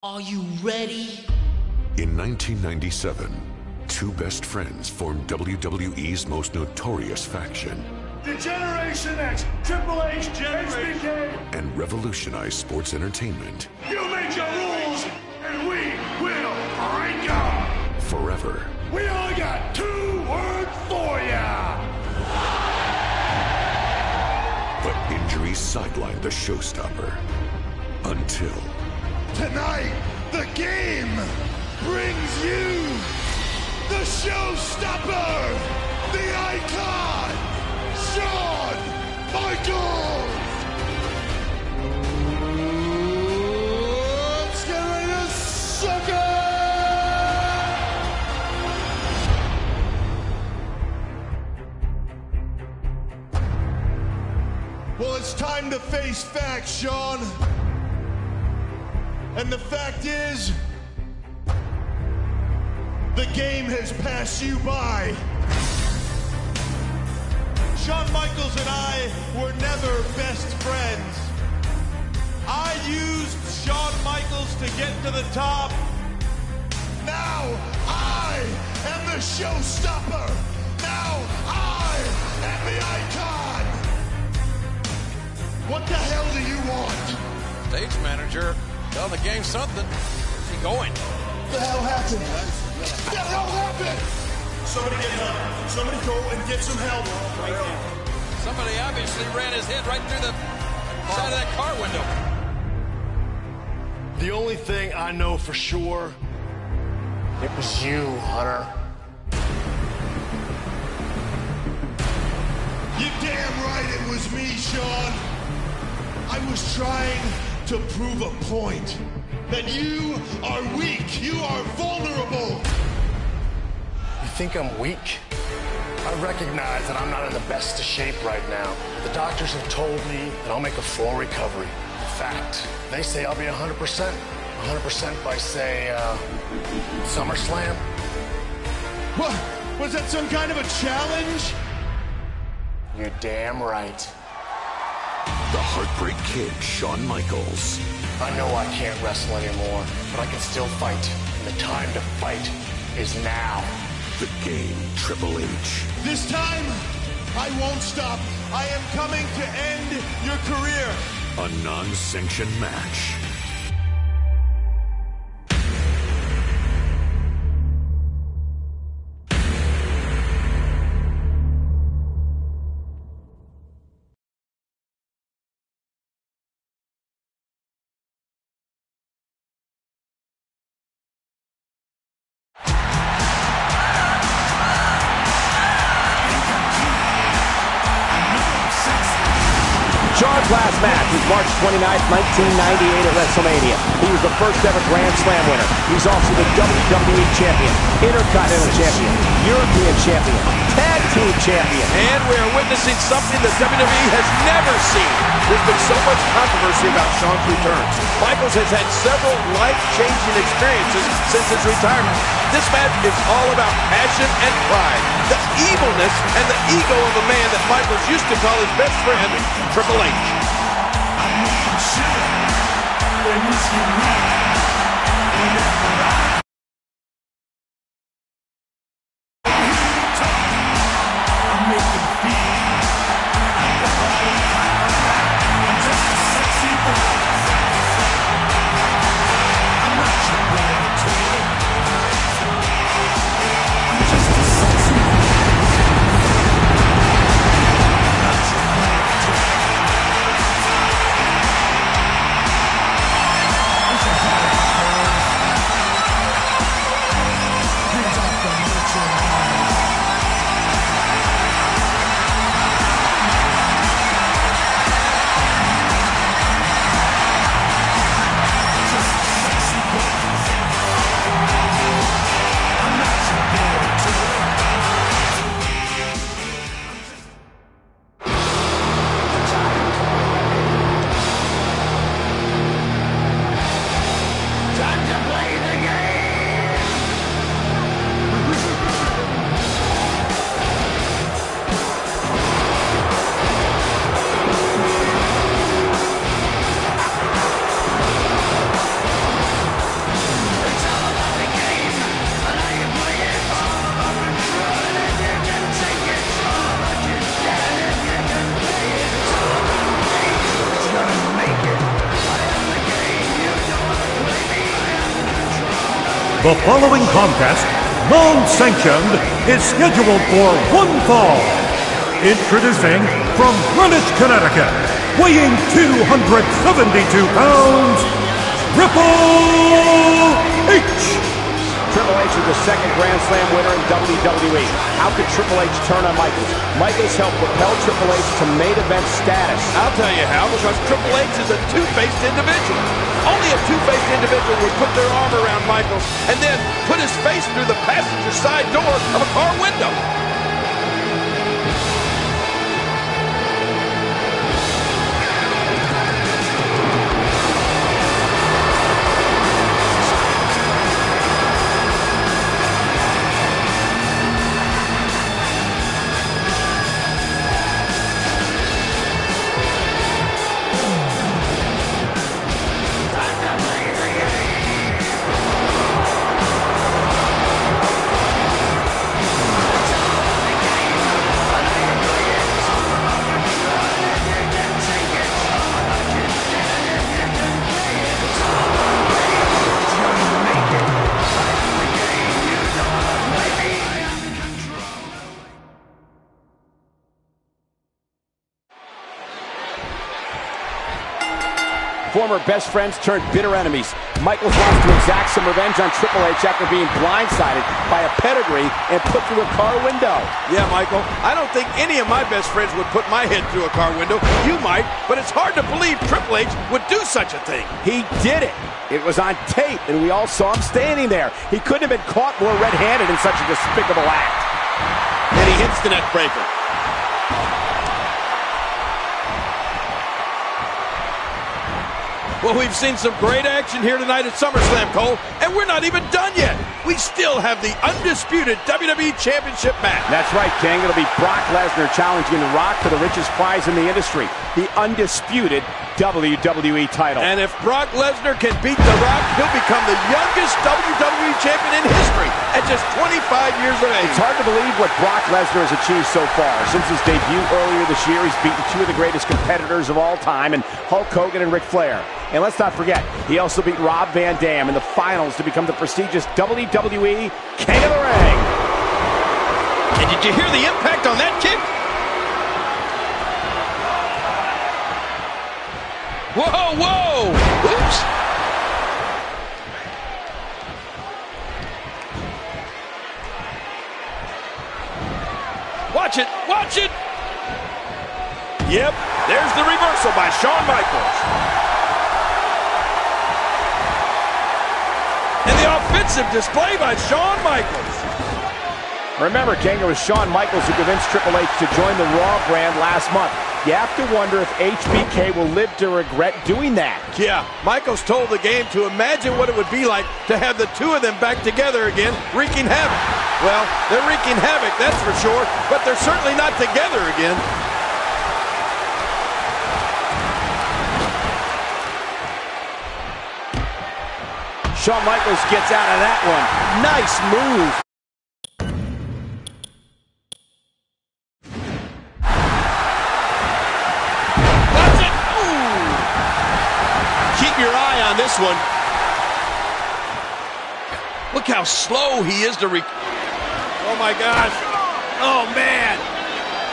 Are you ready? In 1997, two best friends formed WWE's most notorious faction. The Generation X, Triple H, HBK, and revolutionized sports entertainment. You make your rules, and we will break them. Forever. We only got 2 words for ya. But injuries sidelined the showstopper. Until... Tonight, the game brings you the showstopper, the icon, Shawn Michaels! Let's get ready to suck it! Well, it's time to face facts, Shawn. And the fact is, the game has passed you by. Shawn Michaels and I were never best friends. I used Shawn Michaels to get to the top. Now I am the showstopper. Now I am the icon. What the hell do you want? Stage manager, tell the game something. Where's he going? What the hell happened? What the hell happened? Somebody get help. Somebody go and get some help. Right now. Somebody obviously ran his head right through the side of that car window. The only thing I know for sure, it was you, Hunter. You damn right it was me, Shawn. I was trying to prove a point. That you are weak, you are vulnerable. You think I'm weak? I recognize that I'm not in the best of shape right now. The doctors have told me that I'll make a full recovery. In fact, they say I'll be 100%. 100% by, say, SummerSlam. What? Was that some kind of a challenge? You're damn right. The Heartbreak Kid, Shawn Michaels. I know I can't wrestle anymore, but I can still fight. And the time to fight is now. The Game, Triple H. This time, I won't stop. I am coming to end your career. A non-sanctioned match. Shawn's last match was March 29th, 1998 at WrestleMania. He was the first ever Grand Slam winner. He's also the WWE Champion, Intercontinental Champion, European Champion, Tag Team Champion. And we are witnessing something that WWE has never seen. There's been so much controversy about Shawn's return. Michaels has had several life-changing experiences since his retirement. This match is all about passion and pride, the evilness and the ego of a man that Michaels used to call his best friend, Triple H. The following contest, non-sanctioned, is scheduled for one fall. Introducing from Greenwich, Connecticut, weighing 272 pounds, Triple H. Triple H is the second Grand Slam winner in WWE. How could Triple H turn on Michaels? Michaels helped propel Triple H to main event status. I'll tell you how, because Triple H is a two-faced individual. Only a two-faced individual would put their arm around Michaels and then put his face through the passenger side door of a car window. Former best friends turned bitter enemies. Michaels wants to exact some revenge on Triple H after being blindsided by a pedigree and put through a car window. Yeah, Michael, I don't think any of my best friends would put my head through a car window. You might, but it's hard to believe Triple H would do such a thing. He did it. It was on tape, and we all saw him standing there. He couldn't have been caught more red-handed in such a despicable act. And he hits the neck breaker. Well, we've seen some great action here tonight at SummerSlam, Cole, and we're not even done yet. We still have the undisputed WWE Championship match. That's right, King. It'll be Brock Lesnar challenging The Rock for the richest prize in the industry, the undisputed WWE title. And if Brock Lesnar can beat The Rock, he'll become the youngest WWE champion in history at just 25 years of age. It's hard to believe what Brock Lesnar has achieved so far. Since his debut earlier this year, he's beaten two of the greatest competitors of all time, and Hulk Hogan and Ric Flair. And let's not forget, he also beat Rob Van Dam in the finals to become the prestigious WWE King of the Ring. And did you hear the impact on that kick? Whoa, whoa! Oops! Watch it! Watch it! Yep, there's the reversal by Shawn Michaels. And the offensive display by Shawn Michaels. Remember, King, it was Shawn Michaels who convinced Triple H to join the Raw brand last month. You have to wonder if HBK will live to regret doing that. Yeah, Michaels told the game to imagine what it would be like to have the two of them back together again, wreaking havoc. Well, they're wreaking havoc, that's for sure, but they're certainly not together again. Shawn Michaels gets out of that one. Nice move. Watch it. Ooh. Keep your eye on this one. Look how slow he is to oh my gosh. Oh man.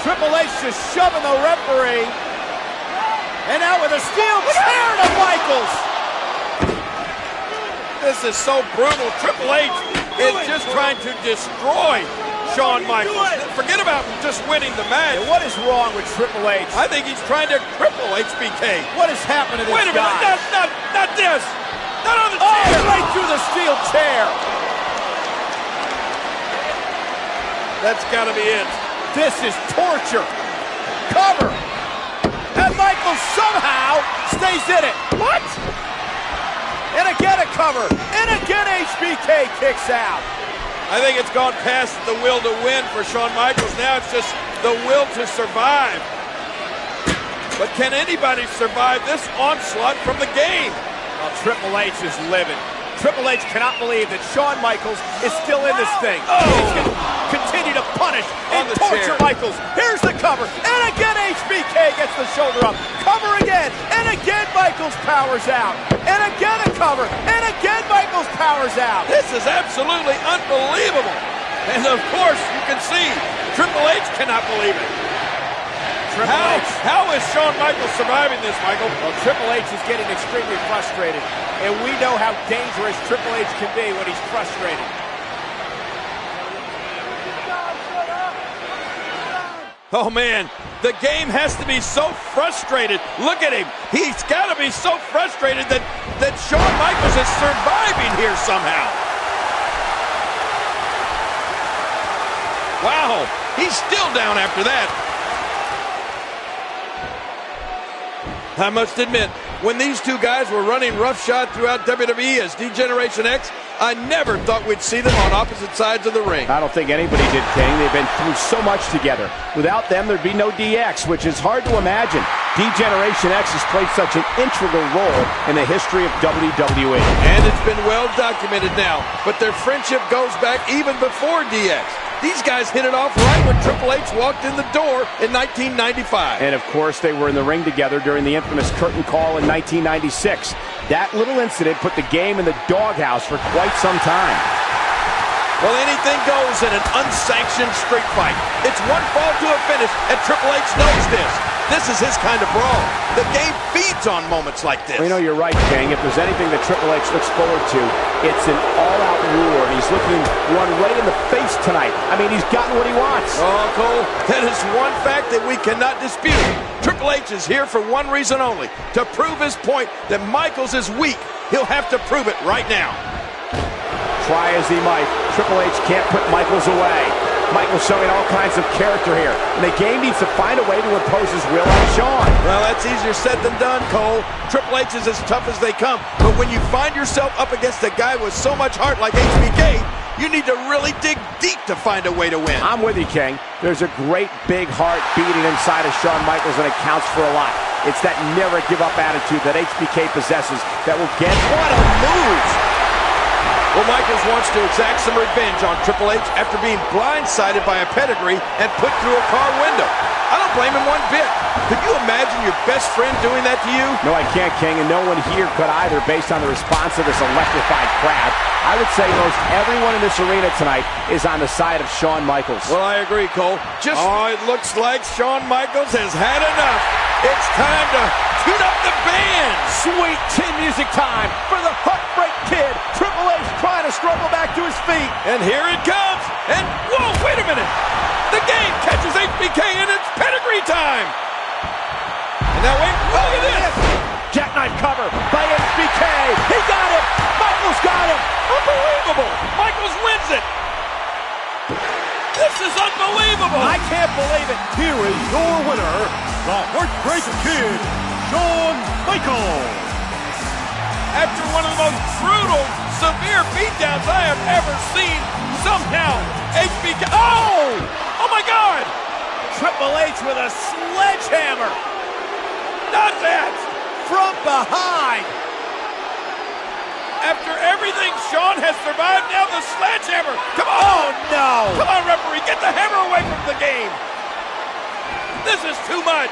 Triple H just shoving the referee. And out with a steel chair to Michaels. This is so brutal. Triple H is just trying to destroy Shawn Michaels. Forget about just winning the match. What is wrong with Triple H? I think he's trying to cripple HBK. What has happened to this guy? Wait a minute. Not this. Not on the chair. Oh, right through the steel chair. That's got to be it. This is torture. Cover. And Michaels somehow stays in it. What? And again a cover. And again HBK kicks out. I think it's gone past the will to win for Shawn Michaels. Now it's just the will to survive. But can anybody survive this onslaught from the game? Well, Triple H is livid. Triple H cannot believe that Shawn Michaels is still in this thing. Oh. He's going to continue to punish and torture Michaels. Here's the cover. And again HBK gets the shoulder up. Cover again. And again Michaels powers out. And again a cover. And again Michaels powers out. This is absolutely unbelievable. And of course, you can see Triple H cannot believe it. How is Shawn Michaels surviving this, Michael? Well, Triple H is getting extremely frustrated, and we know how dangerous Triple H can be when he's frustrated. Oh, man, the game has to be so frustrated. Look at him. He's got to be so frustrated that Shawn Michaels is surviving here somehow. Wow, he's still down after that. I must admit, when these two guys were running roughshod throughout WWE as D-Generation X, I never thought we'd see them on opposite sides of the ring. I don't think anybody did, King. They've been through so much together. Without them, there'd be no DX, which is hard to imagine. D-Generation X has played such an integral role in the history of WWE. And it's been well documented now, but their friendship goes back even before DX. These guys hit it off right when Triple H walked in the door in 1995. And of course, they were in the ring together during the infamous curtain call in 1996. That little incident put the game in the doghouse for quite some time. Well, anything goes in an unsanctioned street fight. It's one fall to a finish, and Triple H knows this. This is his kind of brawl. The game feeds on moments like this. Well, you know, you're right, King. If there's anything that Triple H looks forward to, it's an all-out war, and he's looking one right in the face tonight. I mean, he's gotten what he wants. Oh, Cole, that is one fact that we cannot dispute. Triple H is here for one reason only, to prove his point that Michaels is weak. He'll have to prove it right now. Try as he might, Triple H can't put Michaels away. Michaels showing all kinds of character here, and the game needs to find a way to impose his will on Shawn. Well, that's easier said than done, Cole. Triple H is as tough as they come, but when you find yourself up against a guy with so much heart like HBK, you need to really dig deep to find a way to win. I'm with you, King. There's a great big heart beating inside of Shawn Michaels, and it counts for a lot. It's that never give up attitude that HBK possesses that will get what a move. Well, Michaels wants to exact some revenge on Triple H after being blindsided by a pedigree and put through a car window. I don't blame him one bit. Could you imagine your best friend doing that to you? No, I can't, King, and no one here could either based on the response of this electrified crowd. I would say most everyone in this arena tonight is on the side of Shawn Michaels. Well, I agree, Cole. Oh, it looks like Shawn Michaels has had enough. It's time to tune up the band. Sweet chin music time for the Heartbreak Kid. Triple H trying to struggle back to his feet. And here it comes. And, whoa, wait a minute. The game catches HBK and it's pedigree time. And now wait, look at this. Jackknife cover by HBK. He got him. Michaels got him. Unbelievable. Michaels wins it. This is unbelievable. I can't believe it. Here is your winner, the Heartbreak Kid, Shawn Michaels. After one of the most brutal, severe beatdowns I have ever seen, somehow HBK. Oh my God! Triple H with a sledgehammer. Not that! From behind. After everything Shawn has survived, now the sledgehammer. Come on! Oh no! Come on, referee, get the hammer away from the game. This is too much.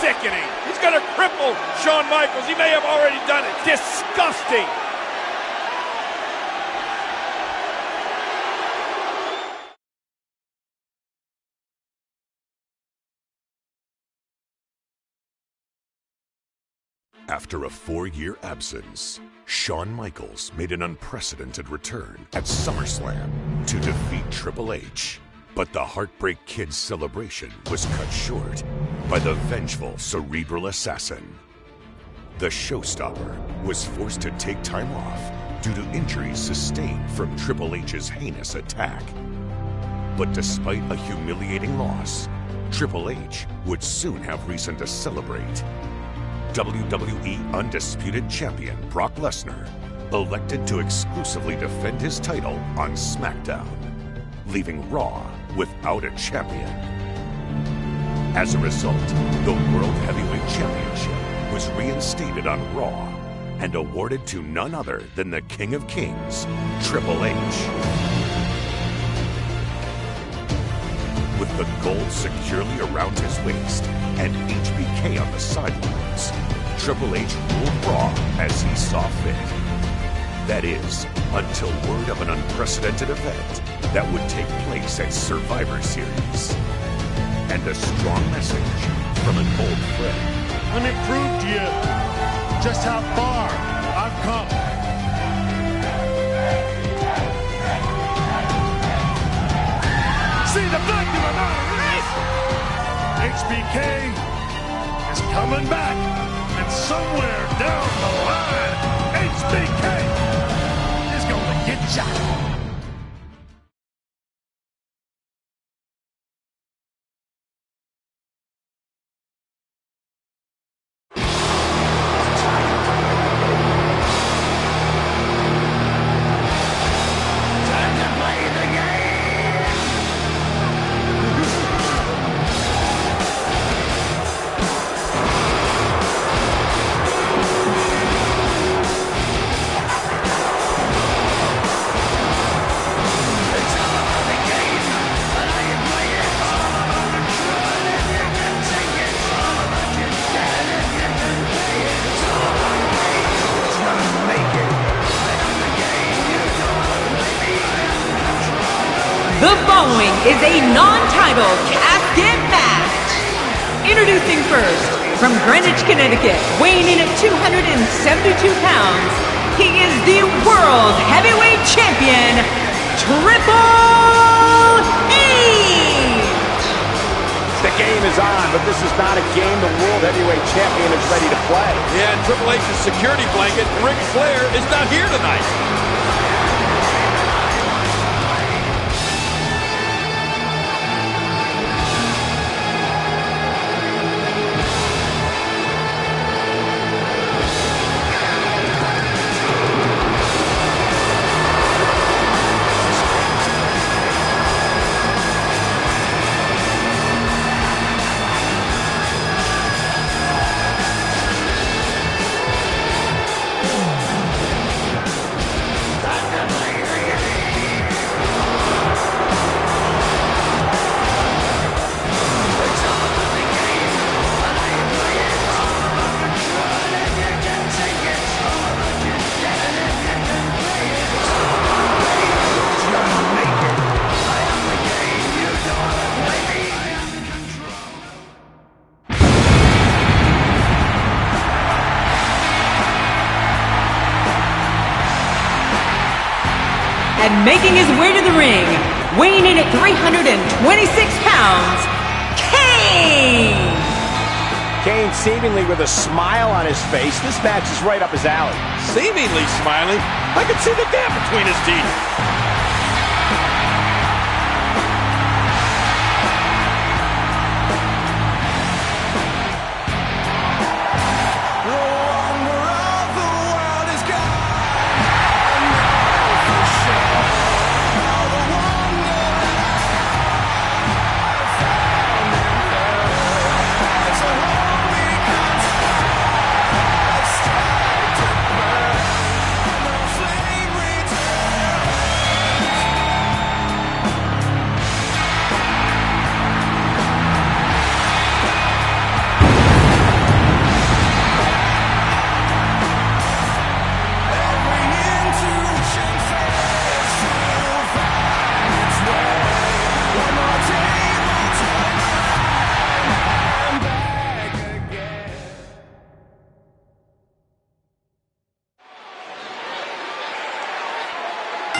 Sickening. He's going to cripple Shawn Michaels. He may have already done it. Disgusting. After a 4-year absence, Shawn Michaels made an unprecedented return at SummerSlam to defeat Triple H. But the Heartbreak Kid's celebration was cut short by the vengeful cerebral assassin. The showstopper was forced to take time off due to injuries sustained from Triple H's heinous attack. But despite a humiliating loss, Triple H would soon have reason to celebrate. WWE Undisputed Champion Brock Lesnar elected to exclusively defend his title on SmackDown, leaving Raw without a champion. As a result, the World Heavyweight Championship was reinstated on Raw and awarded to none other than the King of Kings, Triple H. With the gold securely around his waist and HBK on the sidelines, Triple H ruled Raw as he saw saw fit. That is, until word of an unprecedented event that would take place at Survivor Series. And a strong message from an old friend. Let me prove to you just how far I've come. See the blood you are not HBK is coming back, and somewhere down the line, HBK is gonna get shot. The following is a non-title casket match. Introducing first, from Greenwich, Connecticut, weighing in at 272 pounds, he is the World Heavyweight Champion, Triple H! The game is on, but this is not a game the World Heavyweight Champion is ready to play. Yeah, and Triple H's security blanket, Ric Flair, is not here tonight. And making his way to the ring, weighing in at 326 pounds, Kane! Kane seemingly with a smile on his face. This match is right up his alley. Seemingly smiling. I can see the gap between his teeth.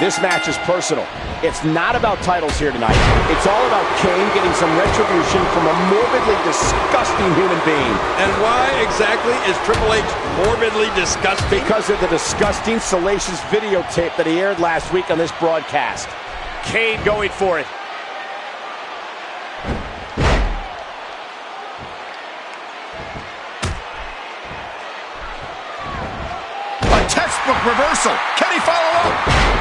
This match is personal. It's not about titles here tonight. It's all about Kane getting some retribution from a morbidly disgusting human being. And why exactly is Triple H morbidly disgusting? Because of the disgusting, salacious videotape that he aired last week on this broadcast. Kane going for it. A textbook reversal. Can he follow up?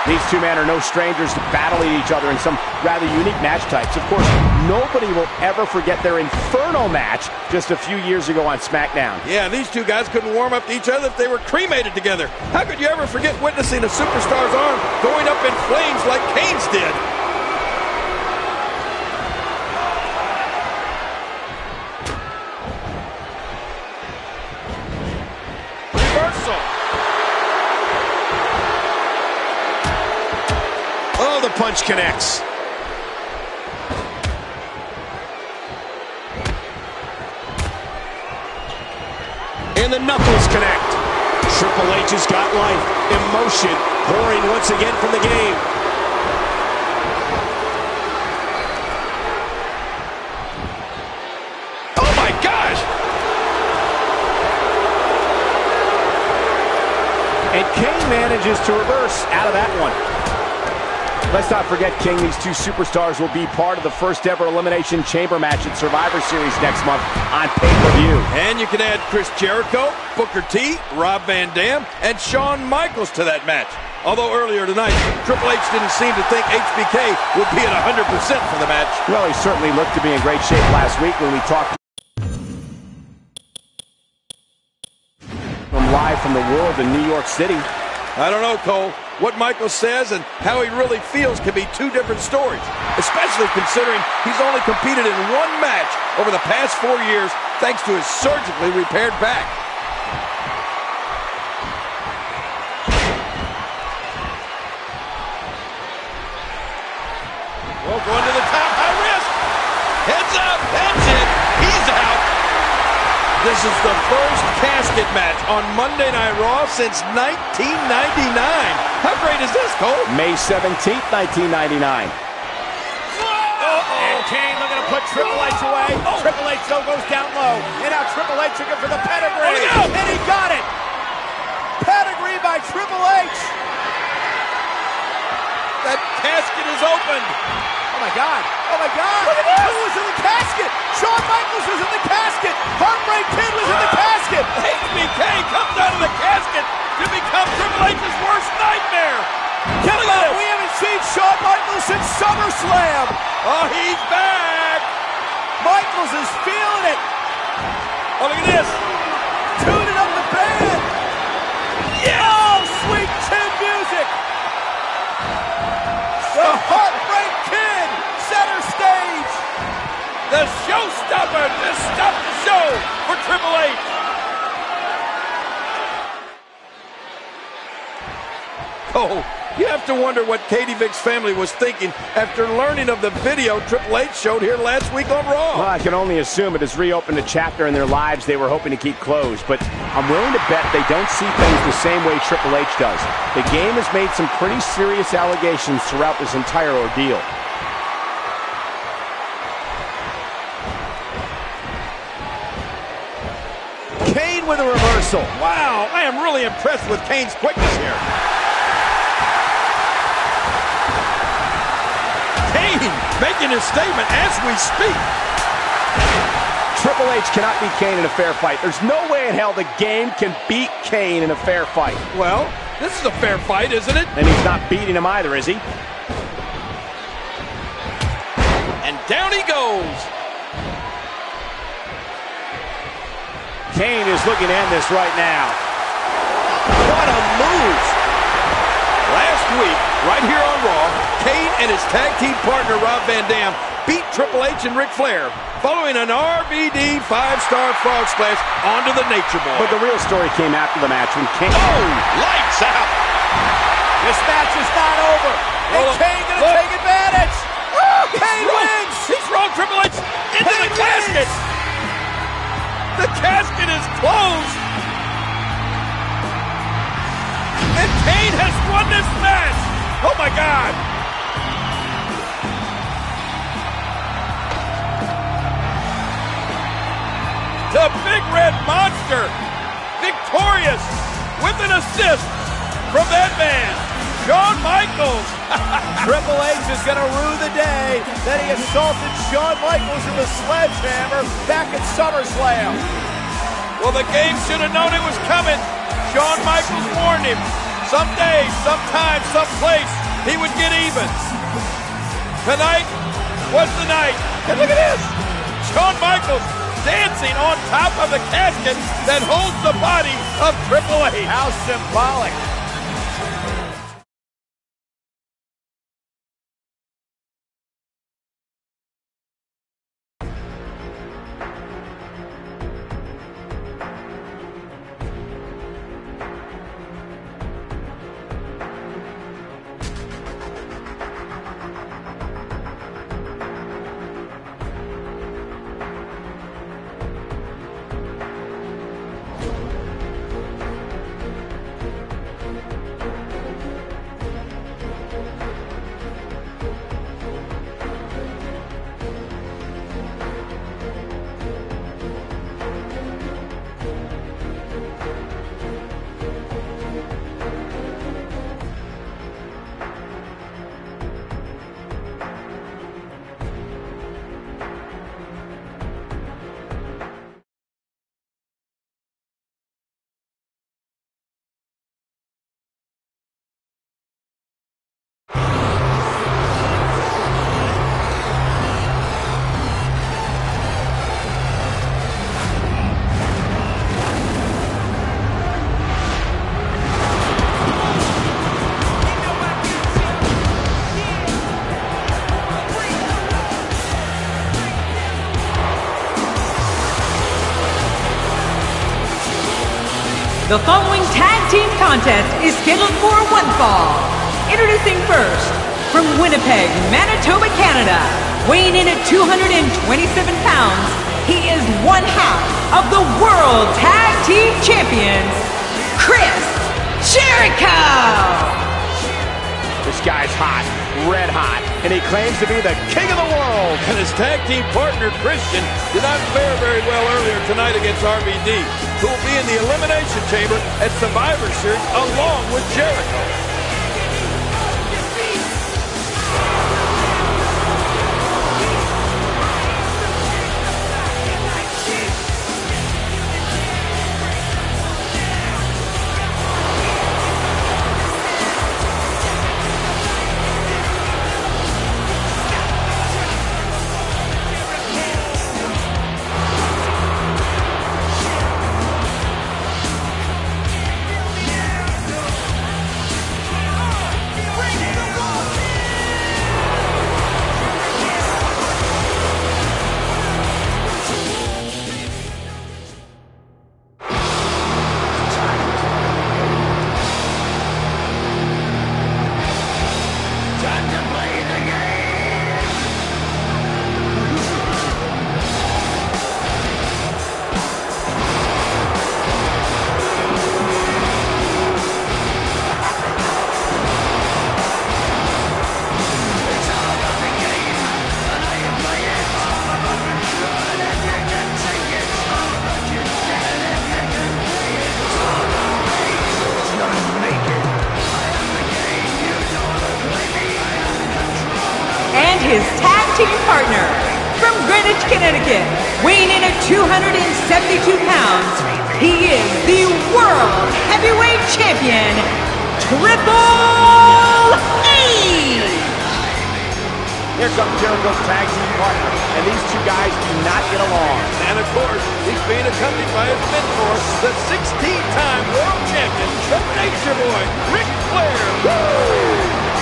These two men are no strangers to battling each other in some rather unique match types. Of course, nobody will ever forget their Inferno match just a few years ago on SmackDown. Yeah, these two guys couldn't warm up to each other if they were cremated together. How could you ever forget witnessing a superstar's arm going up in flames like Kane's did? reversal. Oh, the punch connects. And the knuckles connect. Triple H has got life. Emotion pouring once again from the game. Oh my gosh! And Kane manages to reverse out of that one. Let's not forget, King, these two superstars will be part of the first ever Elimination Chamber match at Survivor Series next month on pay-per-view. And you can add Chris Jericho, Booker T, Rob Van Dam, and Shawn Michaels to that match. Although earlier tonight, Triple H didn't seem to think HBK would be at 100% for the match. Well, he certainly looked to be in great shape last week when we talked live from the world in New York City. I don't know, Cole. What Michael says and how he really feels can be two different stories, especially considering he's only competed in one match over the past 4 years thanks to his surgically repaired back. Well, going to the top, high risk. Heads up, that's it. He's out. This is the first casket match on Monday Night Raw since 1999. How great is this, Cole? May 17th, 1999. And Kane looking to put Triple H away. Triple H though goes down low. And now Triple H looking for the pedigree. And he got it. Pedigree by Triple H. That casket is opened. Oh my God. Oh my God. Look at this. Who was in the casket? Shawn Michaels was in the casket. Heartbreak Kid was in the casket. HBK comes out of the casket to become Triple H's worst nightmare. Come on, we haven't seen Shawn Michaels since SummerSlam. Oh, he's back. Michaels is feeling it. Oh, look at this. Tuning up the band. Yeah. Oh, sweet chin music. The Heartbreak Kid, center stage. The showstopper to stop the show for Triple H. Oh, you have to wonder what Katie Vick's family was thinking after learning of the video Triple H showed here last week on Raw. Well, I can only assume it has reopened a chapter in their lives they were hoping to keep closed, but I'm willing to bet they don't see things the same way Triple H does. The game has made some pretty serious allegations throughout this entire ordeal. Kane with a reversal. Wow, I am really impressed with Kane's quickness here. Kane making his statement as we speak. Triple H cannot beat Kane in a fair fight. There's no way in hell the game can beat Kane in a fair fight. Well, this is a fair fight, isn't it? And he's not beating him either, is he? And down he goes. Kane is looking to end this right now. What a move! Last week, right here on Raw, Kane and his tag team partner Rob Van Dam beat Triple H and Ric Flair following an RVD 5-star frog splash onto the Nature Boy. But the real story came after the match when Kane... Oh, lights out! This match is not over. And Kane gonna take advantage. Oh, Kane wins. He's thrown Triple H into the casket. The casket is closed. And Kane has won this match. Oh my God. The Big Red Monster, victorious with an assist from that man, Shawn Michaels. Triple H is going to rue the day that he assaulted Shawn Michaels in the sledgehammer back at SummerSlam. Well, the game should have known it was coming. Shawn Michaels warned him. Someday, sometime, someplace, he would get even. Tonight was the night. And look at this. Shawn Michaels dancing on top of the casket that holds the body of Triple H. How symbolic. The following tag team contest is scheduled for one fall. Introducing first, from Winnipeg, Manitoba, Canada, weighing in at 227 pounds, he is one half of the World Tag Team Champions, Chris Jericho! This guy's hot, red hot, and he claims to be the king of the world. And his tag team partner, Christian, did not fare very well earlier tonight against RVD, who will be in the Elimination Chamber at Survivor Series along with Jericho. His tag team partner, from Greenwich, Connecticut, weighing in at 272 pounds, he is the World Heavyweight Champion, Triple H! Here comes Jericho's tag team partner, and these two guys do not get along. And of course, he's being accompanied by his mentor, the 16-time world champion, the Nature Boy, Ric Flair. Woo!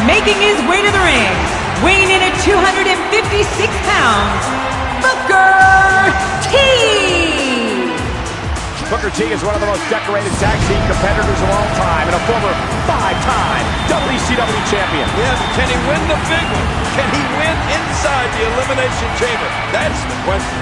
Making his way to the ring, weighing in at 256 pounds, Booker T! Booker T is one of the most decorated tag team competitors of all time and a former 5-time WCW champion. Yes, can he win the big one? Can he win inside the Elimination Chamber? That's the question.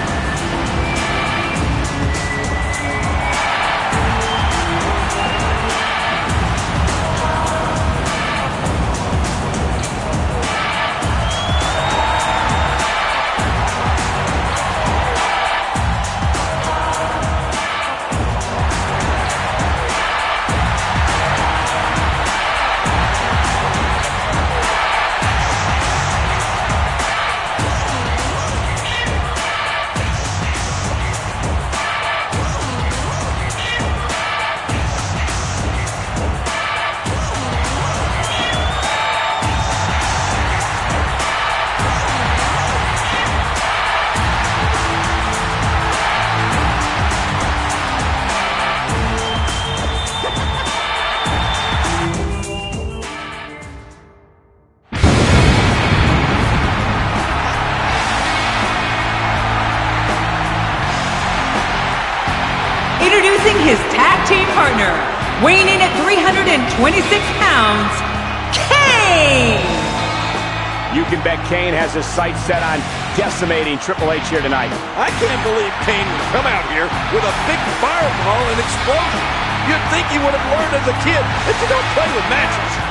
Introducing his tag team partner, weighing in at 326 pounds, Kane! You can bet Kane has his sights set on decimating Triple H here tonight. I can't believe Kane would come out here with a big fireball and explosion. You'd think he would have learned as a kid that you don't play with matches.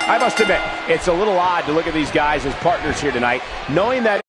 I must admit, it's a little odd to look at these guys as partners here tonight, knowing that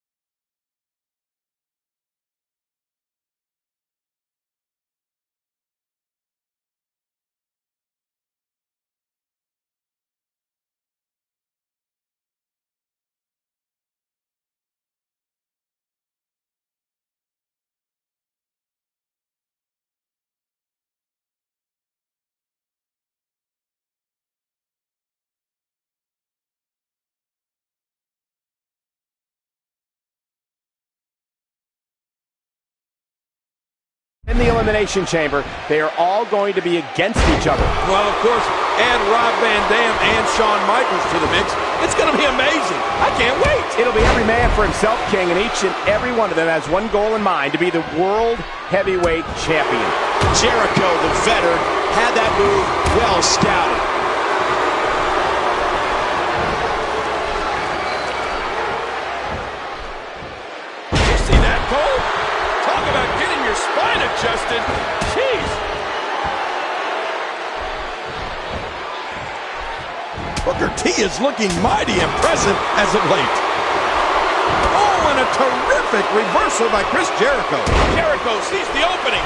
in the Elimination Chamber, they are all going to be against each other. Well, of course, add Rob Van Dam and Shawn Michaels to the mix. It's going to be amazing. I can't wait. It'll be every man for himself, King, and each and every one of them has one goal in mind: to be the World Heavyweight Champion. Jericho, the veteran, had that move well scouted. Did you see that, Cole? Talk about getting your spine adjusted. Jeez. Booker T is looking mighty impressive as of late. Oh, and a terrific reversal by Chris Jericho. Jericho sees the opening.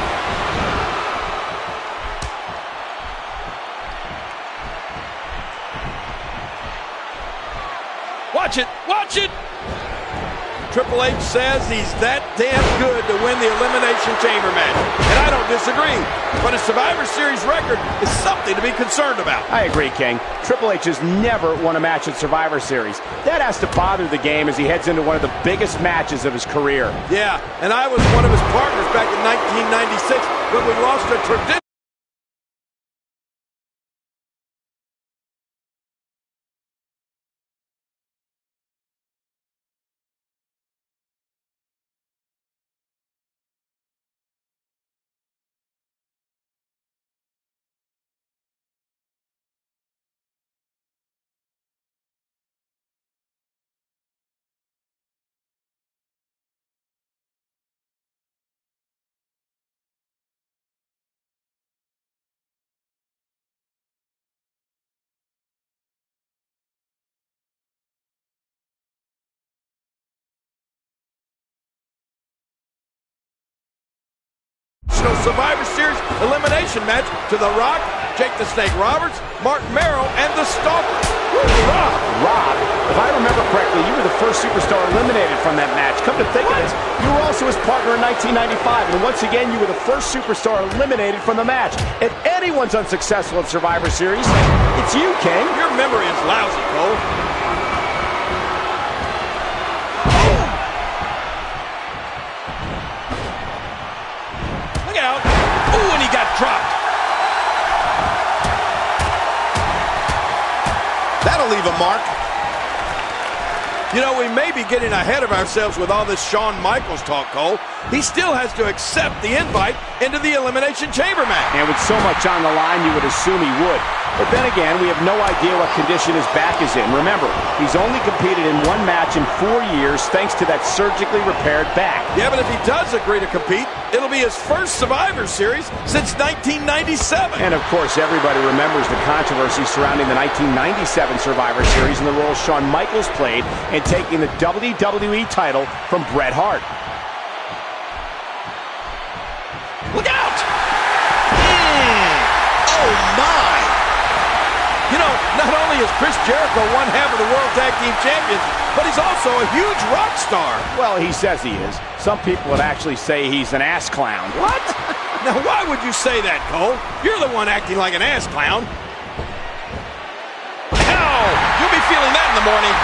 Watch it, watch it. Triple H says he's that damn good to win the Elimination Chamber match, and I don't disagree, but a Survivor Series record is something to be concerned about. I agree, King. Triple H has never won a match at Survivor Series. That has to bother the game as he heads into one of the biggest matches of his career. Yeah, and I was one of his partners back in 1996 when we lost a tradition. Survivor Series elimination match to The Rock, Jake the Snake Roberts, Mark Merrill, and the Stalker. Rob, if I remember correctly, you were the first superstar eliminated from that match. Come to think of it, you were also his partner in 1995, and once again, you were the first superstar eliminated from the match. If anyone's unsuccessful at Survivor Series, it's you, King. Your memory is lousy, Cole. Dropped. That'll leave a mark. You know, we may be getting ahead of ourselves with all this Shawn Michaels talk, Cole. He still has to accept the invite into the Elimination Chamber match. And with so much on the line, you would assume he would. But then again, we have no idea what condition his back is in. Remember, he's only competed in one match in 4 years thanks to that surgically repaired back. Yeah, but if he does agree to compete, it'll be his first Survivor Series since 1997. And of course, everybody remembers the controversy surrounding the 1997 Survivor Series and the role Shawn Michaels played in taking the WWE title from Bret Hart. Look out! Oh, my! You know, Not only is Chris Jericho one half of the World Tag Team Champions, but he's also a huge rock star. Well, he says he is. Some people would actually say he's an ass clown. What? Now, why would you say that, Cole? You're the one acting like an ass clown. Ow! You'll be feeling that in the morning.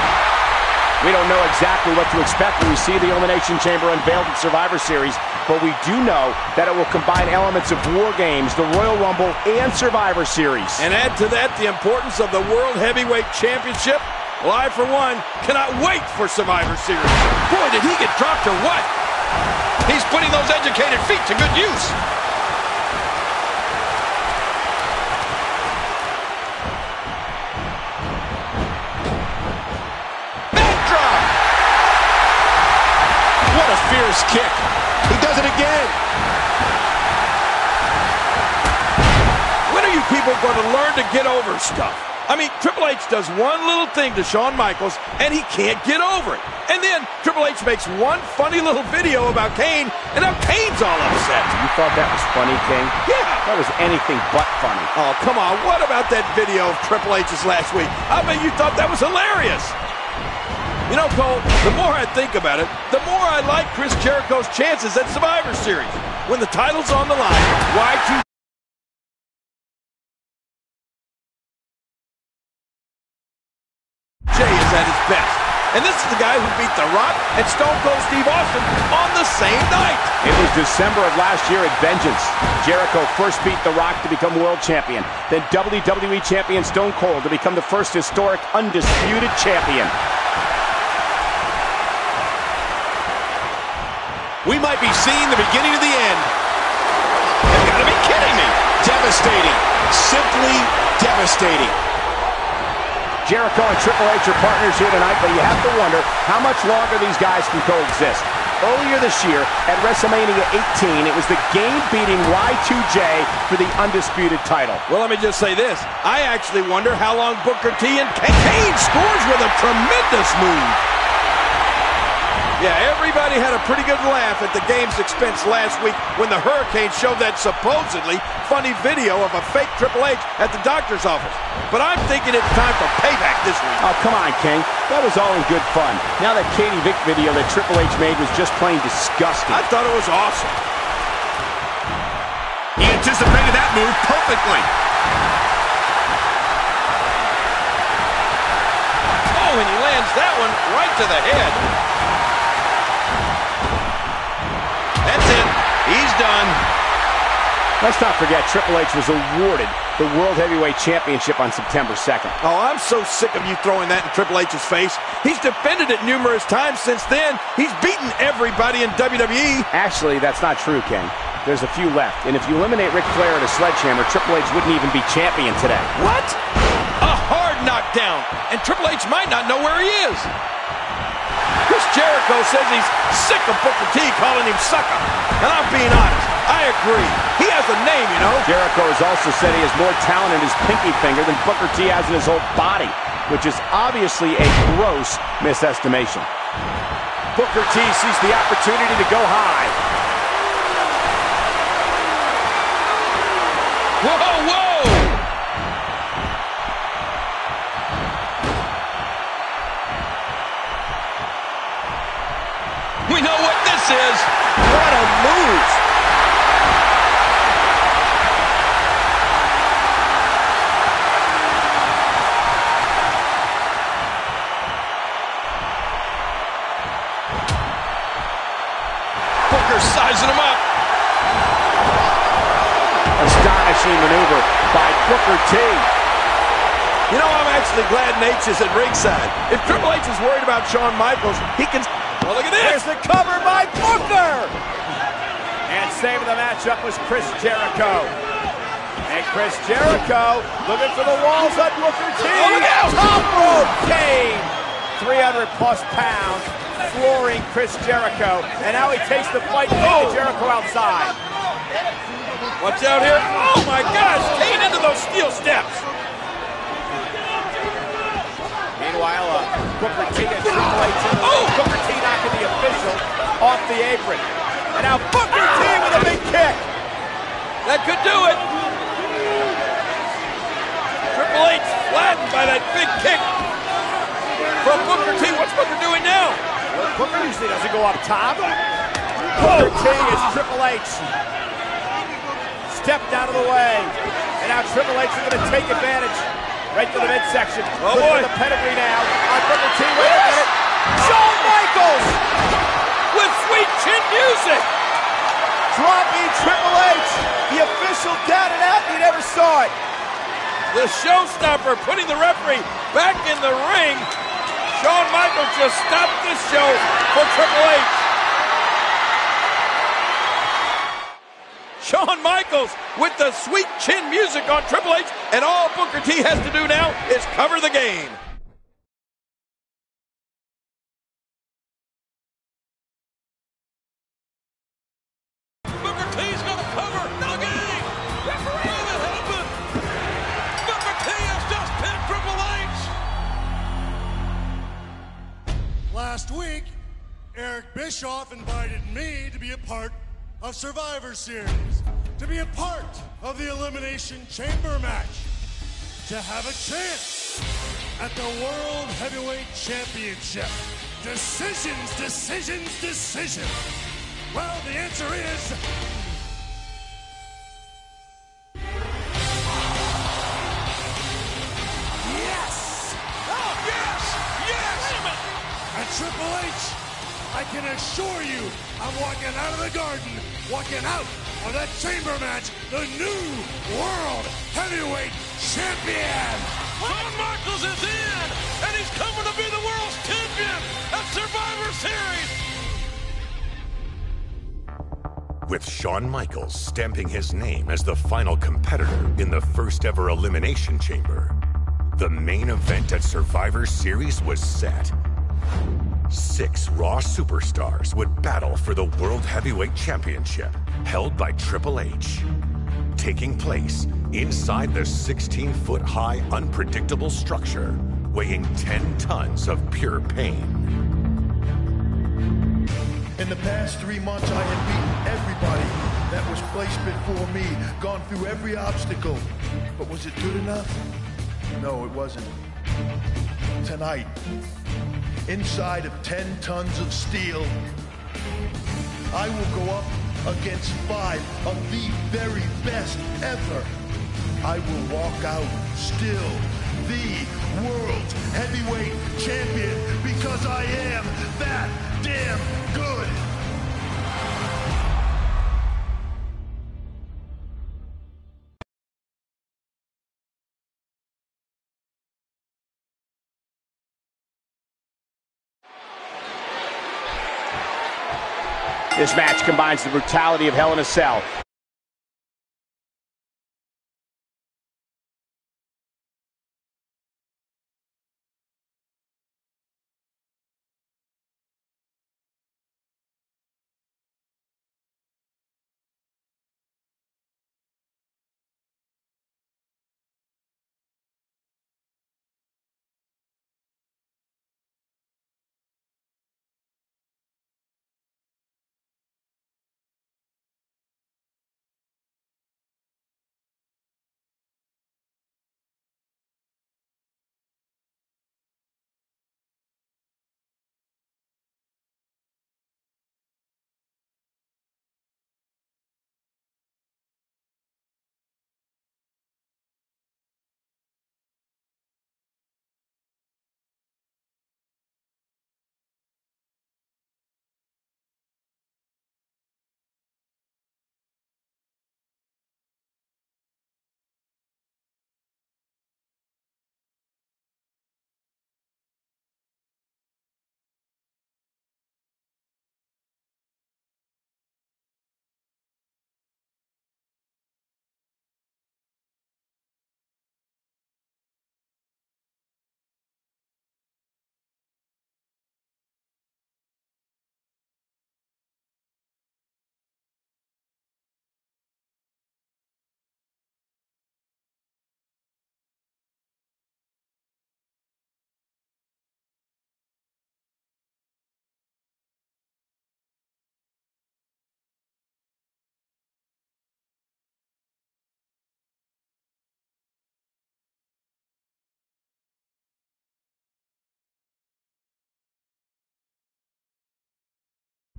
We don't know exactly what to expect when we see the Elimination Chamber unveiled in Survivor Series, but we do know that it will combine elements of War Games, the Royal Rumble, and Survivor Series. And add to that the importance of the World Heavyweight Championship. Well, I, for one, cannot wait for Survivor Series. Boy, did he get dropped or what? He's putting those educated feet to good use. What a fierce kick. He does it again. When are you people going to learn to get over stuff? I mean, Triple H does one little thing to Shawn Michaels, and he can't get over it. And then Triple H makes one funny little video about Kane, and now Kane's all upset. You thought that was funny, King? Yeah. That was anything but funny. Oh, come on. What about that video of Triple H's last week? I bet you thought that was hilarious. You know, Cole, the more I think about it, the more I like Chris Jericho's chances at Survivor Series. When the title's on the line, Y2K is at his best. And this is the guy who beat The Rock and Stone Cold Steve Austin on the same night. It was December of last year at Vengeance. Jericho first beat The Rock to become world champion. Then WWE champion Stone Cold to become the first historic undisputed champion. We might be seeing the beginning of the end. You've got to be kidding me. Devastating. Simply devastating. Jericho and Triple H are partners here tonight, but you have to wonder how much longer these guys can coexist. Earlier this year, at WrestleMania 18, it was the game-beating Y2J for the undisputed title. Well, let me just say this. I actually wonder how long Booker T and Kane scores with a tremendous move. Yeah, everybody had a pretty good laugh at the game's expense last week when the Hurricane showed that supposedly funny video of a fake Triple H at the doctor's office. But I'm thinking it's time for payback this week. Oh, come on, King. That was all in good fun. Now that Katie Vick video that Triple H made was just plain disgusting. I thought it was awesome. He anticipated that move perfectly. Oh, and he lands that one right to the head. That's it. He's done. Let's not forget, Triple H was awarded the World Heavyweight Championship on September 2nd. Oh, I'm so sick of you throwing that in Triple H's face. He's defended it numerous times since then. He's beaten everybody in WWE. Actually, that's not true, King. There's a few left. And if you eliminate Ric Flair at a sledgehammer, Triple H wouldn't even be champion today. What? A hard knockdown. And Triple H might not know where he is. Chris Jericho says he's sick of Booker T calling him sucker. And I'm being honest, I agree. He has a name, you know. Jericho has also said he has more talent in his pinky finger than Booker T has in his whole body, which is obviously a gross misestimation. Booker T sees the opportunity to go high. Whoa, whoa! We know what this is. What a move. Booker's sizing him up. Astonishing maneuver by Booker T. You know, I'm actually glad Nate is at ringside. If Triple H is worried about Shawn Michaels, he can... Well, look at this. There's the cover by Booker. And saving the matchup was Chris Jericho. And Chris Jericho looking for the walls on Booker T. Oh, look out! Top rope Kane. 300-plus pounds, flooring Chris Jericho. And now he takes the fight to Jericho outside. Watch out here. Oh, my gosh. Kane into those steel steps. Meanwhile, Booker T and Triple H. Booker T knocking the official off the apron. And now Booker T with a big kick. That could do it. Triple H flattened by that big kick from Booker T. What's Booker doing now? Booker usually doesn't go up top. Booker T is Triple H. Stepped out of the way. And now Triple H is going to take advantage. Right to the midsection. Oh boy. The pedigree now on Booker T. Wait a minute. Shawn Michaels With sweet chin music. dropping Triple H. The official down and out. You never saw it. The showstopper putting the referee back in the ring. Shawn Michaels just stopped this show for Triple H. Shawn Michaels with the sweet chin music on Triple H, and all Booker T has to do now is cover the game. Booker T's gonna cover the game. Referee, will it happen? Booker T has just pinned Triple H. Last week, Eric Bischoff invited me to be a part of Survivor Series, to be a part of the Elimination Chamber match, to have a chance at the World Heavyweight Championship. Decisions, decisions, decisions. Well, the answer is... yes! Oh, yes! Yes! And Triple H, I can assure you, I'm walking out of the garden, walking out of that chamber match, the new World Heavyweight Champion! Shawn Michaels is in, and he's coming to be the world's champion at Survivor Series. With Shawn Michaels stamping his name as the final competitor in the first ever Elimination Chamber, the main event at Survivor Series was set. 6 Raw superstars would battle for the World Heavyweight Championship, held by Triple H, taking place inside the 16-foot-high unpredictable structure, weighing 10 tons of pure pain. In the past 3 months, I had beaten everybody that was placed before me, gone through every obstacle. But was it good enough? No, it wasn't. Tonight, inside of 10 tons of steel, I will go up against 5 of the very best ever. I will walk out still the World Heavyweight Champion because I am that damn good. This match combines the brutality of Hell in a Cell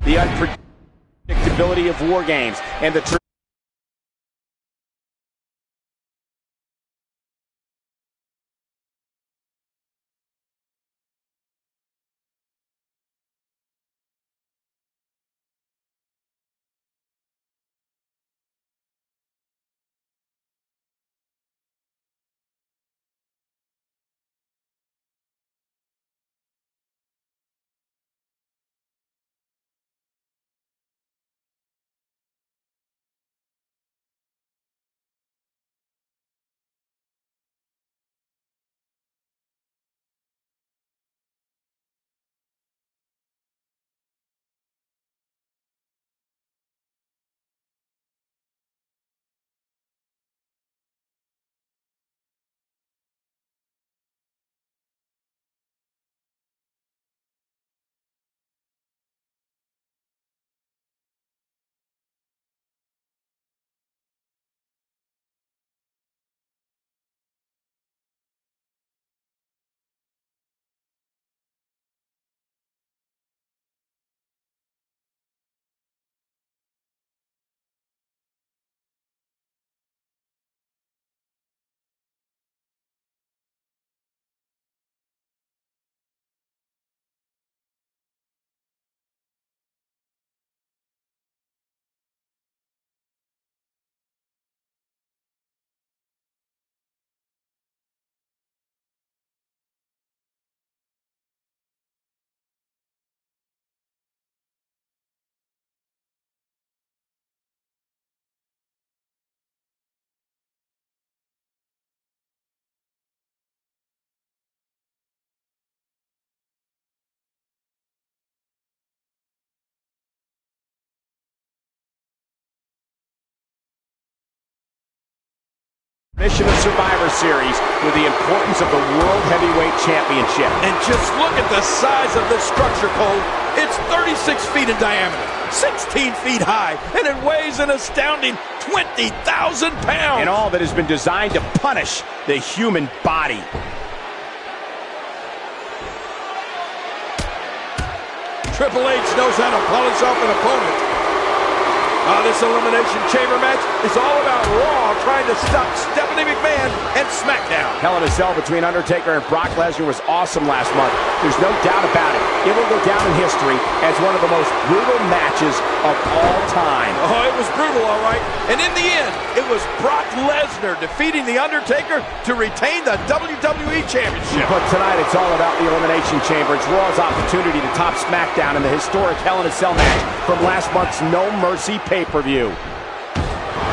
the unpredictability of war games, and the mission of Survivor Series with the importance of the World Heavyweight Championship. And just look at the size of this structure, Cole. It's 36 feet in diameter, 16 feet high, and it weighs an astounding 20,000 pounds. And all that has been designed to punish the human body. Triple H knows how to polish off an opponent. This Elimination Chamber match is all about Raw trying to stop Stephanie McMahon and SmackDown. Hell in a Cell between Undertaker and Brock Lesnar was awesome last month. There's no doubt about it. It will go down in history as one of the most brutal matches of all time. Oh, it was brutal, all right. And in the end, it was Brock Lesnar defeating The Undertaker to retain the WWE Championship. But tonight, it's all about the Elimination Chamber. It's Raw's opportunity to top SmackDown in the historic Hell in a Cell match from last month's No Mercy pay-per-view.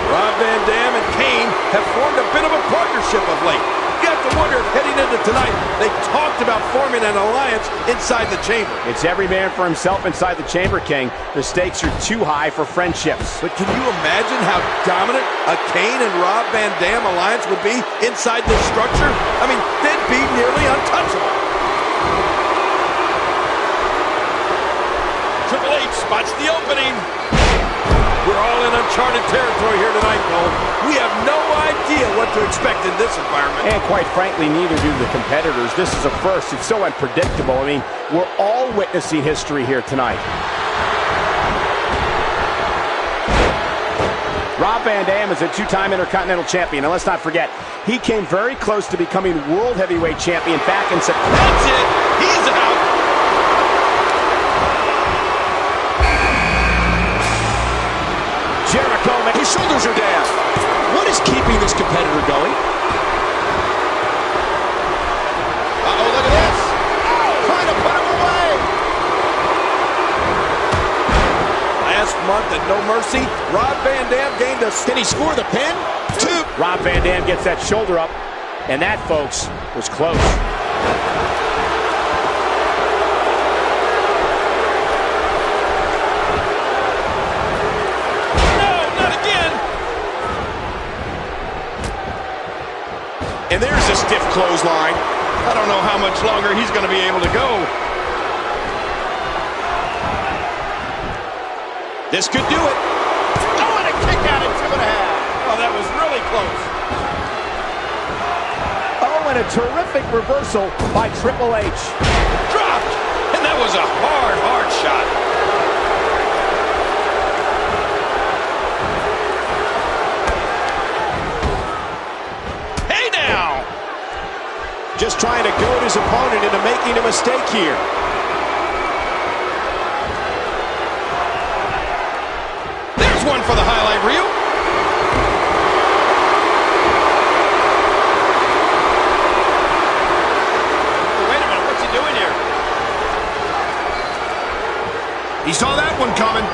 Rob Van Dam and Kane have formed a bit of a partnership of late. You have to wonder if heading into tonight, they talked about forming an alliance inside the chamber. It's every man for himself inside the chamber, King. The stakes are too high for friendships. But can you imagine how dominant a Kane and Rob Van Dam alliance would be inside this structure? I mean, they'd be nearly untouchable. Triple H spots the opening. We're all in uncharted territory here tonight, Cole. We have no idea what to expect in this environment. And quite frankly, neither do the competitors. This is a first. It's so unpredictable. I mean, we're all witnessing history here tonight. Rob Van Dam is a two-time Intercontinental Champion. And let's not forget, he came very close to becoming World Heavyweight Champion back in September. That's it. He's out. Jericho, his shoulders are down. What is keeping this competitor going? Uh-oh, look at this. Trying to put him away. Last month at No Mercy, Rob Van Dam gained a... Can he score the pin? 2. Rob Van Dam gets that shoulder up. And that, folks, was close. And there's a stiff clothesline. I don't know how much longer he's going to be able to go. This could do it. Oh, and a kick out at 2.5. Oh, that was really close. Oh, and a terrific reversal by Triple H. Dropped. And that was a hard shot. just trying to goad his opponent into making a mistake here. There's one for the highlight reel. Wait a minute, what's he doing here? He saw that one coming.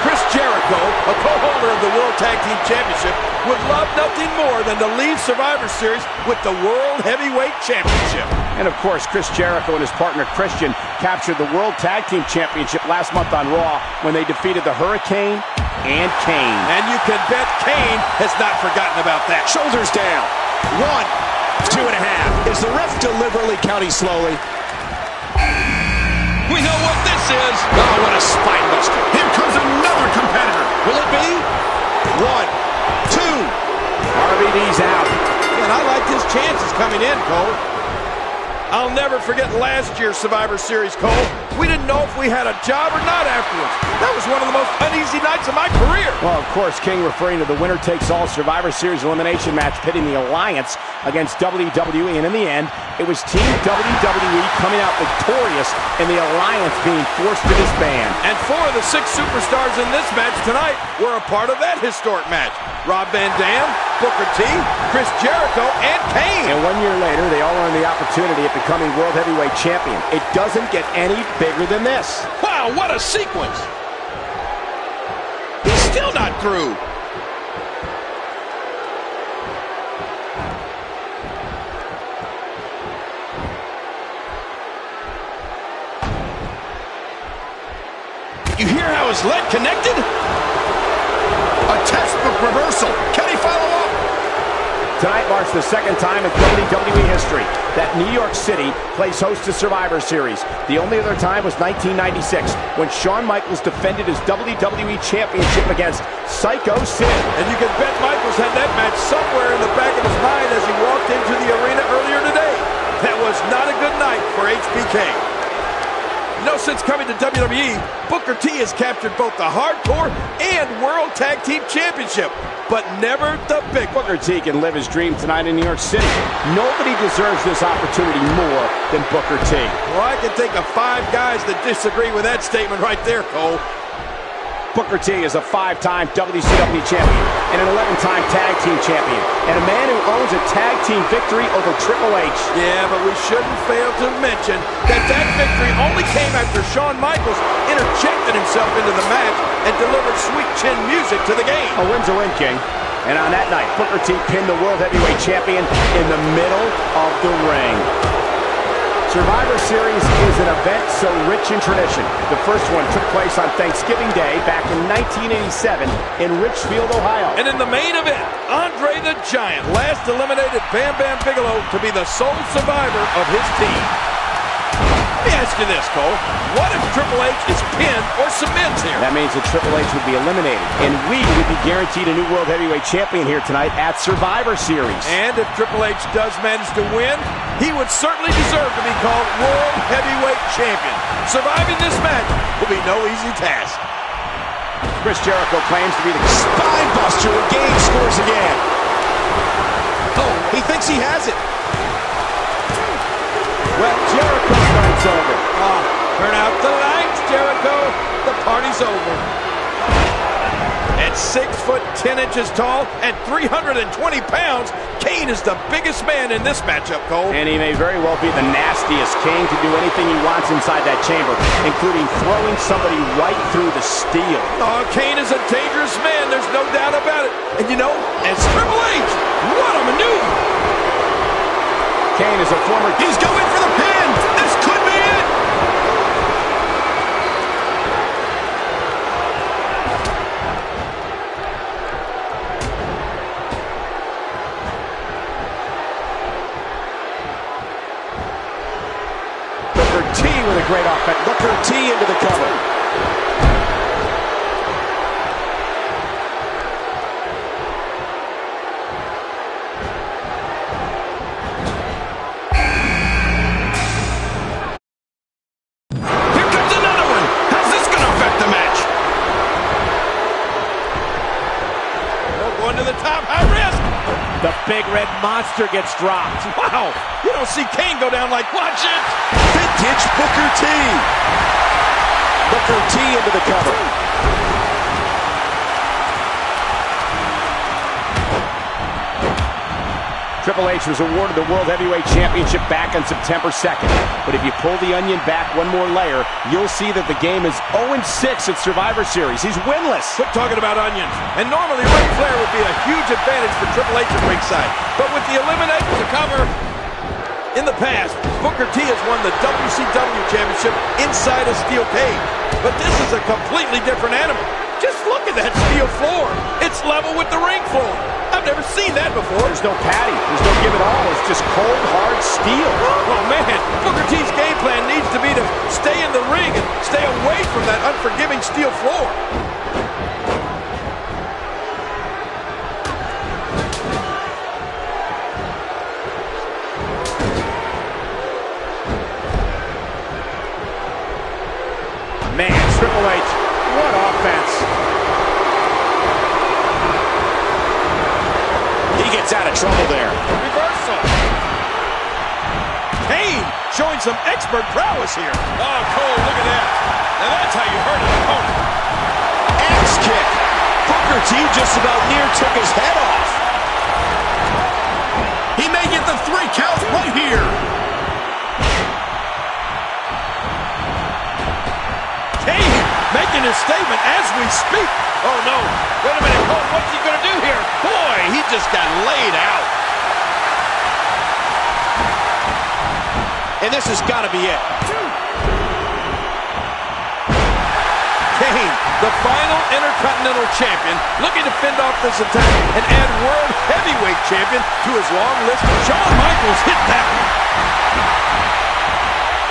Chris Jericho, a co-holder of the World Tag Team Championship, would love nothing more than to leave Survivor Series with the World Heavyweight Championship. And of course, Chris Jericho and his partner Christian captured the World Tag Team Championship last month on Raw when they defeated the Hurricane and Kane. And you can bet Kane has not forgotten about that. Shoulders down. 1, 2.5. Is the ref deliberately counting slowly? We know what this is. Oh, what a spine buster. Here comes another competitor. Will it be? 1, 2. RVD's out. And I liked his chances coming in, Cole. I'll never forget last year's Survivor Series, Cole. We didn't know if we had a job or not afterwards. That was one of the most uneasy nights of my career. Well, of course, King referring to the winner-takes-all Survivor Series elimination match pitting the Alliance against WWE, and in the end, it was Team WWE coming out victorious and the Alliance being forced to disband. And 4 of the 6 superstars in this match tonight were a part of that historic match. Rob Van Dam, Booker T, Chris Jericho, and Kane. And 1 year later, they all earned the opportunity at becoming World Heavyweight Champion. It doesn't get any bigger than this. Wow, what a sequence. He's still not through. You hear how his leg connected? A textbook reversal. Can he follow up? Tonight marks the second time in WWE history that New York City plays host to Survivor Series. The only other time was 1996 when Shawn Michaels defended his WWE Championship against Psycho Sid. And you can bet Michaels had that match somewhere in the back of his mind as he walked into the arena earlier today. That was not a good night for HBK. You know, since coming to WWE, Booker T has captured both the Hardcore and World Tag Team Championship, but never the big one. Booker T can live his dream tonight in New York City. Nobody deserves this opportunity more than Booker T. Well, I can think of 5 guys that disagree with that statement right there, Cole. Booker T is a 5-time WCW champion and an 11-time tag team champion, and a man who owns a tag team victory over Triple H. Yeah, but we shouldn't fail to mention that victory only came after Shawn Michaels interjected himself into the match and delivered sweet chin music to the game. A win's a win, King. And on that night, Booker T pinned the World Heavyweight Champion in the middle of the ring. Survivor Series is an event so rich in tradition. The first one took place on Thanksgiving Day back in 1987 in Richfield, Ohio. And in the main event, Andre the Giant last eliminated Bam Bam Bigelow to be the sole survivor of his team. Let me ask you this, Cole. What if Triple H is pinned or submits here? That means that Triple H would be eliminated, and we would be guaranteed a new World Heavyweight Champion here tonight at Survivor Series. And if Triple H does manage to win, he would certainly deserve to be called World Heavyweight Champion. Surviving this match will be no easy task. Chris Jericho claims to be the spine buster when Gage scores again. Oh, he thinks he has it. Well, Jericho's night's over. Turn out the lights, Jericho. The party's over. At 6'10" tall and 320 pounds, Kane is the biggest man in this matchup, Cole. And he may very well be the nastiest. Kane can do anything he wants inside that chamber, including throwing somebody right through the steel. Oh, Kane is a dangerous man, there's no doubt about it. And you know, as Triple H, what a maneuver. Kane is a former... He's going for the pin! This could be it! Booker T with a great offense. Booker T into the cover. The big big red monster gets dropped. Wow, you don't see Kane go down like, watch it. Vintage Booker T. Booker T into the cover. Triple H was awarded the World Heavyweight Championship back on September 2nd. But if you pull the onion back one more layer, you'll see that the game is 0-6 at Survivor Series. He's winless. Quit talking about onions. And normally Ric Flair would be a huge advantage for Triple H at ringside. But with the elimination to cover, in the past, Booker T has won the WCW Championship inside a steel cage. But this is a completely different animal. Just look at that steel floor. It's level with the ring floor. I've never seen that before. There's no padding. There's no give it all. It's just cold, hard steel. Oh, man. Booker T's game plan needs to be to stay in the ring and stay away from that unforgiving steel floor. Man, Triple H, what offense. He gets out of trouble there. Reversal. Kane showing some expert prowess here. Oh, Cole, look at that. Now that's how you hurt an opponent. Axe kick. Booker T just about near took his head off. He may get the 3 count right here. Kane making his statement as we speak. Oh, no. Wait a minute, Cole. What's he going to do here? Boy, he just got laid out. And this has got to be it. Kane, the final Intercontinental Champion, looking to fend off this attack and add World Heavyweight Champion to his long list. Shawn Michaels hit that one.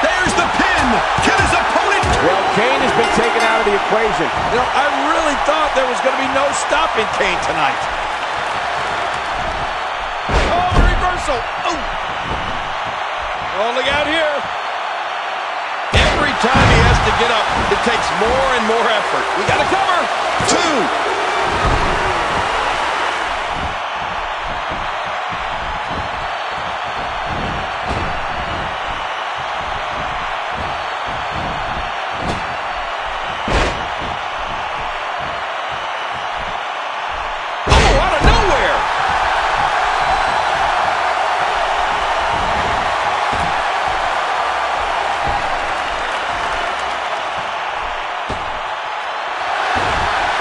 There's the pin. Can his opponent... Well, Kane has been taken out of the equation. You know, I really thought there was going to be no stopping Kane tonight. Oh, reversal. Oh. Oh, look out here. Every time he has to get up, it takes more and more effort. We got to cover. 2.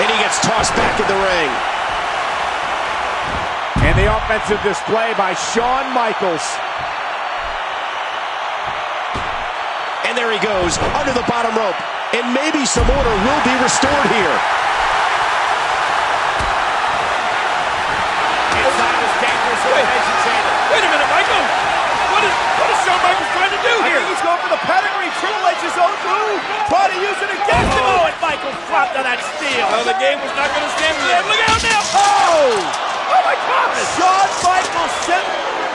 And he gets tossed back in the ring. And the offensive display by Shawn Michaels. And there he goes, under the bottom rope. And maybe some order will be restored here. Inside this dangerous elimination chamber. Wait a minute, Michael. What is Shawn Michaels trying to do here? I think he's going for the pedigree. Triple H's own move. Try to use it against him. Oh, and Michaels dropped on that steel. Oh, the game was not going to stand for that. Look out now. Oh! Oh, my God. Shawn Michaels sent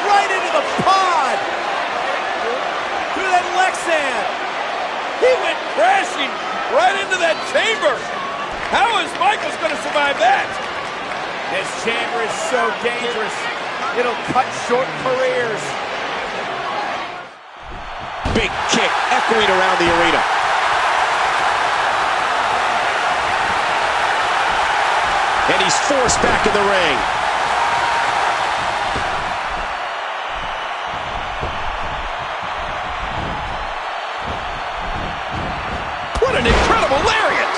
right into the pod. Through that Lexan. He went crashing right into that chamber. How is Michaels going to survive that? This chamber is so dangerous. It'll cut short careers. Big kick echoing around the arena. And he's forced back in the ring. What an incredible lariat!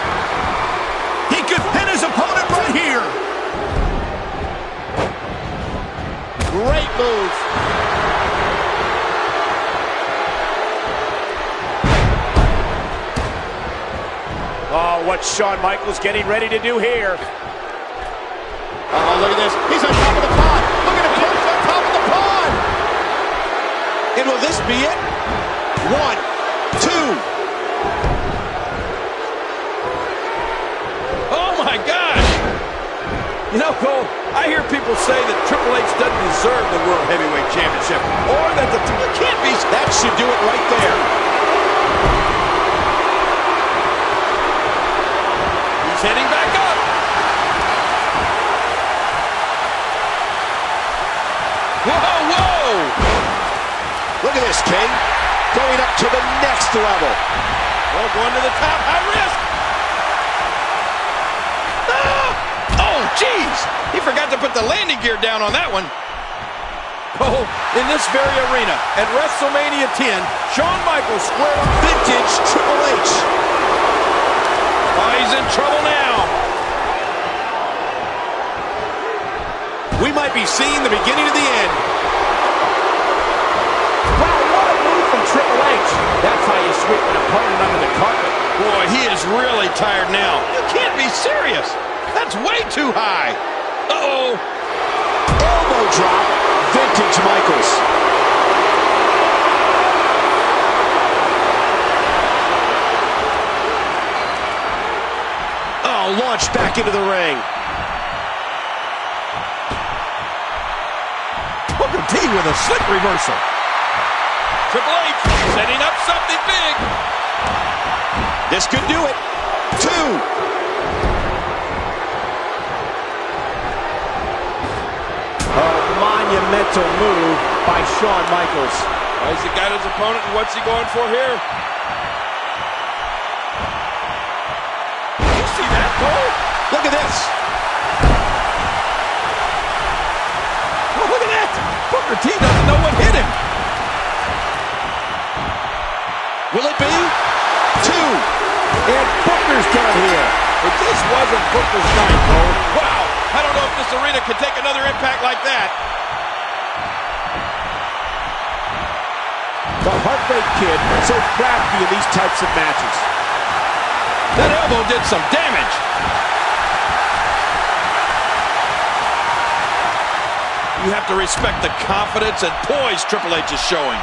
He could pin his opponent right here. Great move. Oh, what's Shawn Michaels getting ready to do here? Oh, look at this. He's on top of the pod. Look at him. He's on top of the pod. And will this be it? 1, 2. Oh, my gosh! You know, Cole, I hear people say that Triple H doesn't deserve the World Heavyweight Championship, or that the... It can't be... That should do it right there. He's heading back up. this, King. Going up to the next level. Oh, going to the top, high risk. Oh, jeez. He forgot to put the landing gear down on that one. Oh, in this very arena, at WrestleMania 10, Shawn Michaels squared up Vintage Triple H. Oh, he's in trouble now. We might be seeing the beginning of the end. Wow, what a move from Triple H. That's how you sweep an opponent under the carpet. Boy, he is really tired now. You can't be serious. That's way too high. Uh-oh. Elbow drop. Vintage Michaels. Oh, launched back into the ring. Booker T with a slick reversal. Triple H setting up something big. This could do it. 2. Monumental move by Shawn Michaels. Has he got his opponent, and what's he going for here? You see that, Cole? Look at this. Oh, look at that. Booker T doesn't know what hit him. Will it be? 2. And Booker's done here. But this wasn't Booker's night, Cole. Wow. I don't know if this arena can take another impact like that. The Heartbreak Kid, so crafty in these types of matches. That elbow did some damage. You have to respect the confidence and poise Triple H is showing.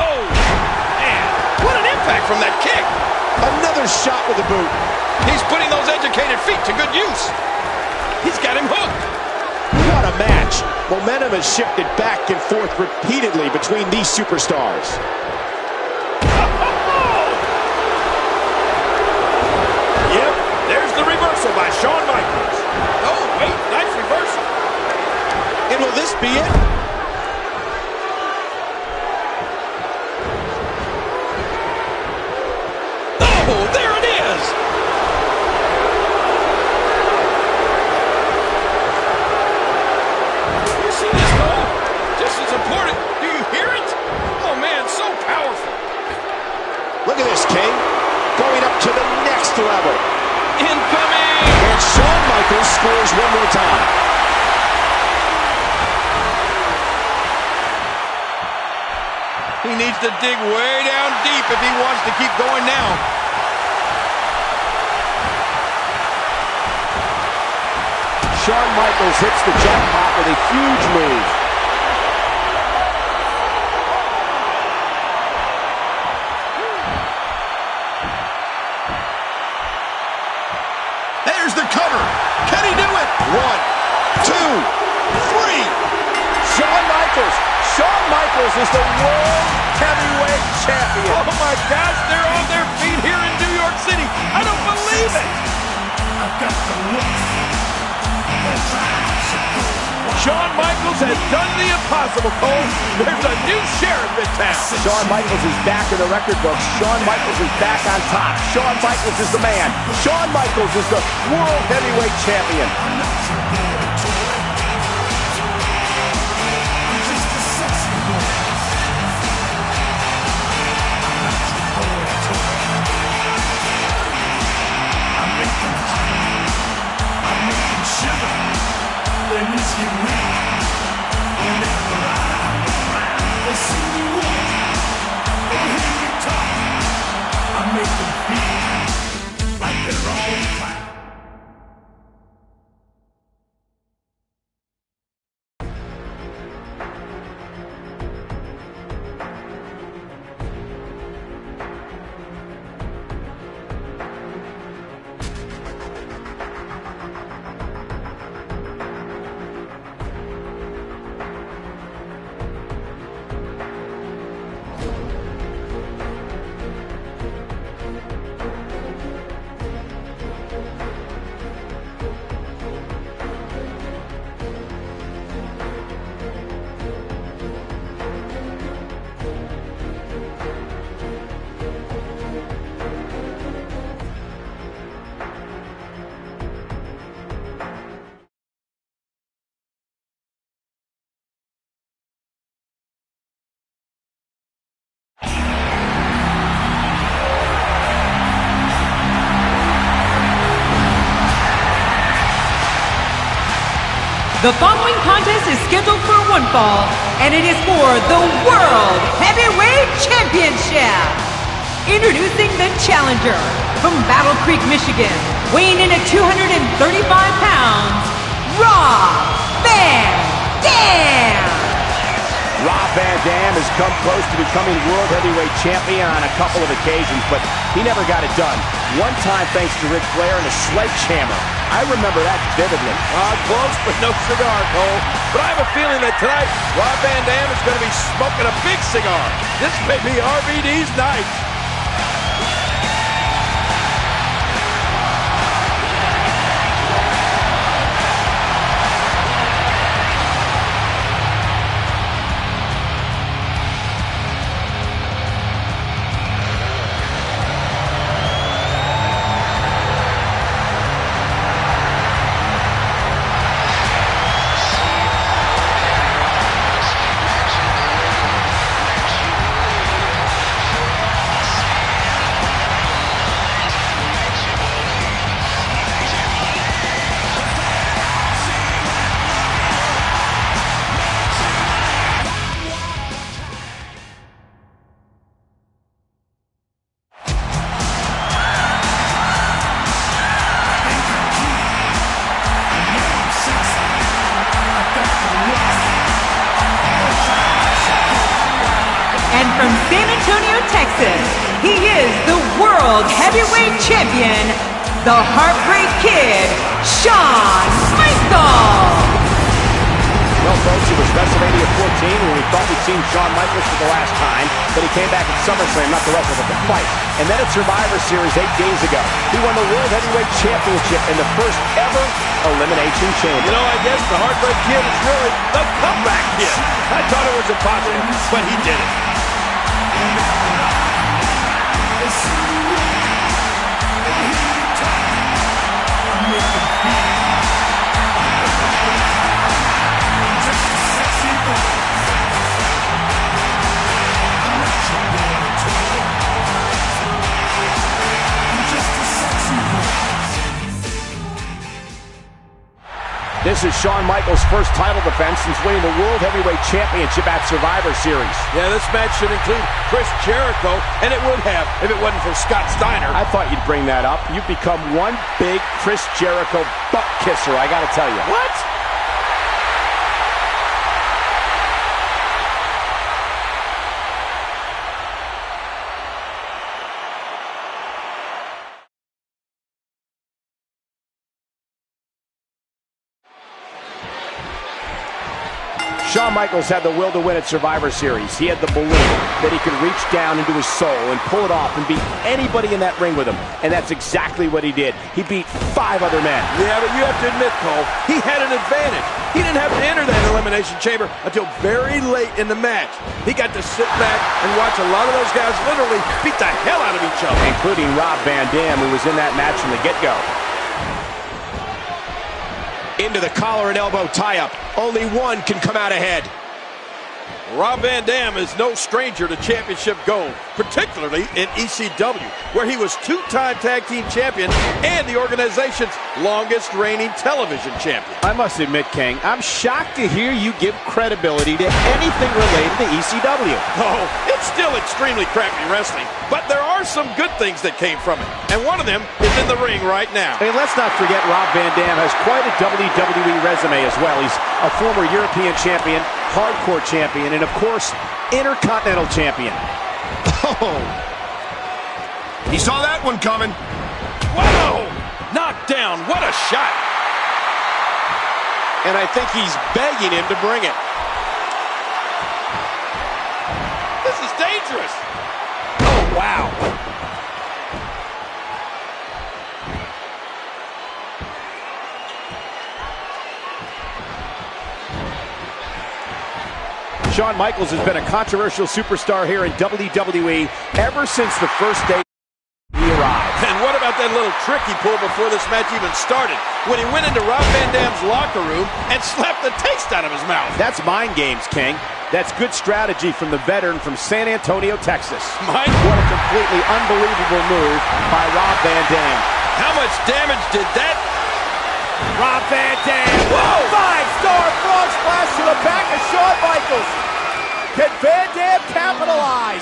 Oh, man. What an impact from that kick. Another shot with a boot. He's putting those educated feet to good use. He's got him hooked. What a match. Momentum has shifted back and forth repeatedly between these superstars. Yep, there's the reversal by Shawn Michaels. Oh, wait, nice reversal. And will this be it? Oh, there it is. You see this, Cole? Just as important. Do you hear it? Oh, man, so powerful. Look at this, King. Going up to the next level. Incoming! And Shawn Michaels scores one more time. He needs to dig way down deep if he wants to keep going now. Shawn Michaels hits the jackpot with a huge move. There's the cover. Can he do it? 1, 2, 3. Shawn Michaels. Shawn Michaels is the World Heavyweight Champion. Oh my gosh, they're on their feet here in New York City. I don't believe it. Shawn Michaels has done the impossible, Cole. There's a new sheriff in town. Shawn Michaels is back in the record books. Shawn Michaels is back on top. Shawn Michaels is the man. Shawn Michaels is the World Heavyweight Champion. The following contest is scheduled for one fall, and it is for the World Heavyweight Championship. Introducing the challenger from Battle Creek, Michigan, weighing in at 235 pounds, Rob Van Dam. Rob Van Dam has come close to becoming World Heavyweight Champion on a couple of occasions, but he never got it done. One time thanks to Ric Flair and a sledgehammer. I remember that vividly. Close, but no cigar, Cole. But I have a feeling that tonight, Rob Van Dam is going to be smoking a big cigar. This may be RVD's night. From San Antonio, Texas, he is the World Heavyweight Champion, the Heartbreak Kid, Shawn Michaels. Well, folks, it was WrestleMania 14 when we thought we'd seen Shawn Michaels for the last time, but he came back at SummerSlam, not the wrestle, but the fight. And then at Survivor Series 8 days ago, he won the World Heavyweight Championship and the first ever Elimination Chamber. You know, I guess the Heartbreak Kid is really the comeback kid. I thought it was impossible, but he did it. This is Shawn Michaels' first title defense since winning the World Heavyweight Championship at Survivor Series. Yeah, this match should include Chris Jericho, and it would have if it wasn't for Scott Steiner. I thought you'd bring that up. You've become one big Chris Jericho butt kisser, I gotta tell you. What? Shawn Michaels had the will to win at Survivor Series. He had the belief that he could reach down into his soul and pull it off and beat anybody in that ring with him. And that's exactly what he did. He beat 5 other men. Yeah, but you have to admit, Cole, he had an advantage. He didn't have to enter that Elimination Chamber until very late in the match. He got to sit back and watch a lot of those guys literally beat the hell out of each other. Including Rob Van Dam, who was in that match from the get-go. Into the collar and elbow tie-up. Only one can come out ahead. Rob Van Dam is no stranger to championship gold, particularly in ECW, where he was 2-time tag team champion and the organization's longest reigning television champion. I must admit, King, I'm shocked to hear you give credibility to anything related to ECW. Oh, it's still extremely crappy wrestling, but there are some good things that came from it, and one of them is in the ring right now. Hey, let's not forget Rob Van Dam has quite a WWE resume as well. He's a former European champion, hardcore champion, and of course, Intercontinental champion. Oh! He saw that one coming. Whoa! Knocked down. What a shot. And I think he's begging him to bring it. This is dangerous. Oh, wow. Shawn Michaels has been a controversial superstar here in WWE ever since the first day he arrived. And what about that little trick he pulled before this match even started, when he went into Rob Van Dam's locker room and slapped the taste out of his mouth? That's mind games, King. That's good strategy from the veteran from San Antonio, Texas. Mike? What a completely unbelievable move by Rob Van Dam. How much damage did that? Rob Van Dam. Whoa! 5 Superstar frog splash to the back of Shawn Michaels. Can Van Dam capitalize?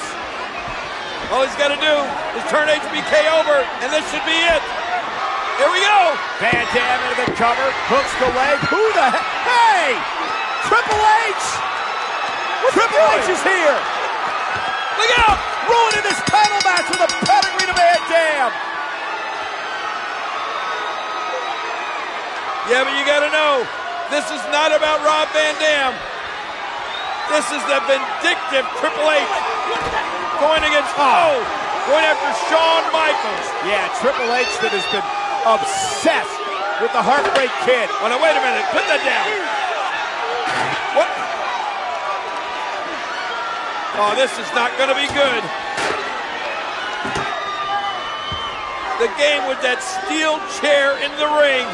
All he's got to do is turn HBK over, and this should be it. Here we go. Van Dam into the cover, hooks the leg. Who the heck? Hey! Triple H! Triple H is here. Look out! Ruining this title match with a pedigree to Van Dam. Yeah, but you got to know, this is not about Rob Van Dam. This is the vindictive Triple H going after Shawn Michaels. Yeah, Triple H that has been obsessed with the Heartbreak Kid. Oh, no, wait a minute. Put that down. What? Oh, this is not going to be good. The game with that steel chair in the ring.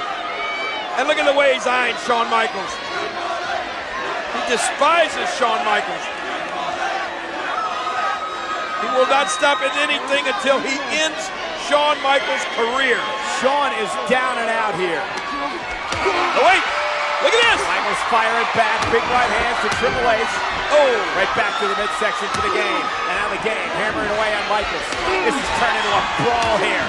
And look at the way he's eyeing Shawn Michaels. He despises Shawn Michaels. He will not stop at anything until he ends Shawn Michaels' career. Shawn is down and out here. Oh, wait. Look at this. Michaels firing back. Big right hands to Triple H. Oh. Right back to the midsection to the game. And now the game hammering away on Michaels. This is turning into a brawl here.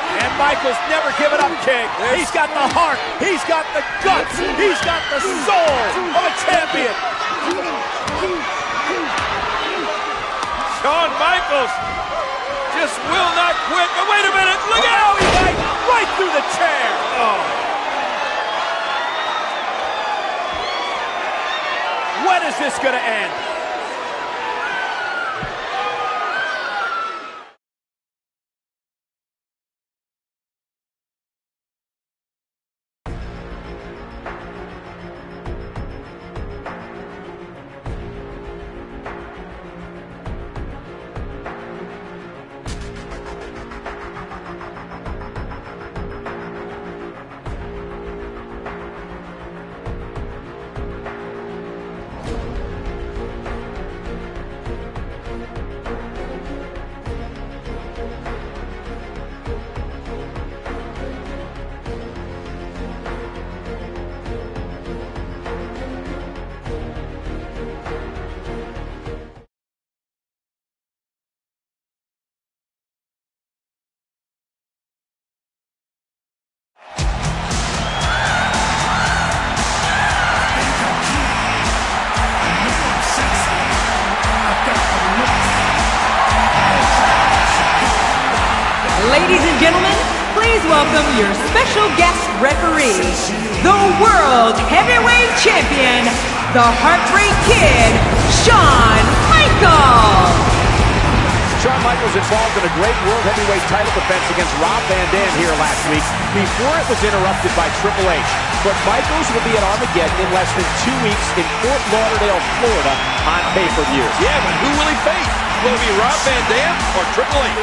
And Michaels never giving up, King. He's got the heart. He's got the guts. He's got the soul of a champion. Shawn Michaels just will not quit. Oh, wait a minute. Look out. He went right through the chair. Oh. When is this going to end? Ladies and gentlemen, please welcome your special guest referee, the World Heavyweight Champion, the Heartbreak Kid, Shawn Michaels. Shawn Michaels involved in a great World Heavyweight title defense against Rob Van Dam here last week before it was interrupted by Triple H. But Michaels will be at Armageddon in less than 2 weeks in Fort Lauderdale, Florida on pay-per-view. Yeah, but who will he face? Will it be Rob Van Dam or Triple H?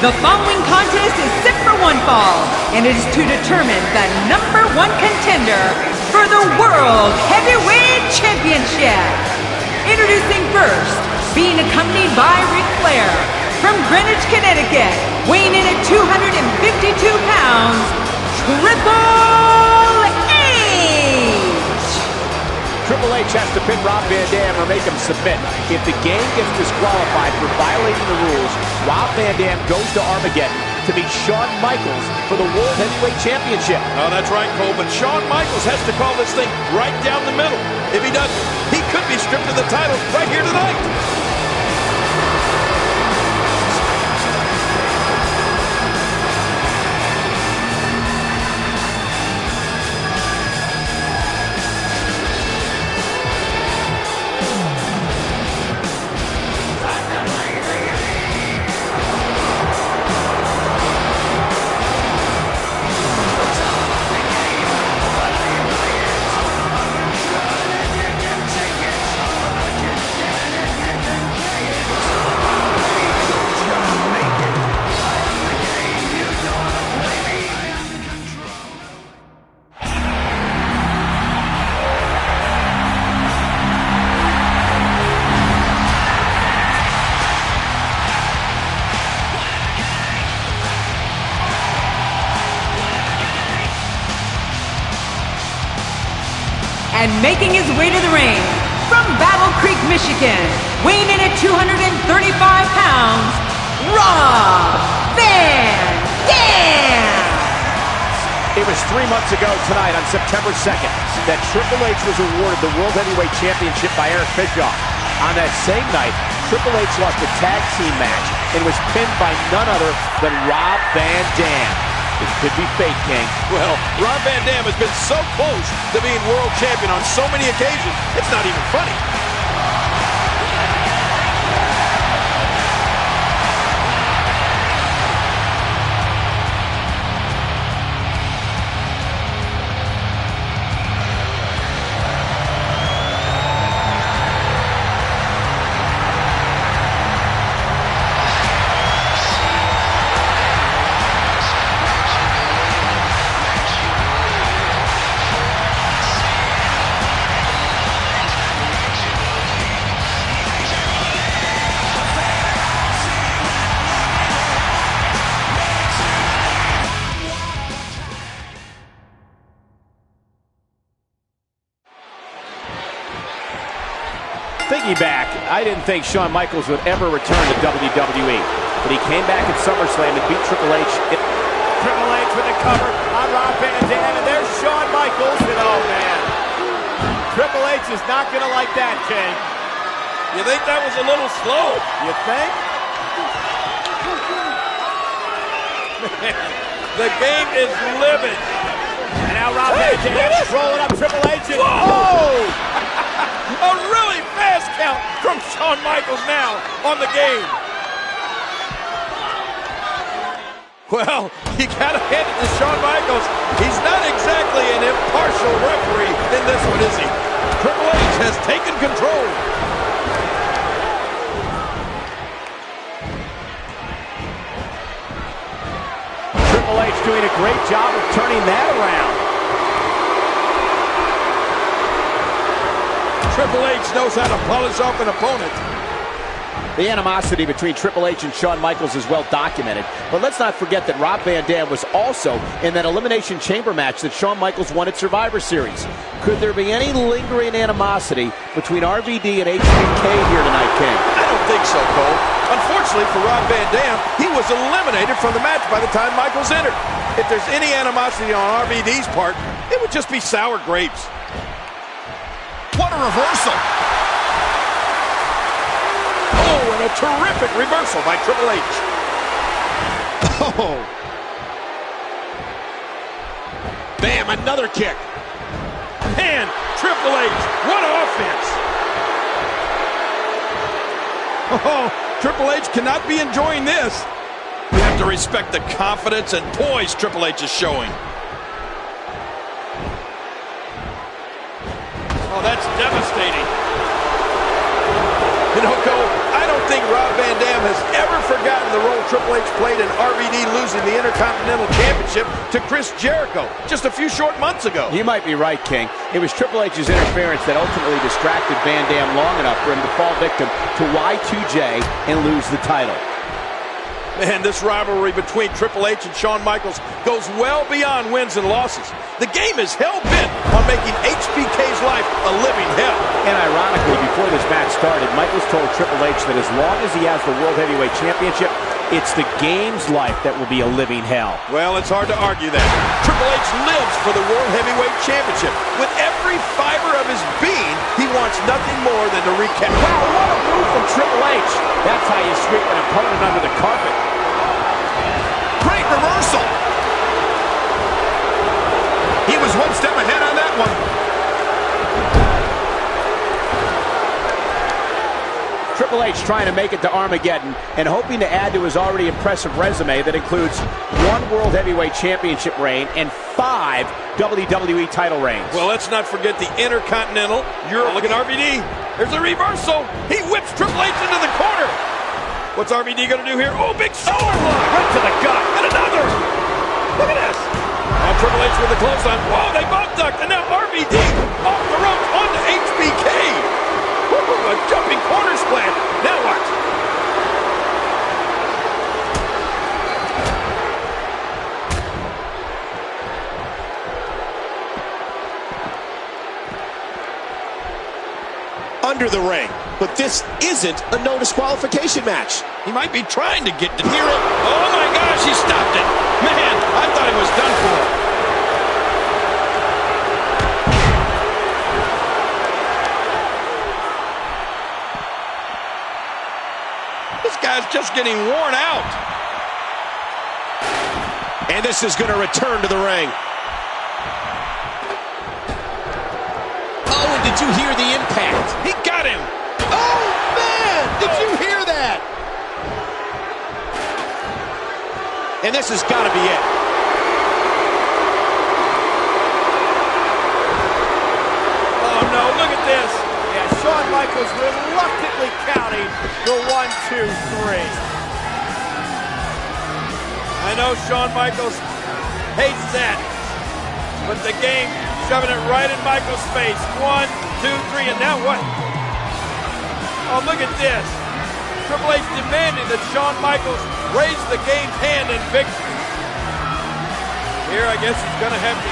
The following contest is set for one fall, and it is to determine the #1 contender for the World Heavyweight Championship. Introducing first, being accompanied by Ric Flair, from Greenwich, Connecticut, weighing in at 252 pounds, Triple H! Triple H has to pin Rob Van Dam or make him submit. If the game gets disqualified for violating the rules, Rob Van Dam goes to Armageddon to meet Shawn Michaels for the World Heavyweight Championship. Oh, that's right, Cole, but Shawn Michaels has to call this thing right down the middle. If he doesn't, he could be stripped of the title right here tonight. And making his way to the ring, from Battle Creek, Michigan, weighing in at 235 pounds, Rob Van Dam! It was 3 months ago tonight on September 2nd that Triple H was awarded the World Heavyweight Championship by Eric Bischoff. On that same night, Triple H lost a tag team match and was pinned by none other than Rob Van Dam. It could be fate, King. Well, Rob Van Dam has been so close to being world champion on so many occasions, it's not even funny. Thinking back, I didn't think Shawn Michaels would ever return to WWE, but he came back at SummerSlam and beat Triple H. Triple H with the cover on Rob Van Dam, and there's Shawn Michaels, and oh man, Triple H is not going to like that, King. You think that was a little slow? You think? The game is living. And now Rob Van Dam rolling up Triple H, and oh! A really fast count from Shawn Michaels now on the game. Well, you gotta hand it to Shawn Michaels. He's not exactly an impartial referee in this one, is he? Triple H has taken control. Triple H doing a great job of turning that around. Triple H knows how to polish off an opponent. The animosity between Triple H and Shawn Michaels is well documented, but let's not forget that Rob Van Dam was also in that Elimination Chamber match that Shawn Michaels won at Survivor Series. Could there be any lingering animosity between RVD and HBK here tonight, King? I don't think so, Cole. Unfortunately for Rob Van Dam, he was eliminated from the match by the time Michaels entered. If there's any animosity on RVD's part, it would just be sour grapes. What a reversal! Oh, and a terrific reversal by Triple H. Oh. Bam, another kick. And Triple H, what offense! Oh, Triple H cannot be enjoying this. You have to respect the confidence and poise Triple H is showing. Oh, that's devastating. You know, Cole, I don't think Rob Van Dam has ever forgotten the role Triple H played in RVD losing the Intercontinental Championship to Chris Jericho just a few short months ago. You might be right, King. It was Triple H's interference that ultimately distracted Van Dam long enough for him to fall victim to Y2J and lose the title. Man, this rivalry between Triple H and Shawn Michaels goes well beyond wins and losses. The game is hell-bent on making HBK's life a living hell. And ironically, before this match started, Michaels told Triple H that as long as he has the World Heavyweight Championship, It's the game's life that will be a living hell. Well, it's hard to argue that. Triple H lives for the World Heavyweight Championship. With every fiber of his being, he wants nothing more than to recap. Wow, what a move from Triple H. That's how you sweep an opponent under the carpet. Great reversal. He was one step ahead on that one. Triple H trying to make it to Armageddon and hoping to add to his already impressive resume that includes 1 World Heavyweight Championship reign and 5 WWE title reigns. Well, let's not forget the Intercontinental Europe. Look at RVD. There's a reversal. He whips Triple H into the corner. What's RVD going to do here? Oh, big shoulder block. Right to the gut. And another. Look at this. Now Triple H with the clothesline. Whoa, they both ducked. And now RVD off the ropes onto HBK. Woo, a jumping corner splash. Now what? Under the ring. But this isn't a no disqualification match. He might be trying to get to hear it. Oh my gosh, he stopped it. Man, I thought he was done for. This guy's just getting worn out. And this is going to return to the ring. Oh, and did you hear the impact? He got him. Oh, man! Did you hear that? And this has got to be it. Oh, no, look at this. Yeah, Shawn Michaels reluctantly counting the 1, 2, 3. I know Shawn Michaels hates that, but the game shoving it right in Michaels' face. 1, 2, 3, and now what? Oh, look at this. Triple H demanding that Shawn Michaels raise the game's hand in victory. Here, I guess he's going to have to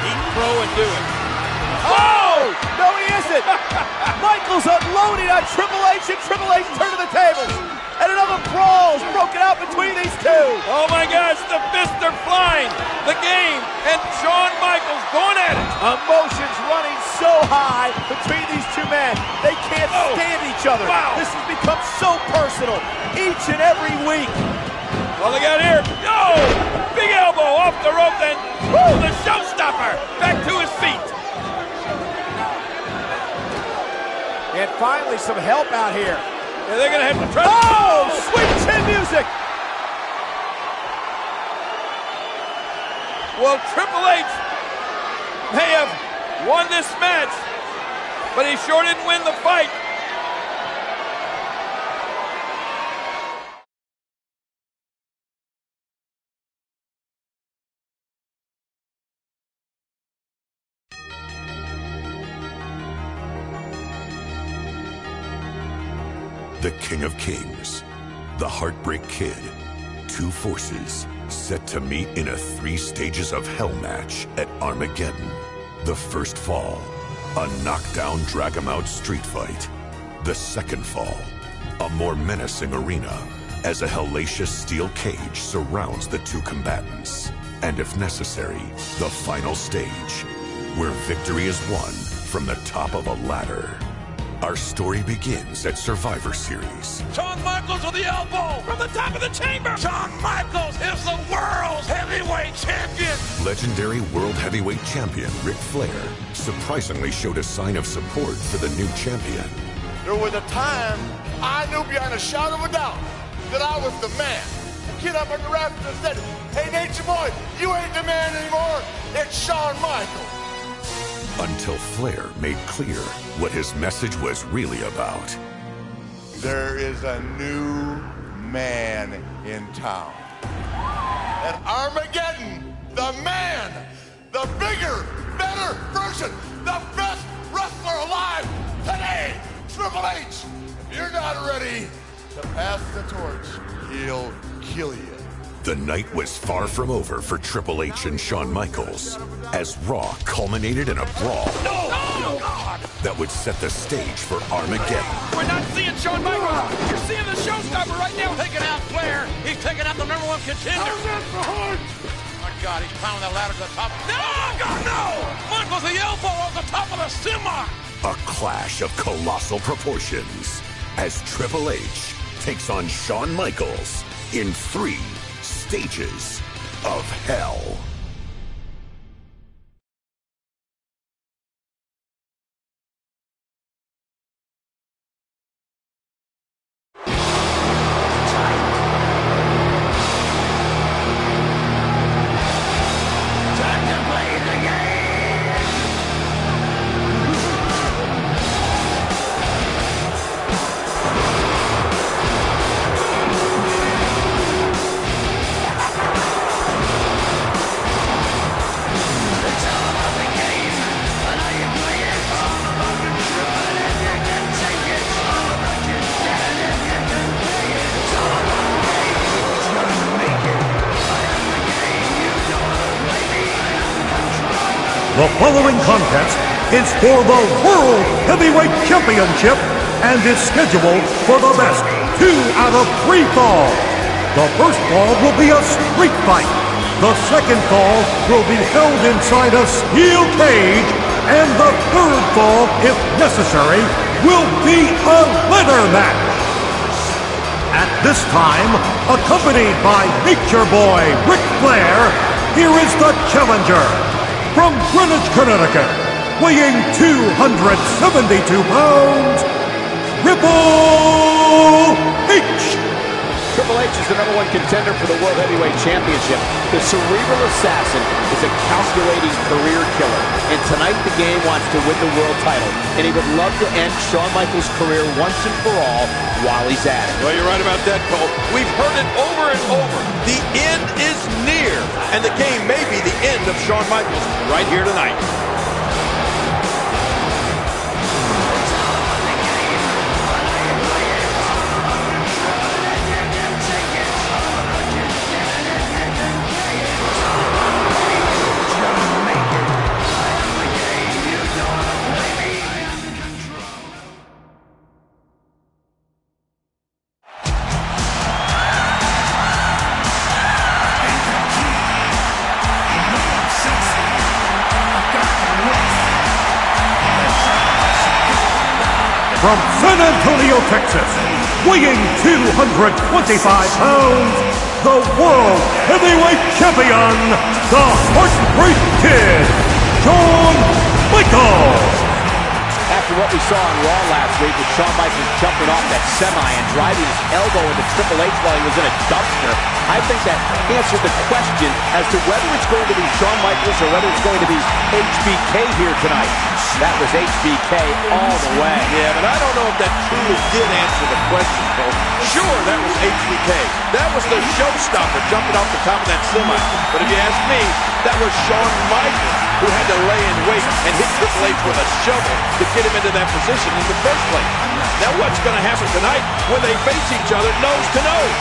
eat crow and do it. Oh! No, he isn't! Michaels unloading on Triple H, and Triple H turning the tables. And another brawl is broken out between these two. Oh my gosh, the fists are flying. The game and Shawn Michaels going at it. Emotions running so high between these two men. They can't stand each other. Wow. This has become so personal each and every week. Well, they got here. Oh! Big elbow off the rope, then the showstopper back to his feet. And finally some help out here. Yeah, they're going to have to try. Oh! Sweet chin music! Well, Triple H may have won this match, but he sure didn't win the fight. The King of Kings, the Heartbreak Kid, 2 forces set to meet in a 3 stages of hell match at Armageddon. The first fall, a knockdown drag-em-out street fight. The second fall, a more menacing arena as a hellacious steel cage surrounds the 2 combatants. And if necessary, the final stage, where victory is won from the top of a ladder. Our story begins at Survivor Series. Shawn Michaels with the elbow from the top of the chamber. Shawn Michaels is the world's heavyweight champion. Legendary World Heavyweight Champion Ric Flair surprisingly showed a sign of support for the new champion. There was a time I knew beyond a shadow of a doubt that I was the man. The kid up on the rafters and said, "Hey, Nature Boy, you ain't the man anymore. It's Shawn Michaels." Until Flair made clear what his message was really about. There is a new man in town. At Armageddon, the man, the bigger, better version, the best wrestler alive today, Triple H. If you're not ready to pass the torch, he'll kill you. The night was far from over for Triple H and Shawn Michaels, as Raw culminated in a brawl that would set the stage for Armageddon. We're not seeing Shawn Michaels. You're seeing the showstopper right now taken out. taking out the #1 contender. Oh, my God, he's pounding that ladder to the top. No, God, no! Michaels, the elbow on the top of the semi. A clash of colossal proportions as Triple H takes on Shawn Michaels in 3 stages of hell. The following contest is for the World Heavyweight Championship and is scheduled for the best 2 out of 3 falls. The first fall will be a street fight. The second fall will be held inside a steel cage. And the third fall, if necessary, will be a ladder match. At this time, accompanied by Nature Boy Ric Flair, here is the challenger. From Greenwich, Connecticut, weighing 272 pounds, Triple H. Triple H is the #1 contender for the World Heavyweight Championship. The cerebral assassin is a calculating career killer. And tonight the game wants to win the world title. And he would love to end Shawn Michaels' career once and for all while he's at it. Well, you're right about that, Cole. We've heard it over and over. The end is near. And the game may be the end of Shawn Michaels right here tonight. From San Antonio, Texas, weighing 225 pounds, the World Heavyweight Champion, the Heartbreak Kid, Shawn Michaels. After what we saw on Raw last week with Shawn Michaels jumping off that semi and driving his elbow into Triple H while he was in a dumpster, I think that answered the question as to whether it's going to be Shawn Michaels or whether it's going to be HBK here tonight. That was HBK all the way. Yeah, but I don't know if that truly did answer the question, Cole. Sure, that was HBK. That was the showstopper jumping off the top of that semi. But if you ask me, that was Shawn Michaels who had to lay in wait and hit Triple H with a shovel to get him into that position in the first place. Now what's going to happen tonight when they face each other nose to nose?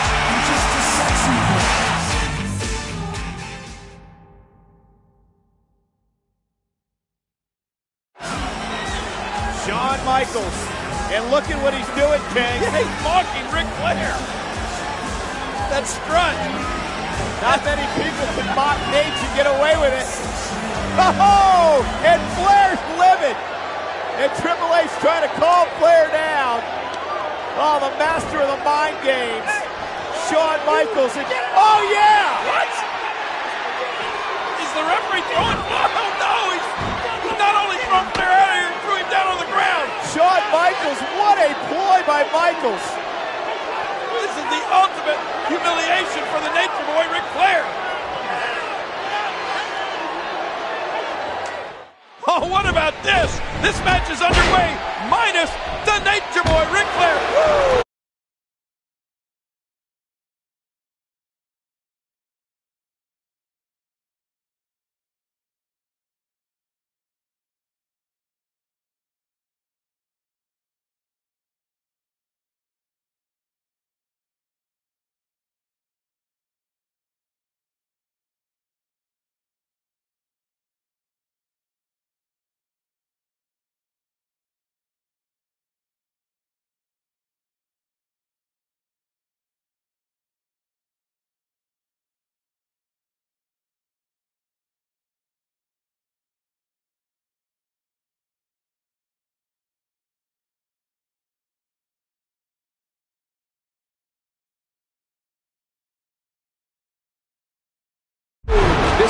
Shawn Michaels. And look at what he's doing, King. Yeah, he's mocking Ric Flair. That strut. Not many people can mock Nate and get away with it. Oh, and Flair's livid. And Triple H trying to calm Flair down. Oh, the master of the mind games. Shawn Michaels. Oh, yeah. What? Is the referee throwing? Oh, no. He's not only thrown Flair out of here, he threw him down on the ground. Shawn Michaels, what a ploy by Michaels. This is the ultimate humiliation for the Nature Boy, Ric Flair. Oh, what about this? This match is underway, minus the Nature Boy, Ric Flair. Woo!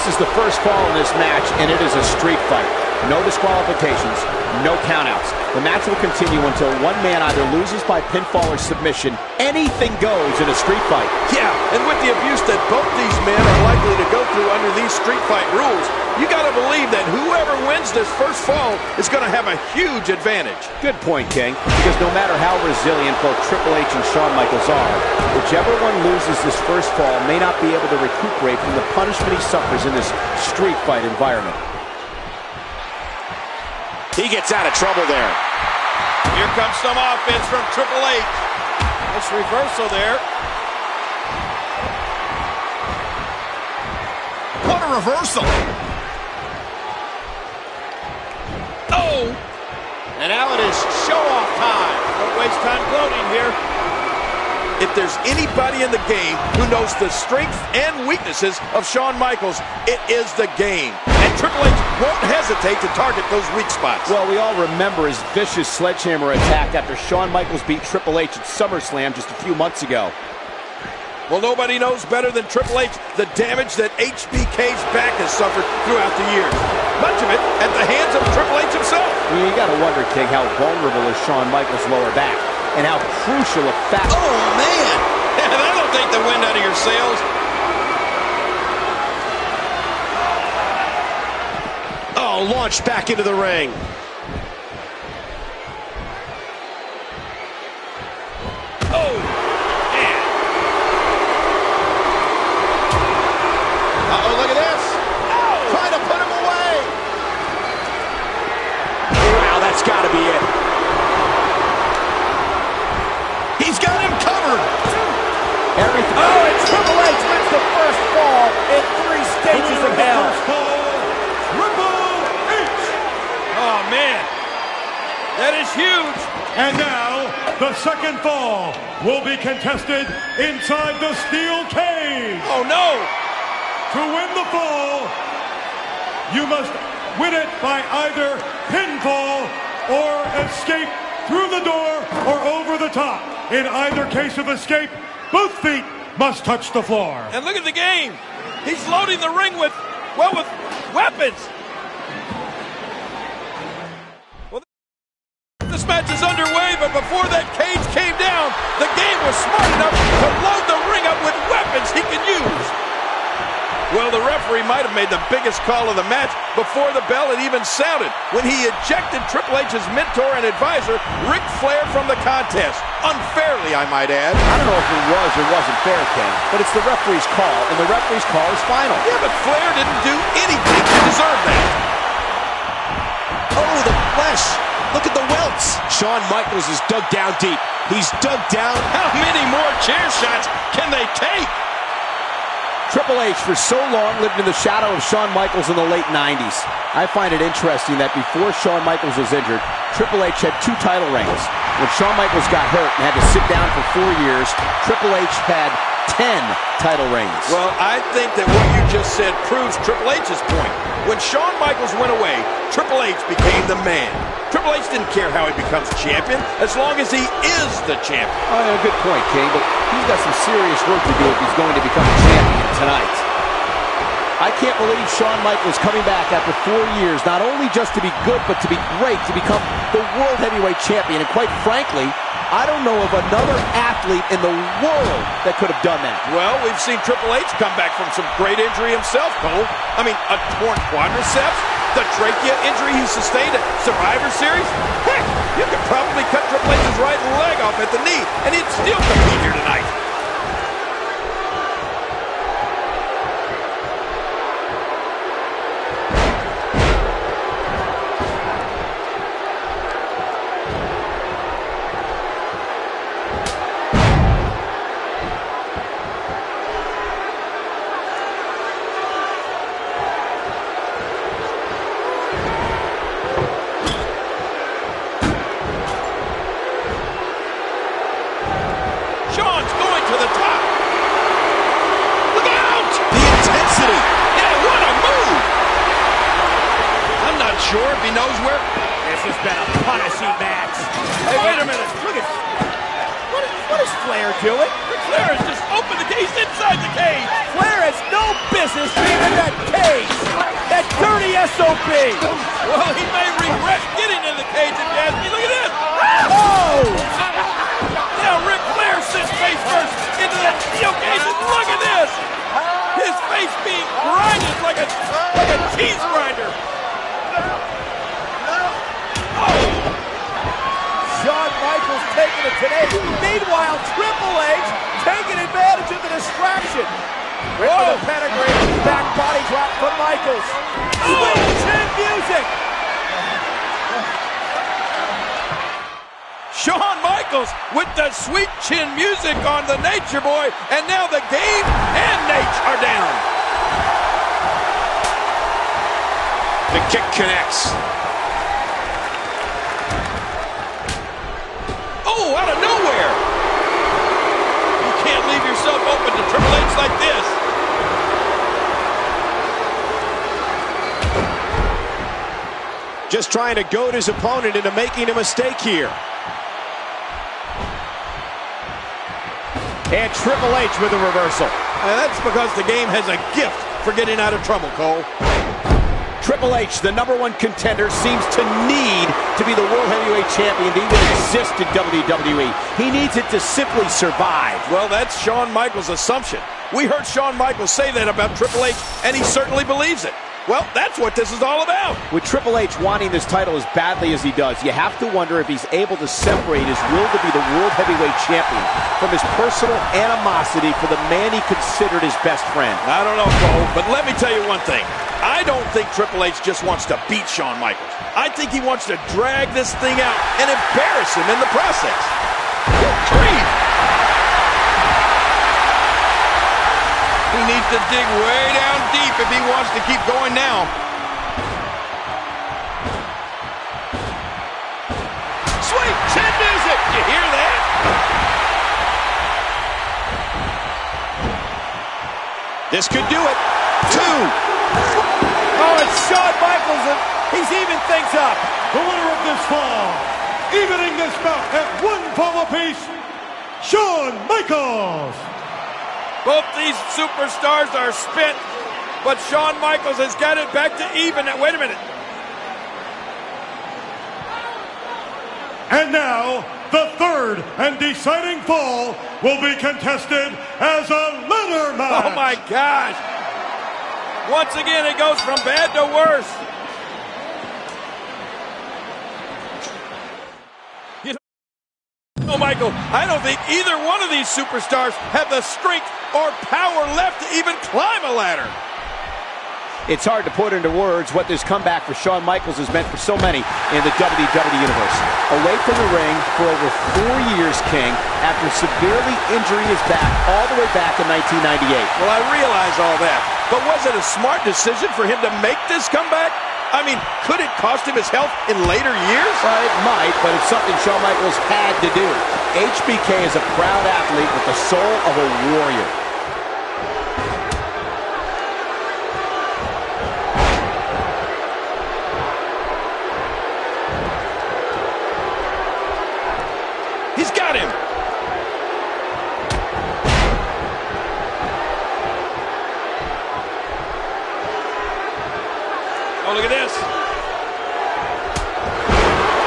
This is the first fall in this match, and it is a street fight. No disqualifications, no countouts. The match will continue until one man either loses by pinfall or submission. Anything goes in a street fight. Yeah, and with the abuse that both these men are likely to go through under these street fight rules, you got to believe that whoever wins this first fall is going to have a huge advantage. Good point, King, because no matter how resilient both Triple H and Shawn Michaels are, whichever one loses this first fall may not be able to recuperate from the punishment he suffers in this street fight environment. He gets out of trouble there. Here comes some offense from Triple H. Nice reversal there. What a reversal. Oh! And now it is show-off time. Don't waste time gloating here. If there's anybody in the game who knows the strengths and weaknesses of Shawn Michaels, it is the game. And Triple H won't hesitate to target those weak spots. Well, we all remember his vicious sledgehammer attack after Shawn Michaels beat Triple H at SummerSlam just a few months ago. Well, nobody knows better than Triple H the damage that HBK's back has suffered throughout the years. Much of it at the hands of Triple H himself. You gotta wonder, King, how vulnerable is Shawn Michaels' lower back, and how crucial a factor. Oh, man! That'll take the wind out of your sails. Oh, launched back into the ring. Oh, man. Uh-oh, look at this. Oh. Trying to put him away. Wow, that's got to be it. He's got him covered. Everything. Oh, and Triple H wins the first fall in 3 stages of hell. Oh, man. That is huge. And now, the second fall will be contested inside the steel cage. Oh, no. To win the fall, you must win it by either pinfall or escape through the door or over the top. In either case of escape, both feet must touch the floor. And look at the game. He's loading the ring with weapons. Well, this match is underway, but before that cage came down, the game was smart enough to load the ring up with weapons he can use. Well, the referee might have made the biggest call of the match before the bell had even sounded when he ejected Triple H's mentor and advisor, Ric Flair, from the contest. Unfairly, I might add. I don't know if it was or wasn't fair, King, but it's the referee's call, and the referee's call is final. Yeah, but Flair didn't do anything to deserve that. Oh, the flesh. Look at the welts. Shawn Michaels is dug down deep. He's dug down. How many more chair shots can they take? Triple H for so long lived in the shadow of Shawn Michaels in the late 90s. I find it interesting that before Shawn Michaels was injured, Triple H had 2 title reigns. When Shawn Michaels got hurt and had to sit down for 4 years, Triple H had 10 title reigns. Well, I think that what you just said proves Triple H's point. When Shawn Michaels went away, Triple H became the man. Triple H didn't care how he becomes champion, as long as he is the champion. Oh, yeah, good point, King, but he's got some serious work to do if he's going to become a champion tonight. I can't believe Shawn Michaels coming back after 4 years, not only just to be good, but to be great, to become the World Heavyweight Champion. And quite frankly, I don't know of another athlete in the world that could have done that. Well, we've seen Triple H come back from some great injury himself, Cole. I mean, a torn quadriceps, the trachea injury he sustained at Survivor Series. Heck, you could probably cut Triple H's right leg off at the knee, and he'd still compete here tonight. If he knows where. This has been a punishing match. Hey, wait a minute. Look at what is Flair do it. Flair has just opened the cage inside the cage. Flair has no business being in that cage. That dirty SOB. Well, he may regret getting in the cage if you ask me. Look at this. Oh! Now Ric Flair sits face first into that steel cage, and look at this. His face being grinded like a cheese grinder. Shawn Michaels taking it today. Meanwhile, Triple H taking advantage of the distraction. With the pedigree, back body drop from Michaels. Sweet chin music. Shawn Michaels with the sweet chin music on the Nature Boy, and now the Game and Nate are down. The kick connects. Oh, out of nowhere! You can't leave yourself open to Triple H like this. Just trying to goad his opponent into making a mistake here. And Triple H with a reversal. And that's because the Game has a gift for getting out of trouble, Cole. Triple H, the #1 contender, seems to need to be the World Heavyweight Champion to even exist in WWE. He needs it to simply survive. Well, that's Shawn Michaels' assumption. We heard Shawn Michaels say that about Triple H, and he certainly believes it. Well, that's what this is all about. With Triple H wanting this title as badly as he does, you have to wonder if he's able to separate his will to be the World Heavyweight Champion from his personal animosity for the man he considered his best friend. I don't know, Cole, but let me tell you one thing. I don't think Triple H just wants to beat Shawn Michaels. I think he wants to drag this thing out and embarrass him in the process. Good grief! He needs to dig way down deep if he wants to keep going now. Sweet chin music! You hear that? This could do it. 2. Oh, it's Shawn Michaels, and he's even things up. The winner of this fall, evening this bout at 1 fall apiece, Shawn Michaels. Both these superstars are spent, but Shawn Michaels has got it back to even. Wait a minute. And now, the third and deciding fall will be contested as a ladder match. Oh my gosh. Once again, it goes from bad to worse. Oh, Michael, I don't think either one of these superstars have the strength or power left to even climb a ladder. It's hard to put into words what this comeback for Shawn Michaels has meant for so many in the WWE Universe. Away from the ring for over 4 years, King, after severely injuring his back all the way back in 1998. Well, I realize all that, but was it a smart decision for him to make this comeback? I mean, could it cost him his health in later years? It might, but it's something Shawn Michaels had to do. HBK is a proud athlete with the soul of a warrior. He's got him. Oh, look at this.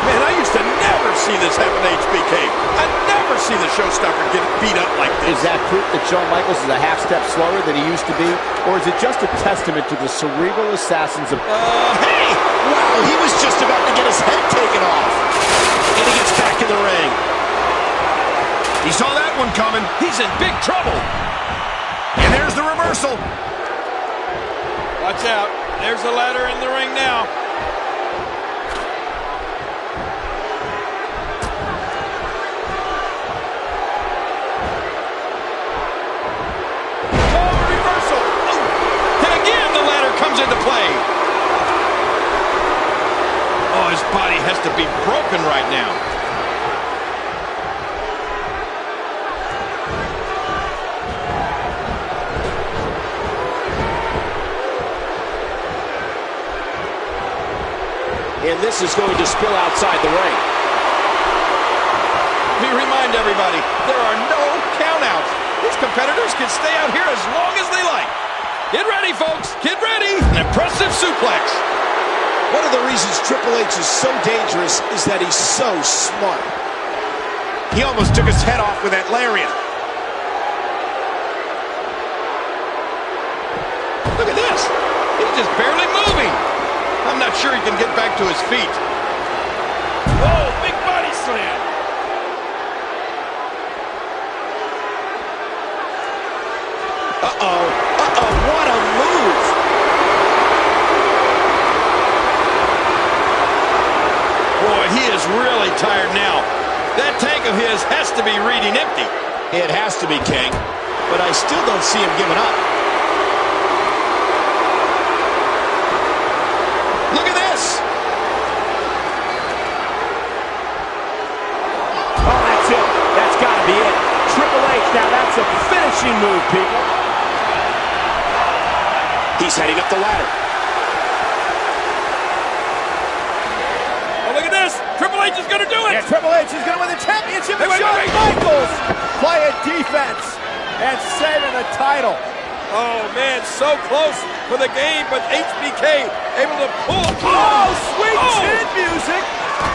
Man, I used to never see this happen to HBK. I never see the showstopper get beat up like this. Is that proof that Shawn Michaels is a half step slower than he used to be? Or is it just a testament to the cerebral assassins of... Hey! Wow, he was just about to get his head taken off. And he gets back in the ring. He saw that one coming. He's in big trouble. And there's the reversal. Watch out. There's the ladder in the ring now. Oh, reversal. Oh. And again, the ladder comes into play. Oh, his body has to be broken right now. And this is going to spill outside the ring. He to remind everybody, there are no countouts. These competitors can stay out here as long as they like. Get ready, folks. Get ready. An impressive suplex. One of the reasons Triple H is so dangerous is that he's so smart. He almost took his head off with that lariat. Look at this. He's just barely moving. I'm not sure he can get back to his feet. Whoa, big body slam. Uh-oh. Uh-oh, what a move. Boy, he is really tired now. That tank of his has to be reading empty. It has to be, King. But I still don't see him giving up. Look at this. Oh, that's it. That's got to be it. Triple H, now that's a finishing move, people. He's heading up the ladder. Oh, look at this. Triple H is going to do it. Yeah, Triple H is going to win the championship. Wait, Shawn wait. Michaels playing defense and saving the title. Oh, man, so close for the game, but HBK able to pull. Oh, sweet chin music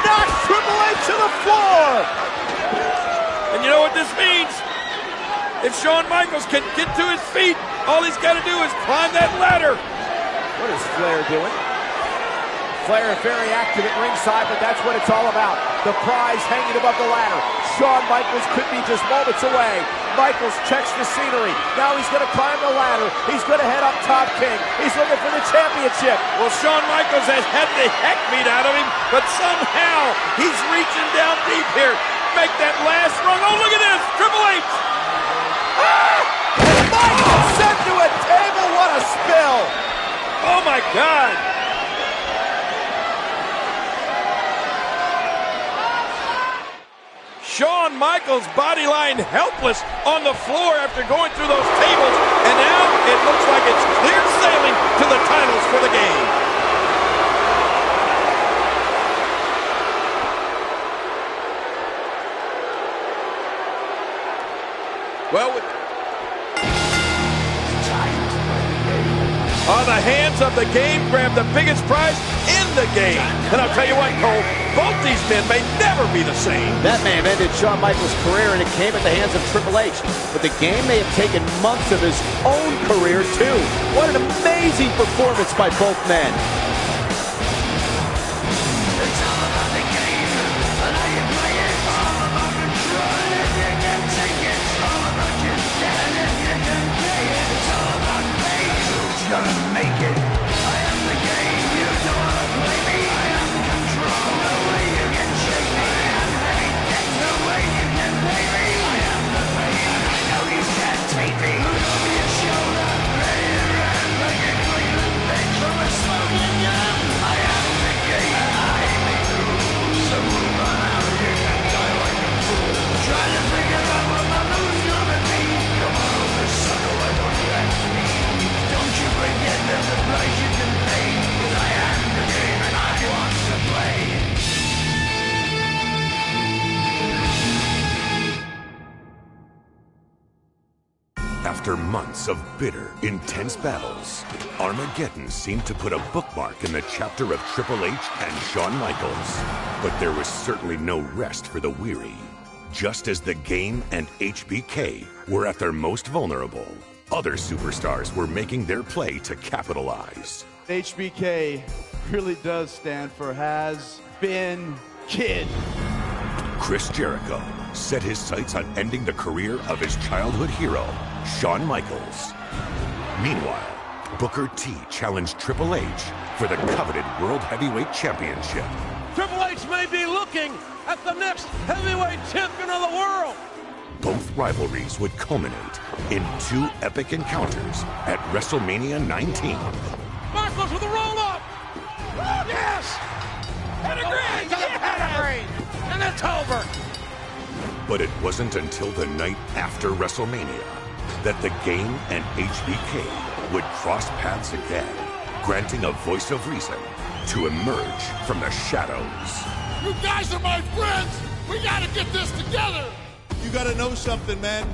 knocks Triple H to the floor. And you know what this means? If Shawn Michaels can get to his feet, all he's got to do is climb that ladder. What is Flair doing? Flair very active at ringside, but that's what it's all about. The prize hanging above the ladder. Shawn Michaels could be just moments away. Michaels checks the scenery. Now he's going to climb the ladder. He's going to head up top, King. He's looking for the championship. Well, Shawn Michaels has had the heck beat out of him, but somehow he's reaching down deep here. Make that last rung. Oh, look at this. Triple H. Ah! And Michaels sent to a table. What a spill. Oh, my God. Shawn Michaels body lying helpless on the floor after going through those tables, and now it looks like it's clear sailing to the titles for the game. Well, the hands of the game grab the biggest prize in the game. And I'll tell you what, Cole, both these men may never be the same. That may have ended Shawn Michaels' career, and it came at the hands of Triple H. But the game may have taken months of his own career, too. What an amazing performance by both men. Gonna make it. I am the game. You don't wanna play me. I am control. No way you can shake me. I am heavy. There's no way you can pay me. I am the pain. I know you can't take me. Look over your shoulder. Ready to run like a Cleveland bitch from a smoking gun. I am the game. I make the rules. So move on out. You can die like a fool. Try to figure out what my move's gonna be. Come on over, sucker. I don't have to be. Don't you forget there's a price you can pay, 'cause I am the game and I want to play. After months of bitter, intense battles, Armageddon seemed to put a bookmark in the chapter of Triple H and Shawn Michaels. But there was certainly no rest for the weary. Just as the game and HBK were at their most vulnerable, other superstars were making their play to capitalize. HBK really does stand for Has Been Kid. Chris Jericho set his sights on ending the career of his childhood hero, Shawn Michaels. Meanwhile, Booker T challenged Triple H for the coveted World Heavyweight Championship. Triple H may be looking at the next heavyweight champion of the world. Both rivalries would culminate in two epic encounters at WrestleMania 19. Michaels with a roll-up. Oh, yes! Pedigree! And it's over. But it wasn't until the night after WrestleMania that the game and HBK would cross paths again, granting a voice of reason to emerge from the shadows. You guys are my friends, We gotta get this together. You gotta know something, man.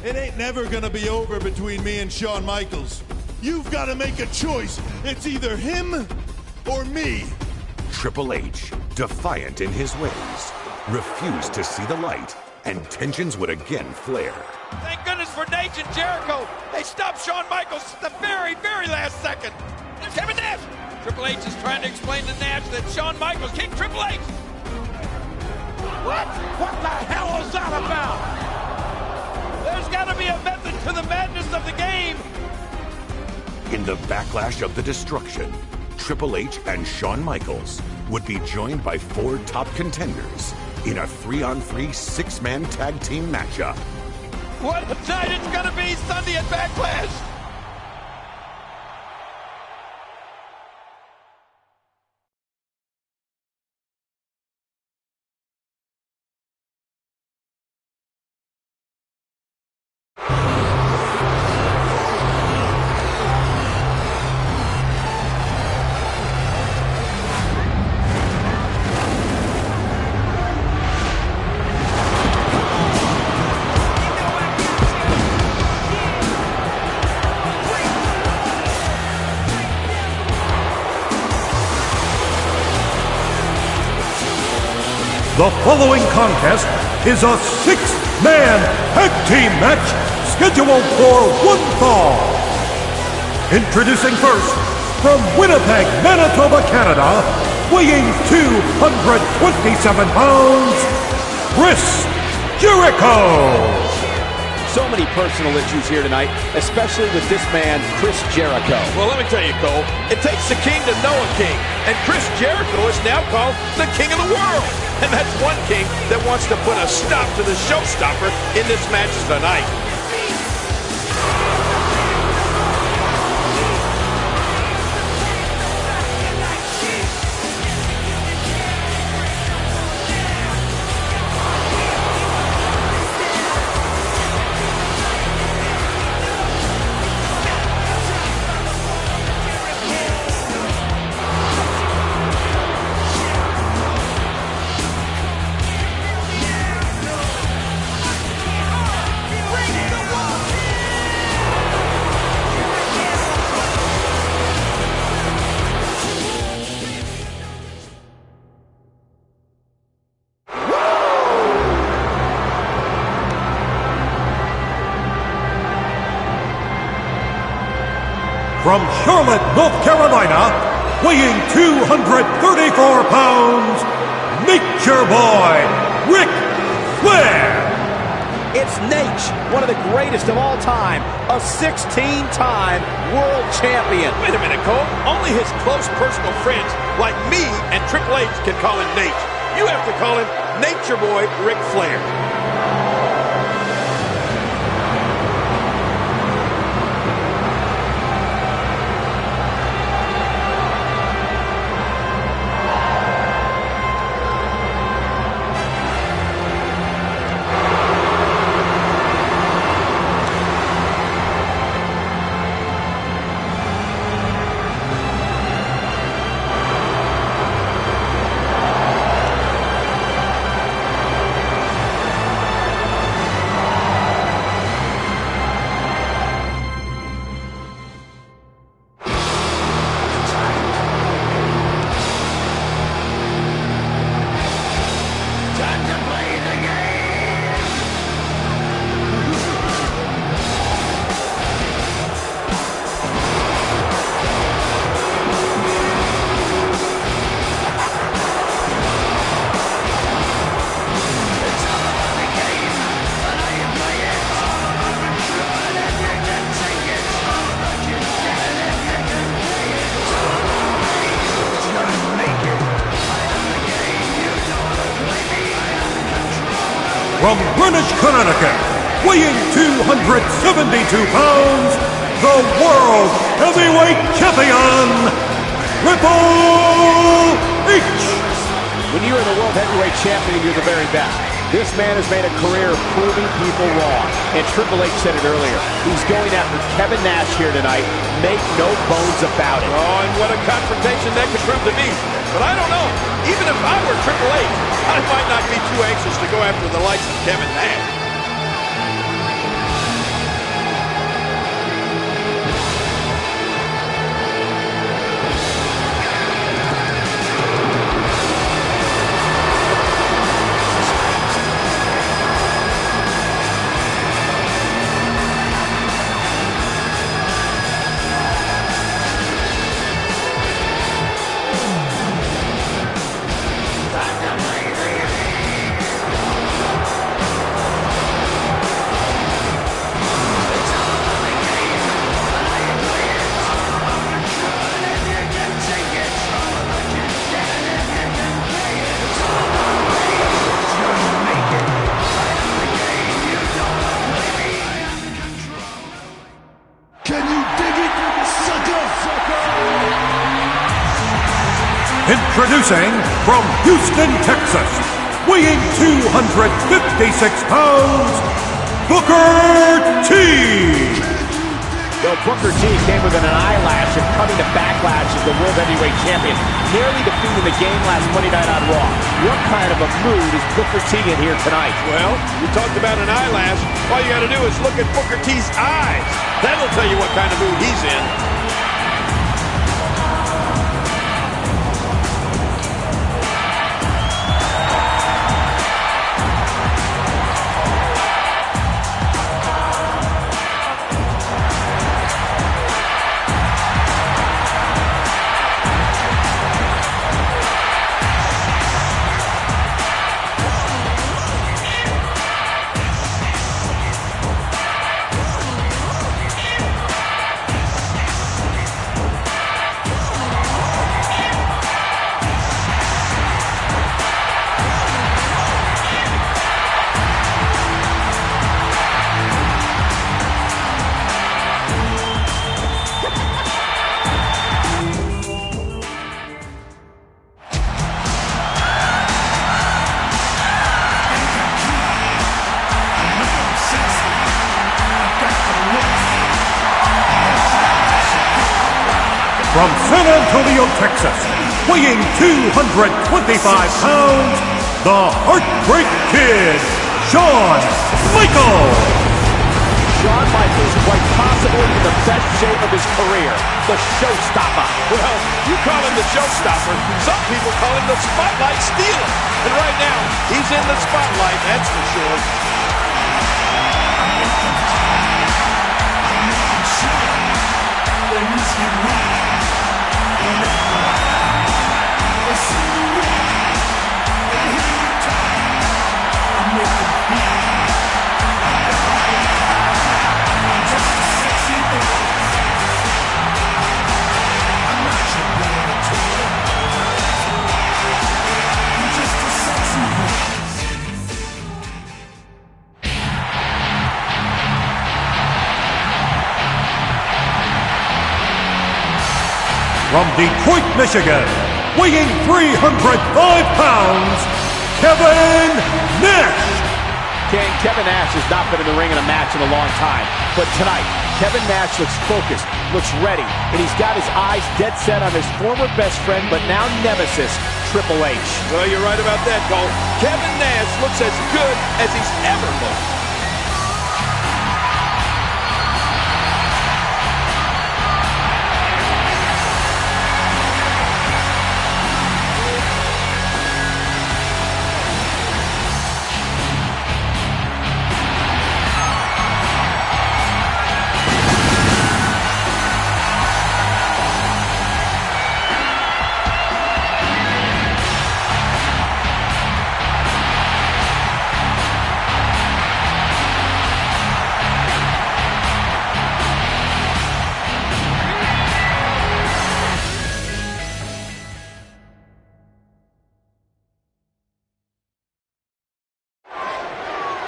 It ain't never gonna be over between me and Shawn Michaels. You've gotta make a choice. It's either him or me. Triple H, defiant in his ways, refused to see the light, and tensions would again flare. Thank goodness for Nate and Jericho. They stopped Shawn Michaels at the very, very last second. There's Kevin Nash. Triple H is trying to explain to Nash that Shawn Michaels kicked Triple H. What? What the hell is that about? There's got to be a method to the madness of the game. In the backlash of the destruction, Triple H and Shawn Michaels would be joined by 4 top contenders in a 3-on-3 6-man tag team matchup. What a night it's going to be Sunday at Backlash. The following contest is a 6-man tag team match scheduled for 1 fall. Introducing first, from Winnipeg, Manitoba, Canada, weighing 227 pounds, Chris Jericho. So many personal issues here tonight, especially with this man, Chris Jericho. Well, let me tell you, Cole, it takes a king to know a king, and Chris Jericho is now called the king of the world. And that's one king that wants to put a stop to the showstopper in this match tonight. From Charlotte, North Carolina, weighing 234 pounds, Nature Boy, Ric Flair. It's Nate, one of the greatest of all time, a 16-time world champion. Wait a minute, Cole. Only his close personal friends like me and Triple H can call him Nate. You have to call him Nature Boy Ric Flair. From Greenwich, Connecticut, weighing 272 pounds, the World Heavyweight Champion, Triple H. When you're the World Heavyweight Champion, you're the very best. This man has made a career of proving people wrong. And Triple H said it earlier. He's going after Kevin Nash here tonight. Make no bones about it. Oh, and what a confrontation that could prove to be. But I don't know. Even if I were Triple H, I might not be too anxious to go after the likes of Kevin Nash. Introducing from Houston, Texas, weighing 256 pounds, Booker T. Well, Booker T came within an eyelash of coming to Backlash as the World Heavyweight Champion, nearly defeating the game last Monday night on Raw. What kind of a mood is Booker T in here tonight? Well, you talked about an eyelash. All you got to do is look at Booker T's eyes. That'll tell you what kind of mood he's in. From San Antonio, Texas, weighing 225 pounds, the Heartbreak Kid, Shawn Michaels. Shawn Michaels, quite possibly in the best shape of his career, the showstopper. Well, you call him the showstopper. Some people call him the spotlight stealer. And right now, he's in the spotlight, that's for sure. From Detroit, Michigan, weighing 305 pounds, Kevin Nash. Kevin Nash has not been in the ring in a match in a long time. But tonight, Kevin Nash looks focused, looks ready, and he's got his eyes dead set on his former best friend, but now nemesis, Triple H. Well, you're right about that, Cole. Kevin Nash looks as good as he's ever looked.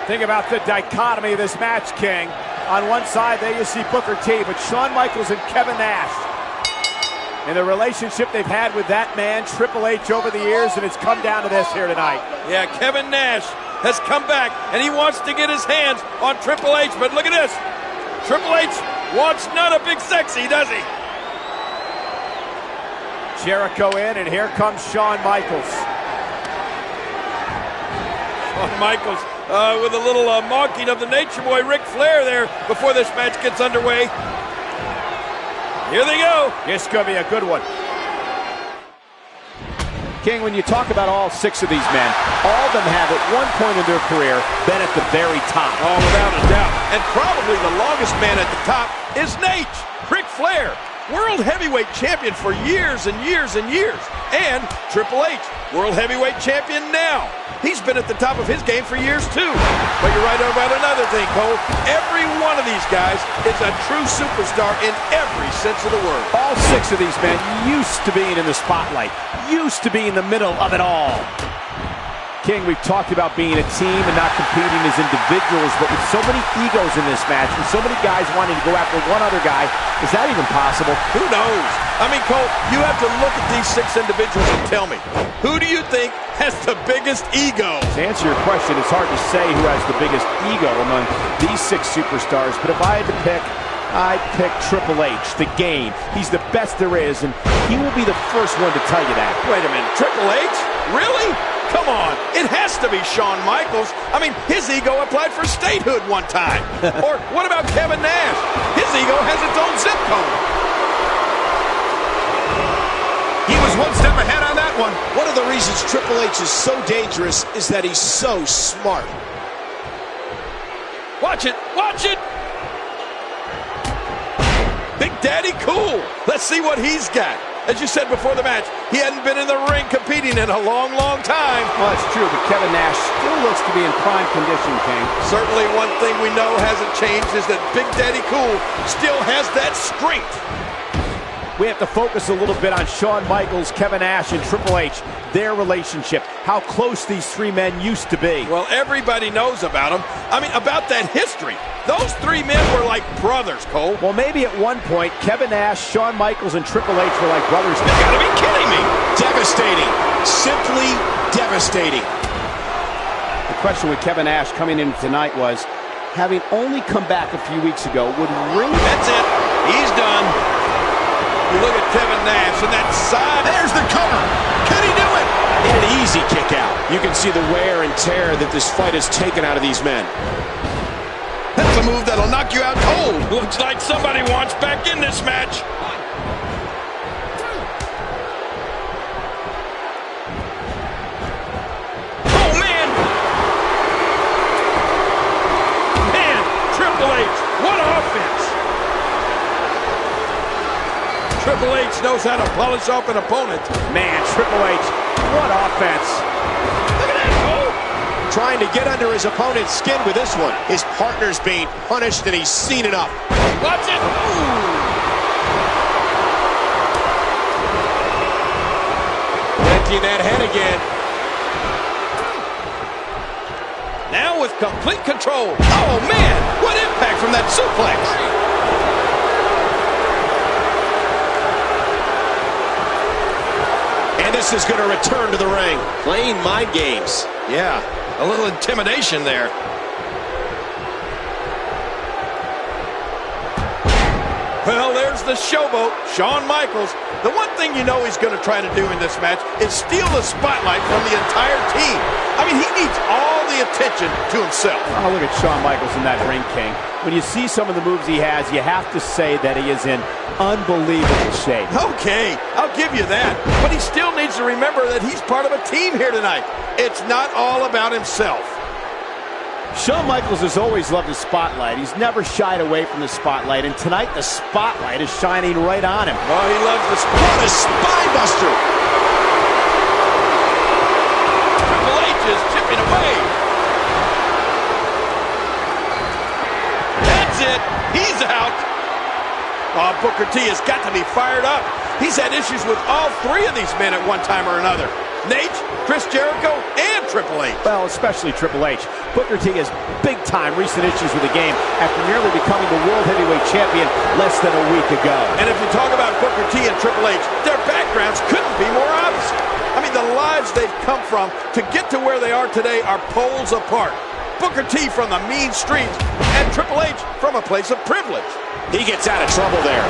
Think about the dichotomy of this match, King. On one side, there you see Booker T, but Shawn Michaels and Kevin Nash. And the relationship they've had with that man, Triple H, over the years, and it's come down to this here tonight. Yeah, Kevin Nash has come back, and he wants to get his hands on Triple H, but look at this. Triple H wants none of Big Sexy, does he? Jericho in, and here comes Shawn Michaels. Shawn Michaels with a little mocking of the Nature Boy Ric Flair there before this match gets underway. Here they go. This could be a good one. King, when you talk about all 6 of these men, all of them have at one point in their career been at the very top. Oh, without a doubt. And probably the longest man at the top is Nate, Ric Flair. World Heavyweight Champion for years and years and years. And Triple H, World Heavyweight Champion now. He's been at the top of his game for years too. But you're right about another thing, Cole. Every one of these guys is a true superstar in every sense of the word. All 6 of these men used to being in the spotlight, used to be in the middle of it all. King, we've talked about being a team and not competing as individuals, but with so many egos in this match and so many guys wanting to go after one other guy, is that even possible? Who knows? I mean, Cole, you have to look at these 6 individuals and tell me, who do you think has the biggest ego? To answer your question, it's hard to say who has the biggest ego among these 6 superstars, but if I had to pick, I'd pick Triple H, the Game. He's the best there is, and he will be the first one to tell you that. Wait a minute, Triple H? Really? Come on, it has to be Shawn Michaels. I mean, his ego applied for statehood one time. Or what about Kevin Nash? His ego has its own zip code. He was one step ahead on that one. One of the reasons Triple H is so dangerous is that he's so smart. Watch it, watch it. Big Daddy Cool. Let's see what he's got. As you said before the match, he hadn't been in the ring competing in a long, long time. Well, that's true, but Kevin Nash still looks to be in prime condition, King. Certainly one thing we know hasn't changed is that Big Daddy Cool still has that strength. We have to focus a little bit on Shawn Michaels, Kevin Nash, and Triple H, their relationship, how close these 3 men used to be. Well, everybody knows about them. I mean, about that history. Those 3 men were like brothers, Cole. Well, maybe at one point, Kevin Nash, Shawn Michaels, and Triple H were like brothers. You gotta be kidding me. Devastating. Simply devastating. The question with Kevin Nash coming in tonight was, having only come back a few weeks ago, would really... That's it. He's done. You look at Kevin Nash and that side. There's the cover. Can he do it? And an easy kick out. You can see the wear and tear that this fight has taken out of these men. That's a move that'll knock you out cold. Looks like somebody wants back in this match. Oh, man. Man, Triple H, what offense. Triple H knows how to polish off an opponent. Man, Triple H, what offense. Look at that, Cole. Trying to get under his opponent's skin with this one. His partner's being punished and he's seen enough. Watch it. Emptying that head again. Now with complete control. Oh, man, what impact from that suplex. And this is going to return to the ring. Playing mind games. Yeah, a little intimidation there. Well, there's the showboat, Shawn Michaels. The one thing you know he's going to try to do in this match is steal the spotlight from the entire team. I mean, he needs all the attention to himself. Oh, look at Shawn Michaels in that ring, King. When you see some of the moves he has, you have to say that he is in unbelievable shape. Okay, I'll give you that. But he still needs to remember that he's part of a team here tonight. It's not all about himself. Shawn Michaels has always loved the spotlight. He's never shied away from the spotlight, and tonight the spotlight is shining right on him. Oh, he loves the spotlight. What a spine buster! Triple H is chipping away. That's it. He's out. Oh, Booker T has got to be fired up. He's had issues with all 3 of these men at one time or another. Nate, Chris Jericho, and Triple H. Well, especially Triple H. Booker T has big-time recent issues with the game after nearly becoming the World Heavyweight Champion less than a week ago. And if you talk about Booker T and Triple H, their backgrounds couldn't be more opposite. I mean, the lives they've come from to get to where they are today are poles apart. Booker T from the mean streets and Triple H from a place of privilege. He gets out of trouble there.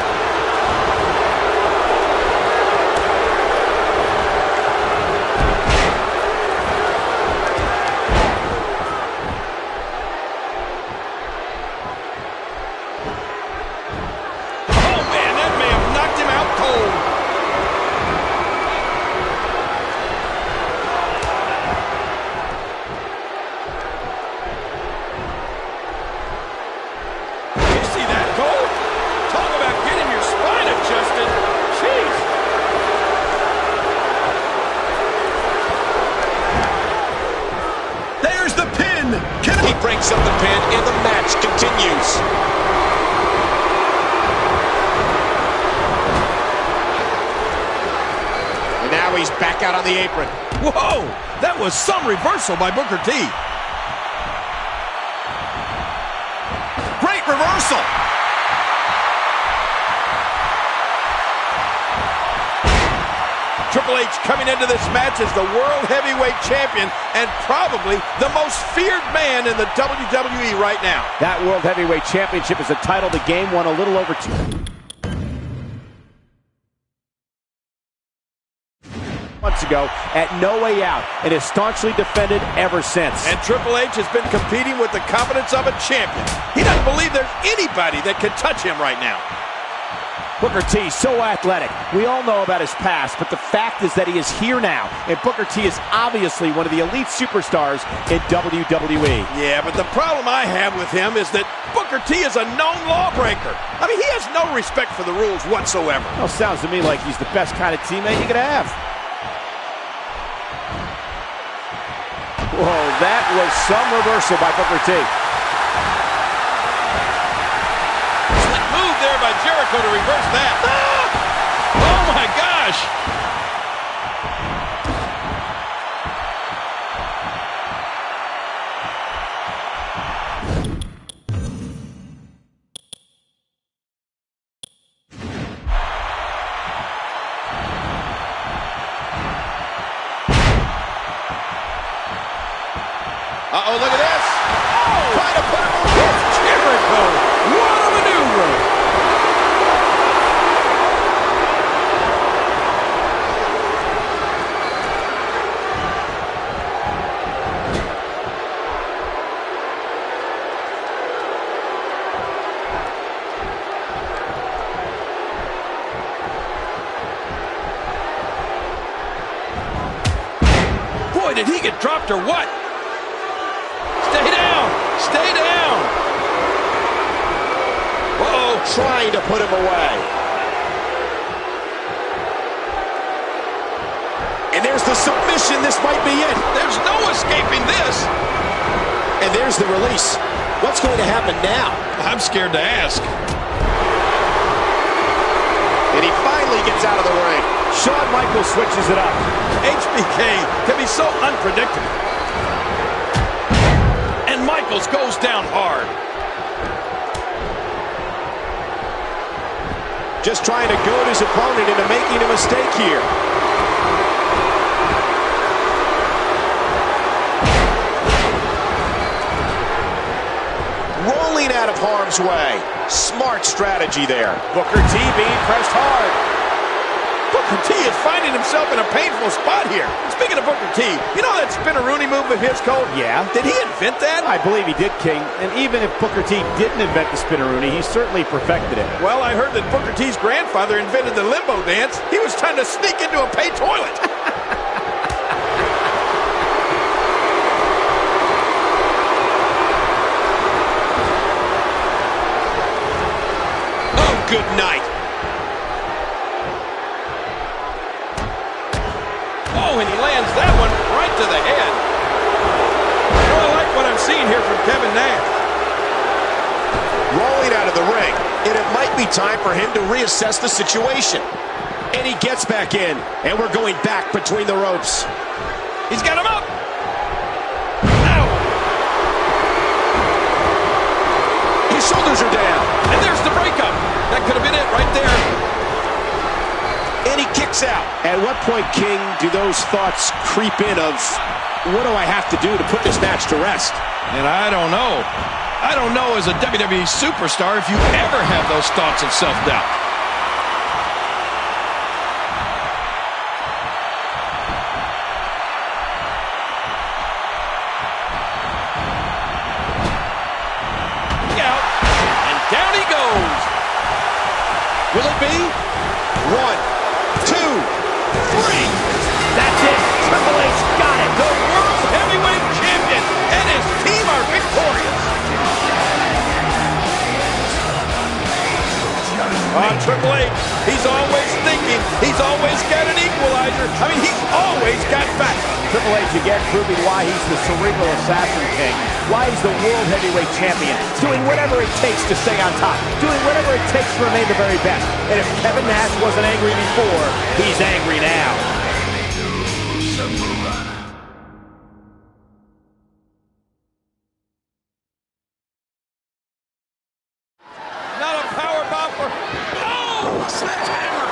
Oh, man, that may have knocked him out cold. He breaks up the pin and the match continues. And now he's back out on the apron. Whoa! That was some reversal by Booker T. Great reversal. Triple H coming into this match as the World Heavyweight Champion and probably the most feared man in the WWE right now. That World Heavyweight Championship is a title the game won a little over 2 months ago at No Way Out and has staunchly defended ever since. And Triple H has been competing with the confidence of a champion. He doesn't believe there's anybody that can touch him right now. Booker T, so athletic. We all know about his past, but the fact is that he is here now, and Booker T is obviously one of the elite superstars in WWE. Yeah, but the problem I have with him is that Booker T is a known lawbreaker. I mean, he has no respect for the rules whatsoever. Well, sounds to me like he's the best kind of teammate you could have. Whoa, that was some reversal by Booker T. There by Jericho to reverse that. Ah! Oh my gosh! Uh-oh, look at this! Oh! Trying to put him with Jericho! What a maneuver! Did he get dropped or what? Stay down! Stay down! Uh-oh. Trying to put him away. And there's the submission. This might be it. There's no escaping this. And there's the release. What's going to happen now? I'm scared to ask. And he finally gets out of the ring. Shawn Michaels switches it up. HBK can be so unpredictable. And Michaels goes down hard. Just trying to goad his opponent into making a mistake here. Rolling out of harm's way. Smart strategy there. Booker T being pressed hard. Booker T is finding himself in a painful spot here. Speaking of Booker T, you know that spinneroonie move of his, Cole? Yeah. Did he invent that? I believe he did, King. And even if Booker T didn't invent the spinneroonie, he certainly perfected it. Well, I heard that Booker T's grandfather invented the limbo dance. He was trying to sneak into a pay toilet. Oh, good night. Oh, and he lands that one right to the head. You know, I like what I'm seeing here from Kevin Nash. Rolling out of the ring, and it might be time for him to reassess the situation. And he gets back in, and we're going back between the ropes. He's got him up. Ow. His shoulders are down. And there's the breakup. That could have been it right there. and he kicks out. At what point, King, do those thoughts creep in of, what do I have to do to put this match to rest? And I don't know. I don't know as a WWE superstar if you ever have those thoughts of self-doubt. Will it be? 1, 2, 3. That's it. Triple H got it. The World Heavyweight Champion and his team are victorious. Triple H, he's always thinking. He's always got an equalizer. I mean, he's always got facts. Triple H again proving why he's the cerebral assassin king, why he's the World Heavyweight Champion, doing whatever it takes to stay on top, doing whatever it takes to remain the very best. And if Kevin Nash wasn't angry before, he's angry now. Not a power bomb for... Oh! Sledgehammer!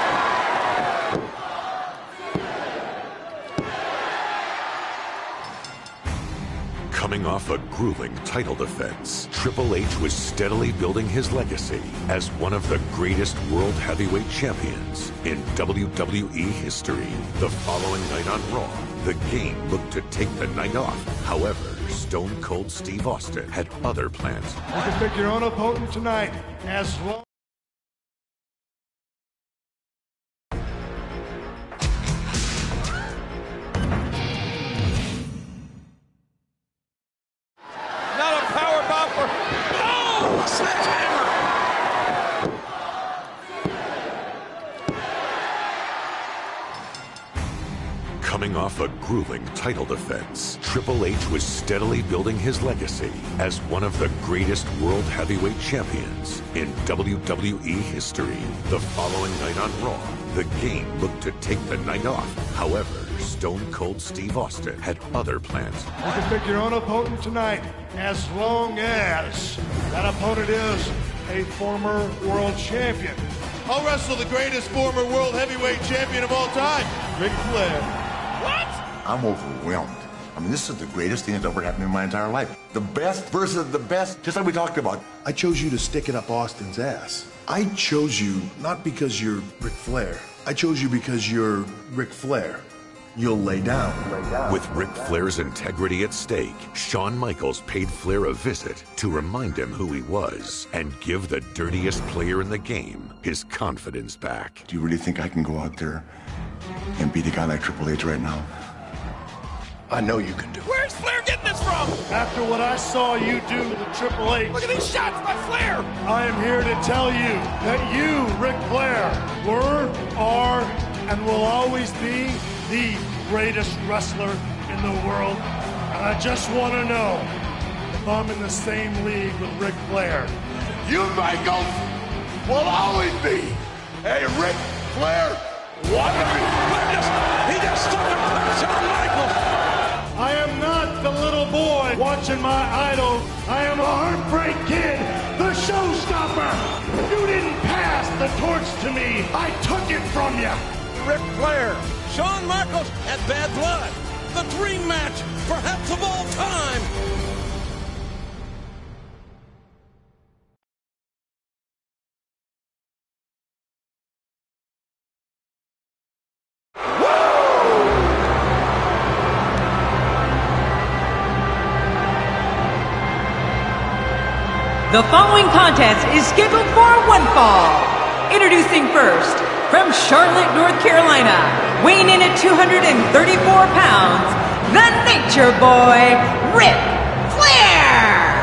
Coming off a grueling title defense, Triple H was steadily building his legacy as one of the greatest World Heavyweight Champions in WWE history. The following night on Raw, the Game looked to take the night off. However, Stone Cold Steve Austin had other plans. You can pick your own opponent tonight, as long... Coming off a grueling title defense, Triple H was steadily building his legacy as one of the greatest World Heavyweight Champions in WWE history. The following night on Raw, the Game looked to take the night off. However, Stone Cold Steve Austin had other plans. You can pick your own opponent tonight, as long as that opponent is a former world champion. I'll wrestle the greatest former world heavyweight champion of all time, Ric Flair. What? I'm overwhelmed. I mean, this is the greatest thing that's ever happened in my entire life. The best versus the best, just like we talked about. I chose you to stick it up Austin's ass. I chose you not because you're Ric Flair. I chose you because you're Ric Flair. You'll lay down. With Ric Flair's integrity at stake, Shawn Michaels paid Flair a visit to remind him who he was and give the dirtiest player in the game his confidence back. Do you really think I can go out there and beat a guy like Triple H right now? I know you can do it. Where's Flair getting this from? After what I saw you do to Triple H, Look at these shots by Flair. I am here to tell you that you, Ric Flair, were, are, and will always be the greatest wrestler in the world. And I just want to know if I'm in the same league with Ric Flair. You, Michaels, will always be a Ric Flair. What? He just took a punch on Michaels. I am not the little boy watching my idol. I am a Heartbreak Kid, the showstopper. You didn't pass the torch to me. I took it from you. Ric Flair, Shawn Michaels at Bad Blood. The dream match, perhaps of all time. The following contest is scheduled for one fall. Introducing first, from Charlotte, North Carolina, weighing in at 234 pounds, the Nature Boy, Ric Flair!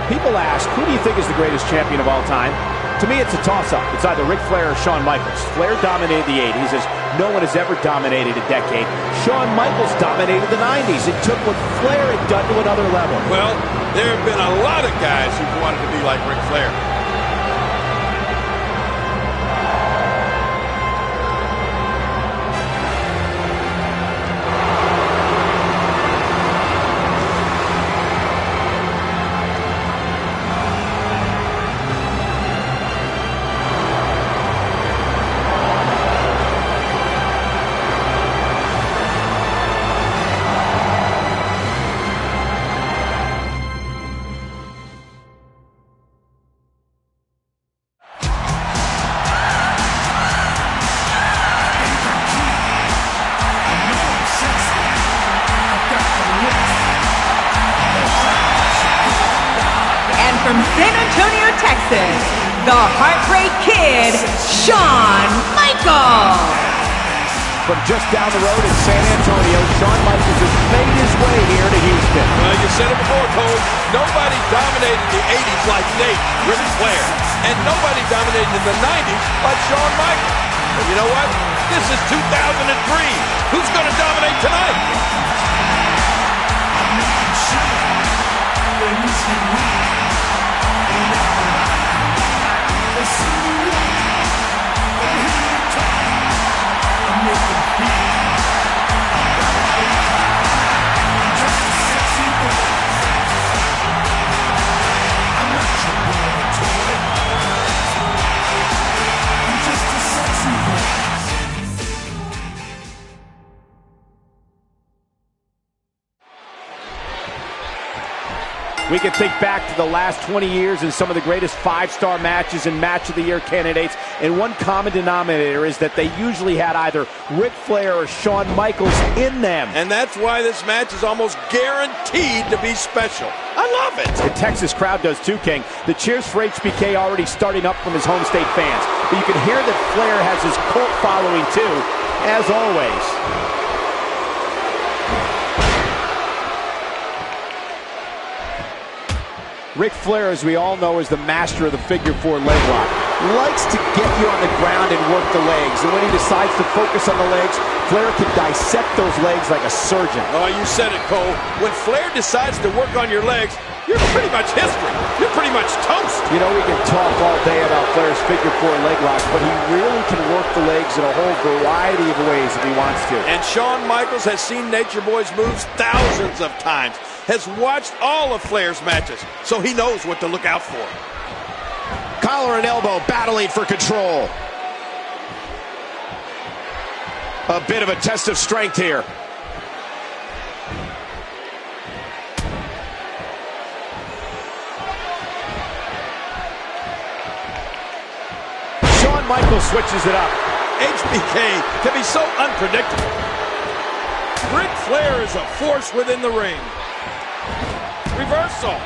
People ask, who do you think is the greatest champion of all time? To me, it's a toss-up. It's either Ric Flair or Shawn Michaels. Flair dominated the 80s as no one has ever dominated a decade. Shawn Michaels dominated the 90s. It took what Flair had done to another level. Well, there have been a lot of guys who wanted to be like Ric Flair. from San Antonio, Texas, the Heartbreak Kid, Shawn Michaels. From just down the road in San Antonio, Shawn Michaels has made his way here to Houston. Well, you said it before, Cole. Nobody dominated the 80s like Nate, Ric Flair. And nobody dominated in the 90s like Shawn Michaels. But you know what? This is 2003. Who's going to dominate tonight? We can think back to the last 20 years and some of the greatest five-star matches and Match of the Year candidates, and one common denominator is that they usually had either Ric Flair or Shawn Michaels in them. And that's why this match is almost guaranteed to be special. I love it. The Texas crowd does too, King. The cheers for HBK already starting up from his home state fans. But you can hear that Flair has his cult following too, as always. Ric Flair, as we all know, is the master of the figure four leg lock. Likes to get you on the ground and work the legs. And when he decides to focus on the legs, Flair can dissect those legs like a surgeon. Oh, you said it, Cole. When Flair decides to work on your legs, you're pretty much history. You're pretty much toast. You know, we can talk all day about Flair's figure four leg locks, but he really can work the legs in a whole variety of ways if he wants to. And Shawn Michaels has seen Nature Boy's moves thousands of times, has watched all of Flair's matches, so he knows what to look out for. Collar and elbow battling for control. A bit of a test of strength here. Shawn Michaels switches it up. HBK can be so unpredictable. Ric Flair is a force within the ring. Reversal.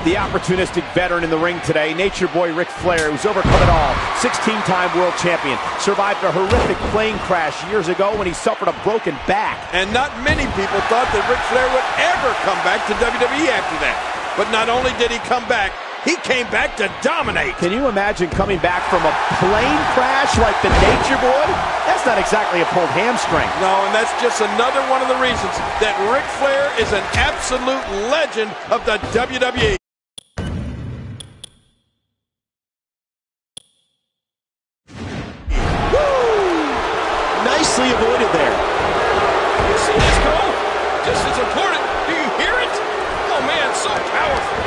The opportunistic veteran in the ring today, Nature Boy Ric Flair, who's overcome it all. 16-time world champion. Survived a horrific plane crash years ago when he suffered a broken back. And not many people thought that Ric Flair would ever come back to WWE after that. But not only did he come back, he came back to dominate. Can you imagine coming back from a plane crash like the Nature Boy? That's not exactly a pulled hamstring. No, and that's just another one of the reasons that Ric Flair is an absolute legend of the WWE. Nicely avoided there. You see this, Cole? Just as important. Do you hear it? Oh, man, so powerful.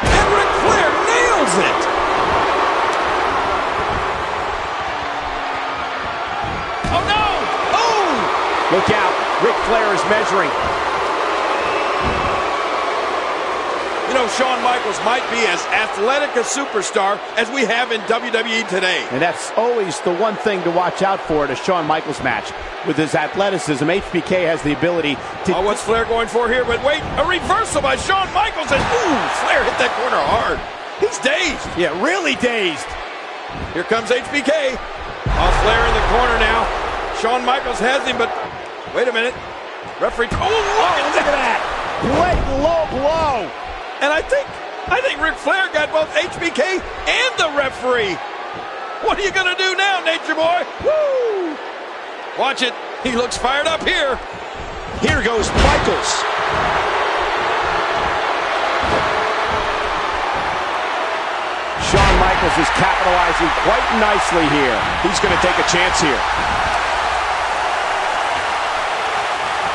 And Ric Flair nails it. Oh, no. Oh! Look out. Ric Flair is measuring. You know, Shawn Michaels might be as athletic a superstar as we have in WWE today. And that's always the one thing to watch out for at a Shawn Michaels match. With his athleticism, HBK has the ability to... Oh, what's Flair going for here? But wait, a reversal by Shawn Michaels. And ooh, Flair hit that corner hard. He's dazed. Yeah, really dazed. Here comes HBK. Oh, Flair in the corner now. Shawn Michaels has him, but wait a minute. Referee. Oh, look at that. Blatant low blow. And I think Ric Flair got both HBK and the referee. What are you going to do now, Nature Boy? Woo! Watch it. He looks fired up here. Here goes Michaels. Shawn Michaels is capitalizing quite nicely here. He's going to take a chance here.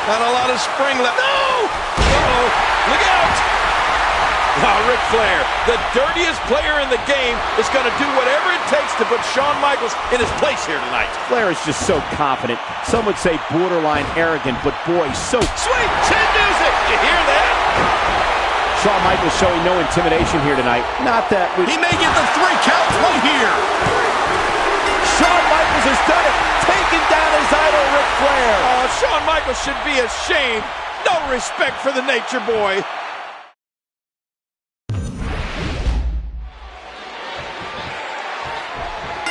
Not a lot of spring left. No! Uh-oh. Look out! Wow, Ric Flair, the dirtiest player in the game, is going to do whatever it takes to put Shawn Michaels in his place here tonight. Flair is just so confident. Some would say borderline arrogant, but boy, so... Sweet chin music! You hear that? Shawn Michaels showing no intimidation here tonight. Not that we... He may get the 3 count right here. Shawn Michaels has done it, taking down his idol, Ric Flair. Oh, Shawn Michaels should be ashamed. No respect for the Nature Boy.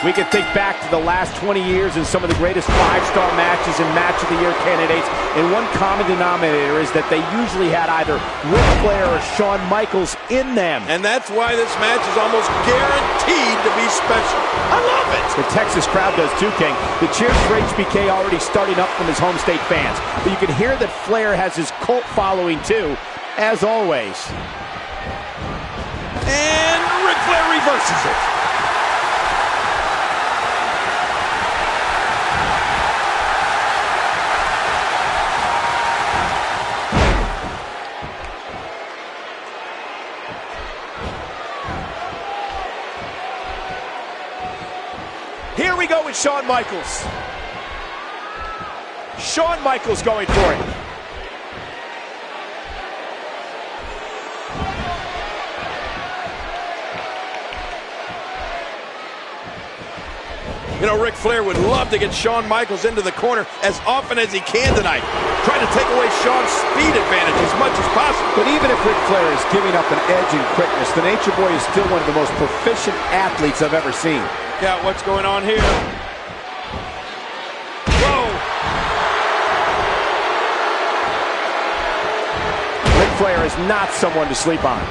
We can think back to the last 20 years and some of the greatest 5-star matches and Match of the Year candidates, and one common denominator is that they usually had either Ric Flair or Shawn Michaels in them. And that's why this match is almost guaranteed to be special. I love it! The Texas crowd does too, King. The cheers for HBK already starting up from his home state fans. But you can hear that Flair has his cult following too, as always. And Ric Flair reverses it. Here we go with Shawn Michaels. Shawn Michaels going for it. You know, Ric Flair would love to get Shawn Michaels into the corner as often as he can tonight, trying to take away Shawn's speed advantage as much as possible. But even if Ric Flair is giving up an edge in quickness, the Nature Boy is still one of the most proficient athletes I've ever seen. Yeah, what's going on here? Whoa! Ric Flair is not someone to sleep on.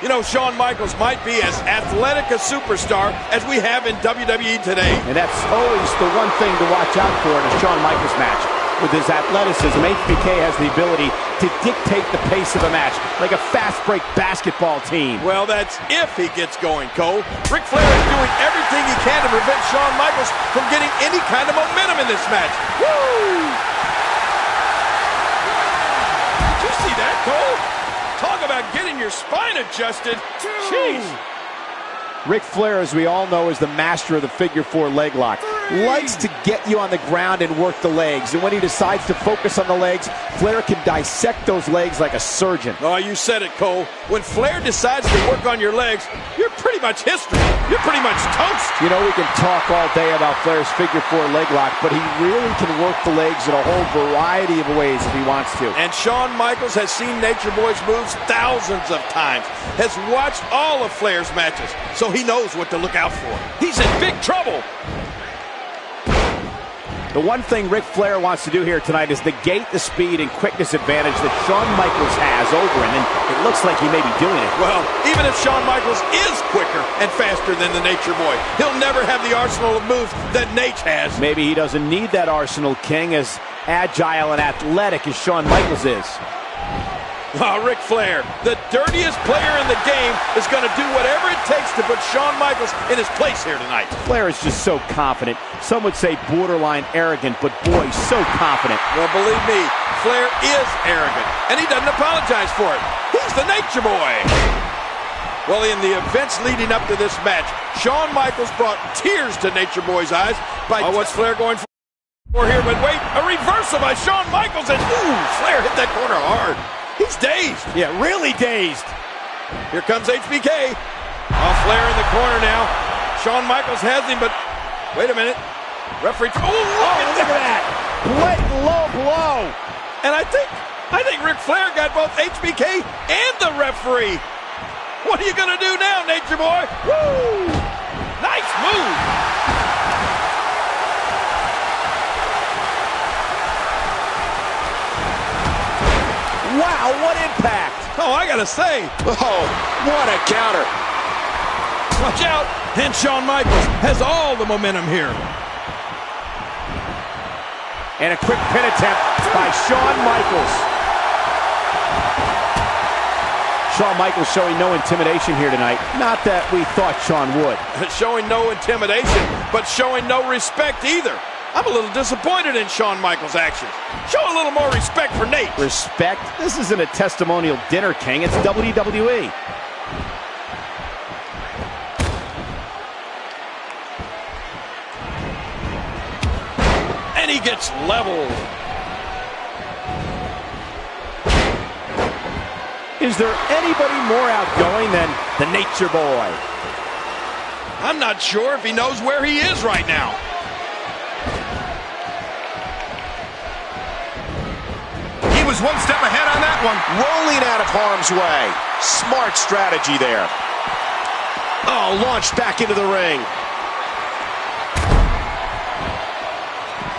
You know, Shawn Michaels might be as athletic a superstar as we have in WWE today. And that's always the one thing to watch out for in a Shawn Michaels match. With his athleticism, HBK has the ability to dictate the pace of a match, like a fast-break basketball team. Well, that's if he gets going, Cole. Ric Flair is doing everything he can to prevent Shawn Michaels from getting any kind of momentum in this match. Woo! Did you see that, Cole? Talk about getting your spine adjusted. Jeez. Ric Flair, as we all know, is the master of the figure 4 leg lock. Likes to get you on the ground and work the legs. And when he decides to focus on the legs, Flair can dissect those legs like a surgeon. Oh, you said it, Cole. When Flair decides to work on your legs, you're pretty much history. You're pretty much toast. You know, we can talk all day about Flair's figure 4 leg lock, but he really can work the legs in a whole variety of ways if he wants to. And Shawn Michaels has seen Nature Boy's moves thousands of times, has watched all of Flair's matches, so he knows what to look out for. He's in big trouble. The one thing Ric Flair wants to do here tonight is negate the speed and quickness advantage that Shawn Michaels has over him, and it looks like he may be doing it. Well, even if Shawn Michaels is quicker and faster than the Nature Boy, he'll never have the arsenal of moves that Nate has. Maybe he doesn't need that arsenal, King, as agile and athletic as Shawn Michaels is. Oh, Ric Flair, the dirtiest player in the game, is going to do whatever it takes to put Shawn Michaels in his place here tonight. Flair is just so confident. Some would say borderline arrogant, but boy, so confident. Well, believe me, Flair is arrogant, and he doesn't apologize for it. He's the Nature Boy. Well, in the events leading up to this match, Shawn Michaels brought tears to Nature Boy's eyes by what's Flair going for here, but wait, a reversal by Shawn Michaels, and ooh, Flair hit that corner hard. He's dazed. Yeah, really dazed. Here comes HBK. Oh, Flair in the corner now. Shawn Michaels has him, but wait a minute. Referee. Oh, look at that. Blatant low blow. And I think Ric Flair got both HBK and the referee. What are you going to do now, Nature Boy? Woo! Nice move. Wow, what impact! Oh, I gotta say. Oh, what a counter. Watch out. And Shawn Michaels has all the momentum here. And a quick pin attempt by Shawn Michaels. Shawn Michaels showing no intimidation here tonight. Not that we thought Shawn would. Showing no intimidation, but showing no respect either. I'm a little disappointed in Shawn Michaels' actions. Show a little more respect for Nate. Respect? This isn't a testimonial dinner, King. It's WWE. And he gets leveled. Is there anybody more outgoing than the Nature Boy? I'm not sure if he knows where he is right now. He was was one step ahead on that one. Rolling out of harm's way. Smart strategy there. Oh, launched back into the ring.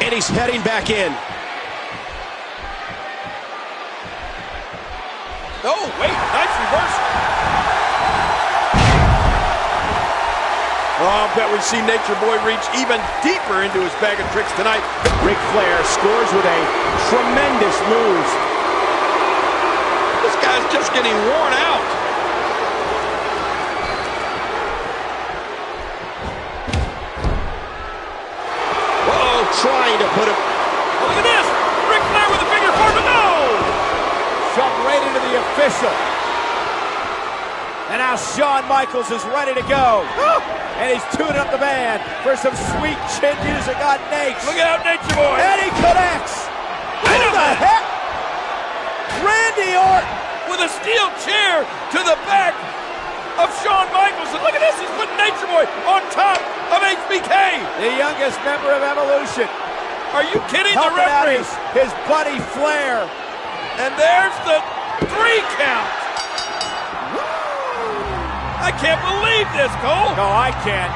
And he's heading back in. Oh, wait, nice reversal. Oh, I bet we see Nature Boy reach even deeper into his bag of tricks tonight. Ric Flair scores with a tremendous move. This guy's just getting worn out. Uh-oh, trying to put him. Look at this. Ric Flair with a finger four, but no. Shoved right into the official. And now Shawn Michaels is ready to go. And he's tuning up the band for some sweet chin music on Nate. Look out, Nature Boy. And he connects. What the heck? Randy Orton with a steel chair to the back of Shawn Michaels. And look at this, he's putting Nature Boy on top of HBK. The youngest member of Evolution. Are you kidding? Helping the referee. out his buddy Flair. And there's the 3 count. I can't believe this, Cole. No, I can't.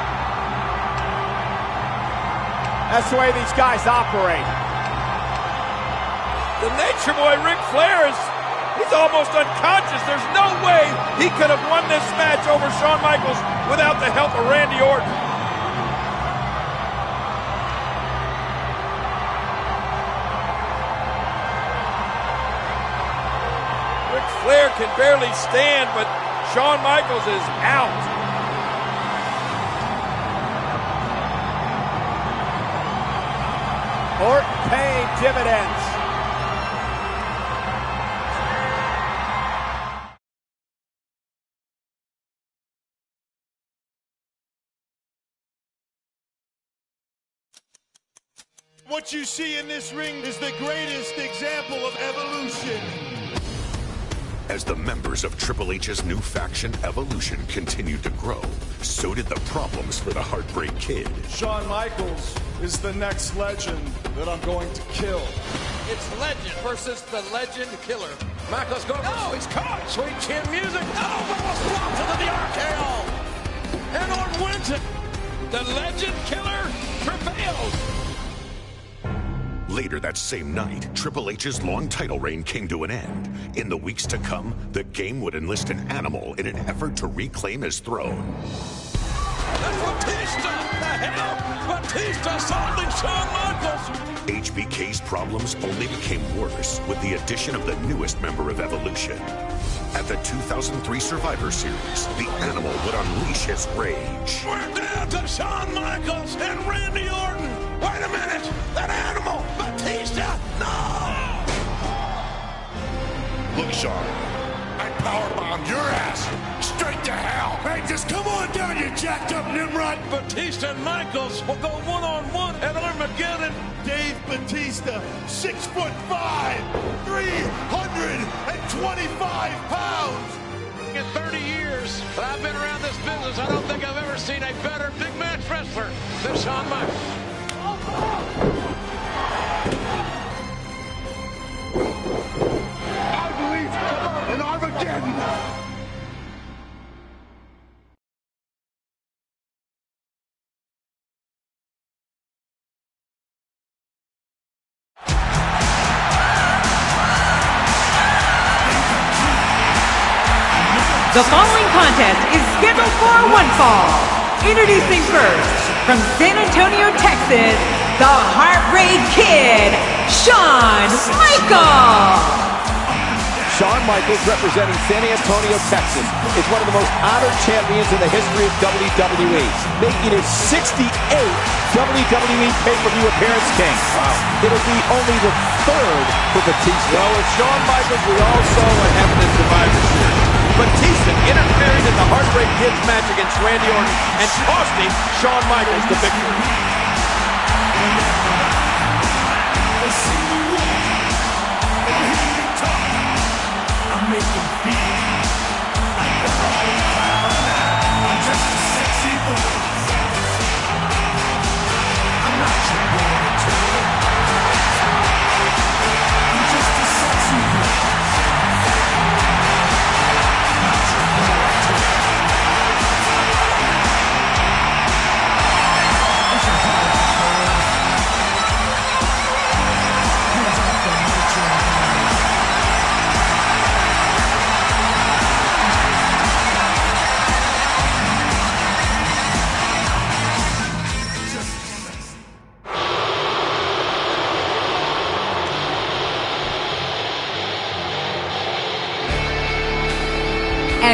That's the way these guys operate. The Nature Boy, Ric Flair, he's almost unconscious. There's no way he could have won this match over Shawn Michaels without the help of Randy Orton. Ric Flair can barely stand, but Shawn Michaels is out. Orton paying dividends. What you see in this ring is the greatest example of evolution. As the members of Triple H's new faction, Evolution, continued to grow, so did the problems for the Heartbreak Kid. Shawn Michaels is the next legend that I'm going to kill. It's Legend versus the Legend Killer. Michaels goes. No, he's caught. Sweet chin music. Oh, almost dropped into the RKO. And Orton wins it. The Legend Killer prevails. Later that same night, Triple H's long title reign came to an end. In the weeks to come, the game would enlist an animal in an effort to reclaim his throne. That's Batista! The hell? Batista assaulting Shawn Michaels! HBK's problems only became worse with the addition of the newest member of Evolution. At the 2003 Survivor Series, the animal would unleash his rage. We're down to Shawn Michaels and Randy Orton! Wait a minute! That animal! Batista! No! Look, Shawn, I powerbombed your ass straight to hell. Hey, just come on down, you jacked up Nimrod. Batista and Michaels will go one-on-one at Armageddon. Dave Batista, 6'5", 325 pounds. In 30 years that I've been around this business, I don't think I've ever seen a better big match wrestler than Shawn Michaels. I believe in Armageddon. The following contest is scheduled for one fall. Introducing first, from San Antonio, Texas, the Heartbreak Kid, Shawn Michaels. Shawn Michaels, representing San Antonio, Texas, is one of the most honored champions in the history of WWE, making his 68th WWE pay-per-view appearance, King. Wow. It'll be only the third for Batista. Well, with Shawn Michaels, we all saw what happened in Survivor Series. Batista interfering in the Heartbreak Kid's match against Randy Orton and costing Shawn Michaels the victory.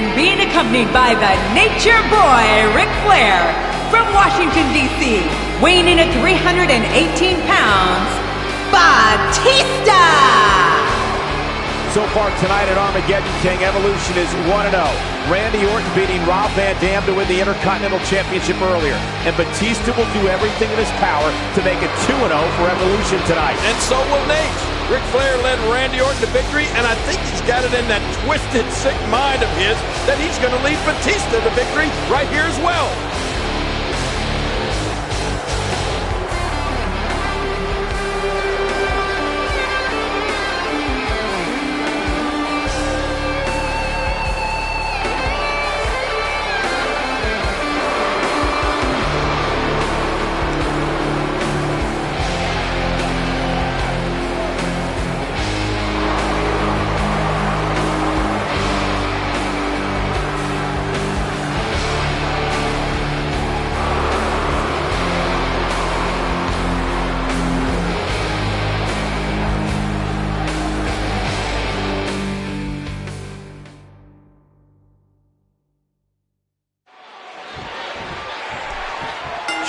and being accompanied by the Nature Boy, Ric Flair, from Washington, D.C., weighing in at 318 pounds, Batista! So far tonight at Armageddon King, Evolution is 1-0. Randy Orton beating Rob Van Dam to win the Intercontinental Championship earlier. And Batista will do everything in his power to make it 2-0 for Evolution tonight. And so will Nate. Ric Flair led Randy Orton to victory, and I think he's got it in that twisted, sick mind of his that he's going to lead Batista to victory right here as well.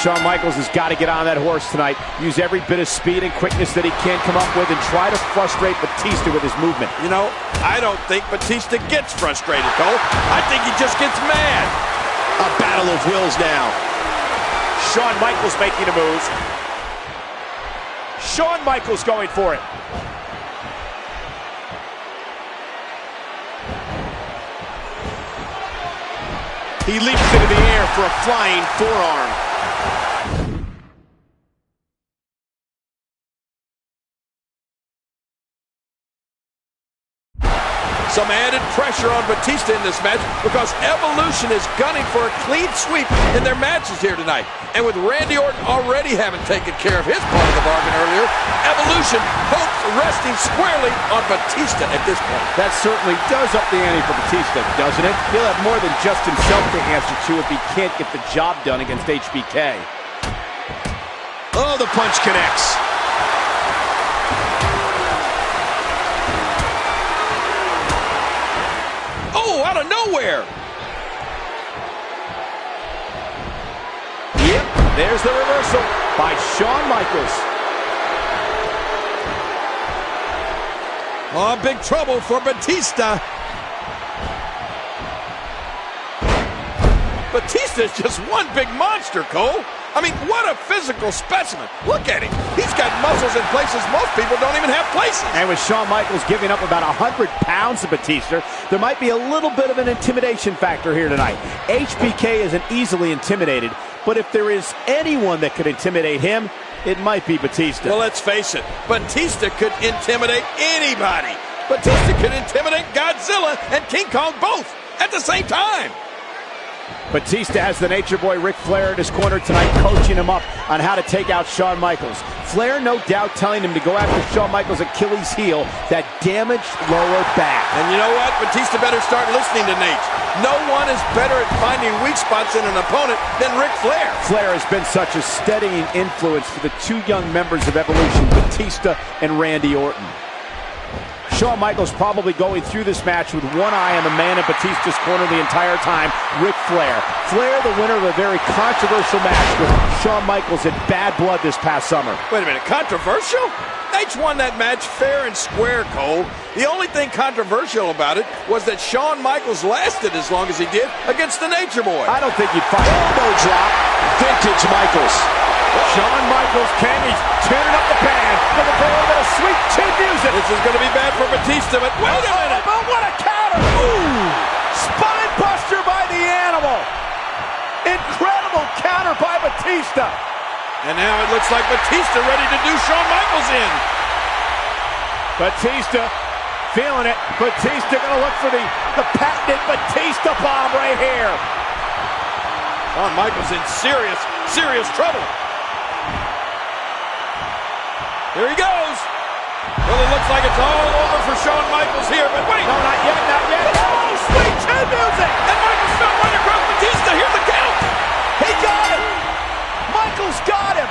Shawn Michaels has got to get on that horse tonight, use every bit of speed and quickness that he can come up with, and try to frustrate Batista with his movement. You know, I don't think Batista gets frustrated, Cole. I think he just gets mad. A battle of wills now. Shawn Michaels making a move. Shawn Michaels going for it. He leaps into the air for a flying forearm. Some added pressure on Batista in this match because Evolution is gunning for a clean sweep in their matches here tonight. And with Randy Orton already having taken care of his part of the bargain earlier, Evolution hopes resting squarely on Batista at this point. That certainly does up the ante for Batista, doesn't it? He'll have more than just himself to answer to if he can't get the job done against HBK. Oh, the punch connects. Oh, out of nowhere. Yep, there's the reversal by Shawn Michaels. Oh, big trouble for Batista. Batista's just one big monster, Cole. I mean, what a physical specimen. Look at him. He's got muscles in places most people don't even have places. And with Shawn Michaels giving up about 100 pounds to Batista, there might be a little bit of an intimidation factor here tonight. HBK isn't easily intimidated, but if there is anyone that could intimidate him, it might be Batista. Well, let's face it. Batista could intimidate anybody. Batista could intimidate Godzilla and King Kong both at the same time. Batista has the Nature Boy Ric Flair in his corner tonight, coaching him up on how to take out Shawn Michaels. Flair, no doubt, telling him to go after Shawn Michaels' Achilles heel, that damaged lower back. And you know what? Batista better start listening to Nate. No one is better at finding weak spots in an opponent than Ric Flair. Flair has been such a steadying influence for the two young members of Evolution, Batista and Randy Orton. Shawn Michaels probably going through this match with one eye on the man in Batista's corner the entire time, Ric Flair. Flair, the winner of a very controversial match with Shawn Michaels in Bad Blood this past summer. Wait a minute, controversial? Nate's won that match fair and square, Cole. The only thing controversial about it was that Shawn Michaels lasted as long as he did against the Nature Boy. I don't think you'd find elbow drop. Vintage Michaels. Shawn Michaels, he's tuning up the band. Looking for a little bit of sweet chin music. This is going to be bad for Batista, but wait a minute. But what a counter. Ooh, spine buster by the animal. Incredible counter by Batista. And now it looks like Batista ready to do Shawn Michaels in. Batista feeling it. Batista going to look for the patented Batista bomb right here. Shawn Michaels in serious trouble. Here he goes. Well, it looks like it's all over for Shawn Michaels here, but wait. No, not yet, not yet. Oh, sweet chin music. And Michaels fell right across Batista. Here's the count. He got him. Michaels got him.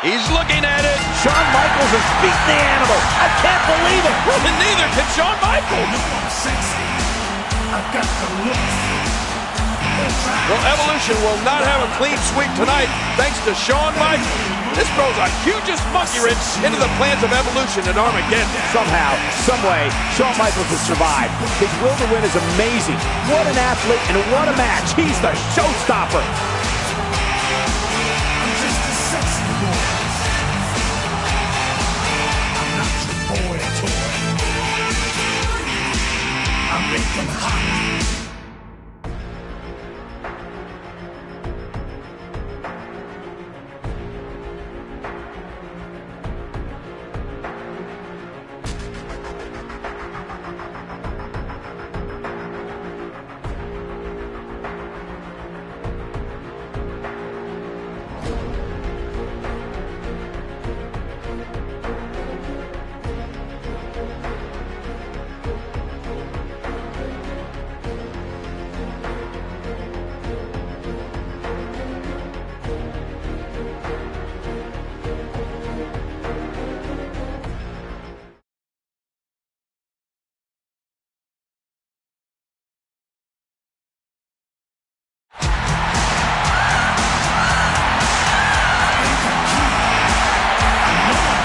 He's looking at it. Shawn Michaels is beating the animal. I can't believe it. And neither can Shawn Michaels. Well, Evolution will not have a clean sweep tonight, thanks to Shawn Michaels. This throws a hugest monkey wrench into the plans of Evolution at Armageddon. Somehow, someway, Shawn Michaels has survived. His will to win is amazing. What an athlete and what a match. He's the showstopper. I'm just a sexy boy. I'm not your boy toy. I make them hot.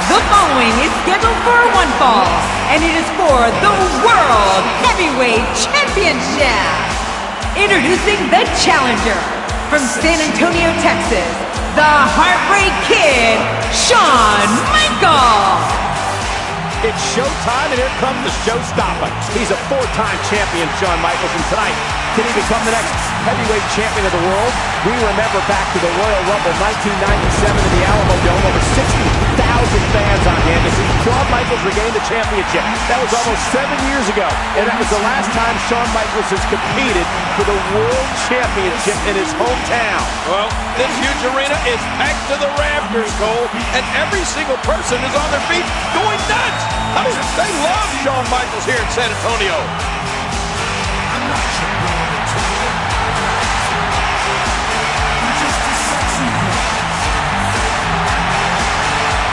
The following is scheduled for one fall, and it is for the World Heavyweight Championship. Introducing the challenger from San Antonio, Texas, the Heartbreak Kid, Shawn Michaels. It's showtime, and here comes the showstopper. He's a four-time champion, Shawn Michaels, and tonight, can he become the next heavyweight champion of the world? We remember back to the Royal Rumble 1997 in the Alamo Dome, over 60,000 fans on hand to see Shawn Michaels regain the championship. That was almost 7 years ago, and that was the last time Shawn Michaels has competed for the World Championship in his hometown. Well, this huge arena is packed to the rafters, Cole, and every single person is on their feet going nuts. I mean, they love Shawn Michaels here in San Antonio. I'm not your boy toy. I'm just a sexy boy.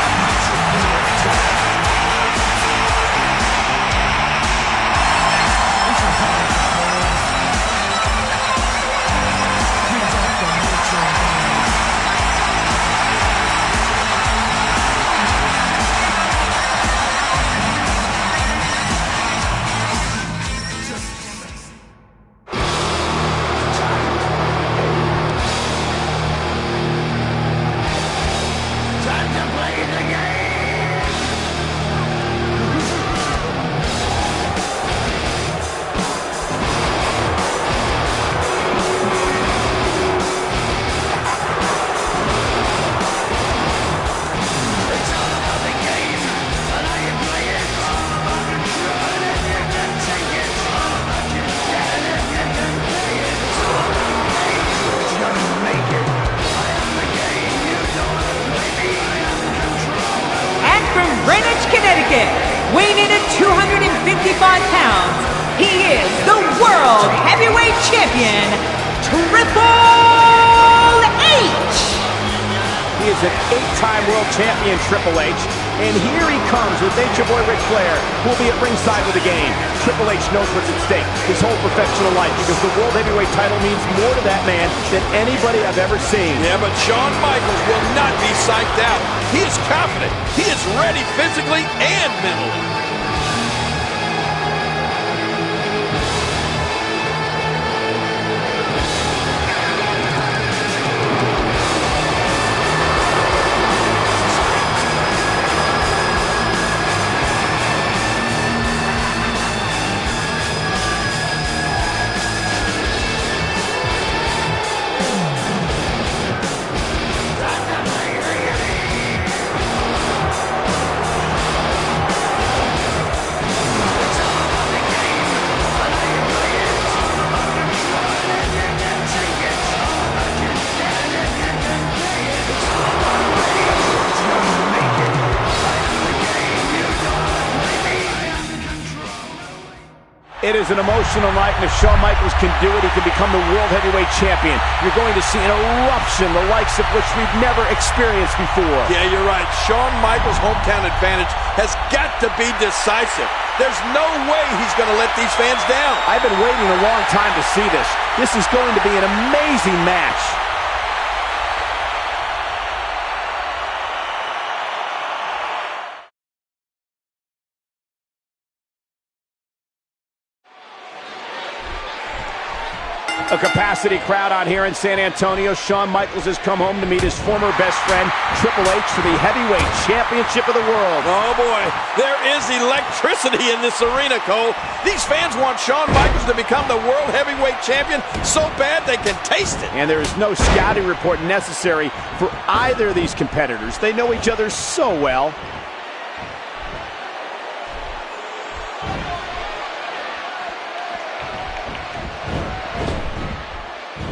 I'm not your boy toy. It's a hard boy. Brings out the nature in me. Connecticut, weighing in at 255 pounds, he is the World Heavyweight Champion, Triple H! He is an 8-time world champion, Triple H, and here he comes with Nature Boy Ric Flair, who will be at ringside with the game. Triple H knows what's at stake his whole professional life, because the World Heavyweight title means more to that man than anybody I've ever seen. Yeah, but Shawn Michaels will not be psyched out. He is confident. He is ready physically and mentally. It is an emotional night, and if Shawn Michaels can do it, he can become the World Heavyweight Champion. You're going to see an eruption, the likes of which we've never experienced before. Yeah, you're right. Shawn Michaels' hometown advantage has got to be decisive. There's no way he's going to let these fans down. I've been waiting a long time to see this. This is going to be an amazing match. A capacity crowd out here in San Antonio. Shawn Michaels has come home to meet his former best friend, Triple H, for the heavyweight championship of the world. Oh, boy. There is electricity in this arena, Cole. These fans want Shawn Michaels to become the world heavyweight champion so bad they can taste it. And there is no scouting report necessary for either of these competitors. They know each other so well.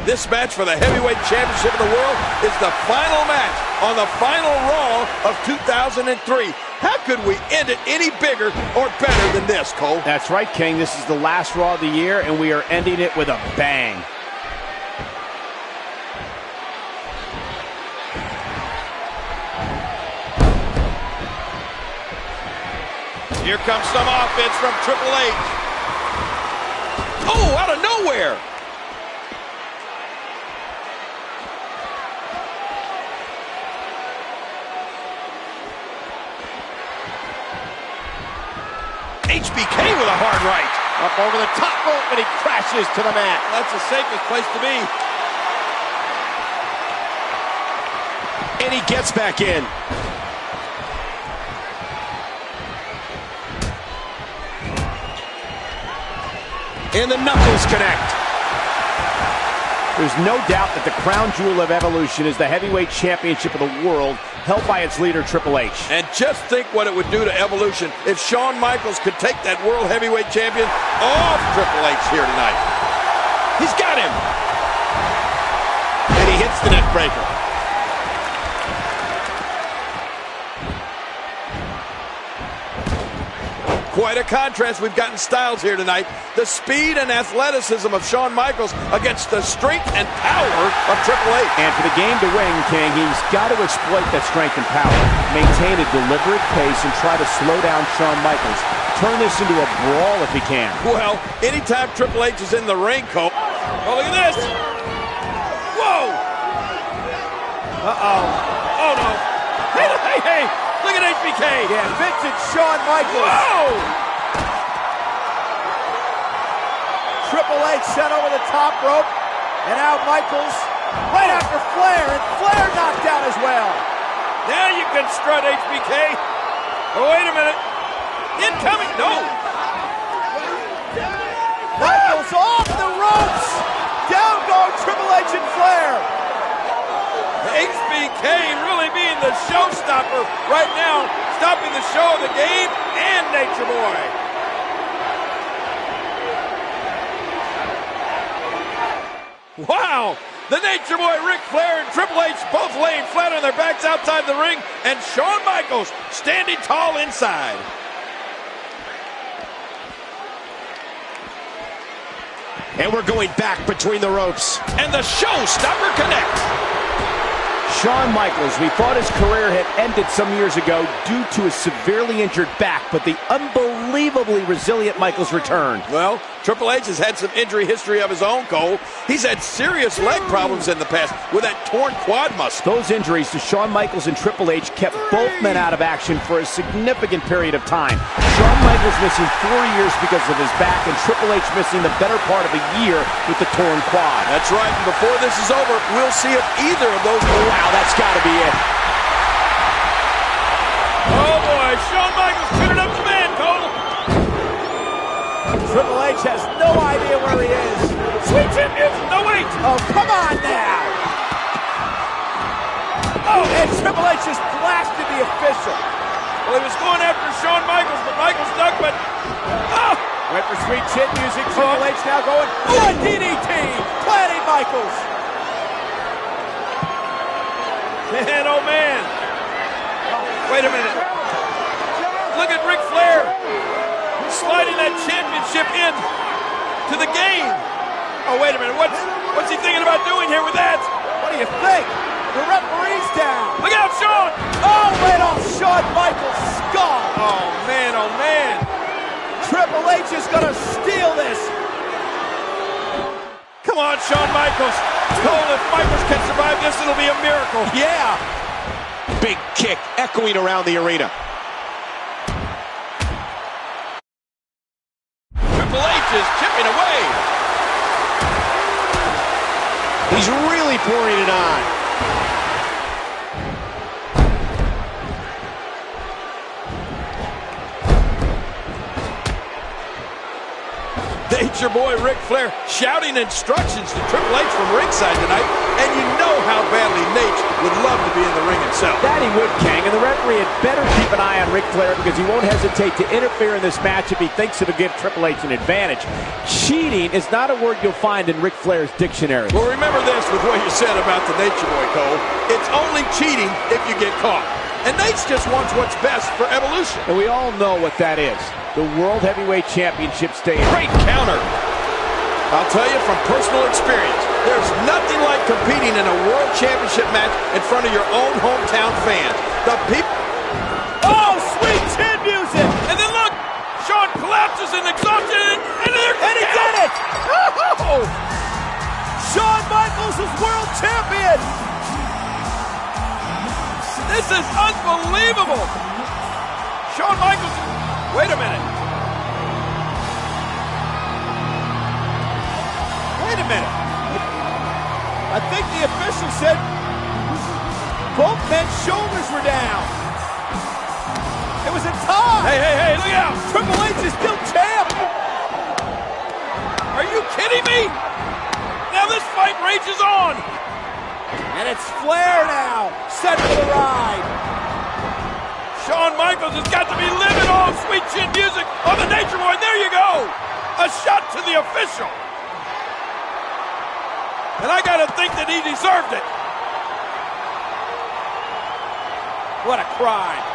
This match for the heavyweight championship of the world is the final match on the final Raw of 2003. How could we end it any bigger or better than this, Cole? That's right, King. This is the last Raw of the year, and we are ending it with a bang. Here comes some offense from Triple H. Oh, out of nowhere. HBK with a hard right. Up over the top rope, and he crashes to the mat. That's the safest place to be. And he gets back in. And the knuckles connect. There's no doubt that the crown jewel of Evolution is the heavyweight championship of the world, held by its leader, Triple H. And just think what it would do to Evolution if Shawn Michaels could take that world heavyweight champion off Triple H here tonight. He's got him. And he hits the neck breaker. Quite a contrast we've got in styles here tonight. The speed and athleticism of Shawn Michaels against the strength and power of Triple H. And for the game to win, King, he's got to exploit that strength and power, maintain a deliberate pace, and try to slow down Shawn Michaels. Turn this into a brawl if he can. Well, anytime Triple H is in the ring, Cole. Oh, look at this. Whoa. Uh-oh. Oh, no. Hey, hey, hey. Look at HBK. Yeah, vintage Shawn Michaels. Whoa! Triple H sent over the top rope. And now Michaels right after Flair. And Flair knocked down as well. Now you can strut, HBK. Oh, wait a minute. Incoming. No. Michaels off the ropes. Down go Triple H and Flair. HBK really being the showstopper right now, stopping the show of the game and Nature Boy. Wow! The Nature Boy, Ric Flair, and Triple H both laying flat on their backs outside the ring, and Shawn Michaels standing tall inside. And we're going back between the ropes. And the showstopper connects. Shawn Michaels, we thought his career had ended some years ago due to a severely injured back, but the unbelievably resilient Michaels returned. Well, Triple H has had some injury history of his own, Cole. He's had serious leg problems in the past with that torn quad muscle. Those injuries to Shawn Michaels and Triple H kept both men out of action for a significant period of time. Shawn Michaels missing 4 years because of his back, and Triple H missing the better part of a year with the torn quad. That's right, and before this is over, we'll see if either of those... Wow, that's got to be it. Oh boy, Shawn Michaels turning up the man, Cole. Triple H has no idea where he is. Sweet chin music. No, wait. Oh, come on now. Oh, and Triple H just blasted the official. Well, he was going after Shawn Michaels, but Michaels ducked, but... Oh! Went for sweet chin music. Triple H now going for a DDT. Planting Michaels. Man, oh man. Wait a minute. Look at Ric Flair. Sliding that championship in to the game. Oh, wait a minute. What's he thinking about doing here with that? What do you think? The referee's down. Look out, Shawn. Oh, right off Shawn Michaels' skull. Oh, man, oh, man. Triple H is gonna steal this. Come on, Shawn Michaels. Cole, if Michaels can survive this, it'll be a miracle. Yeah. Big kick echoing around the arena. Triple H is chipping away. He's really pouring it on. Nature Boy Ric Flair shouting instructions to Triple H from ringside tonight, and you know how badly Nate would love to be in the ring himself. That he would, Kang, and the referee had better keep an eye on Ric Flair because he won't hesitate to interfere in this match if he thinks it'll give Triple H an advantage. Cheating is not a word you'll find in Ric Flair's dictionary. Well, remember this with what you said about the Nature Boy, Cole. It's only cheating if you get caught. And Nate just wants what's best for Evolution. And we all know what that is. The World Heavyweight Championship stage. Great counter. I'll tell you from personal experience, there's nothing like competing in a World Championship match in front of your own hometown fans. The people... Oh, sweet chin music. And then look, Shawn collapses in exhaustion, and he did it. Oh! Shawn Michaels is world champion. This is unbelievable. Shawn Michaels, wait a minute. Wait a minute. I think the official said both men's shoulders were down. It was a tie. Hey, look out. Triple H is still champ. Are you kidding me? Now this fight rages on. And it's Flair now, set for the ride. Shawn Michaels has got to be living off sweet chin music on the Nature Boy. There you go. A shot to the official. And I got to think that he deserved it. What a crime.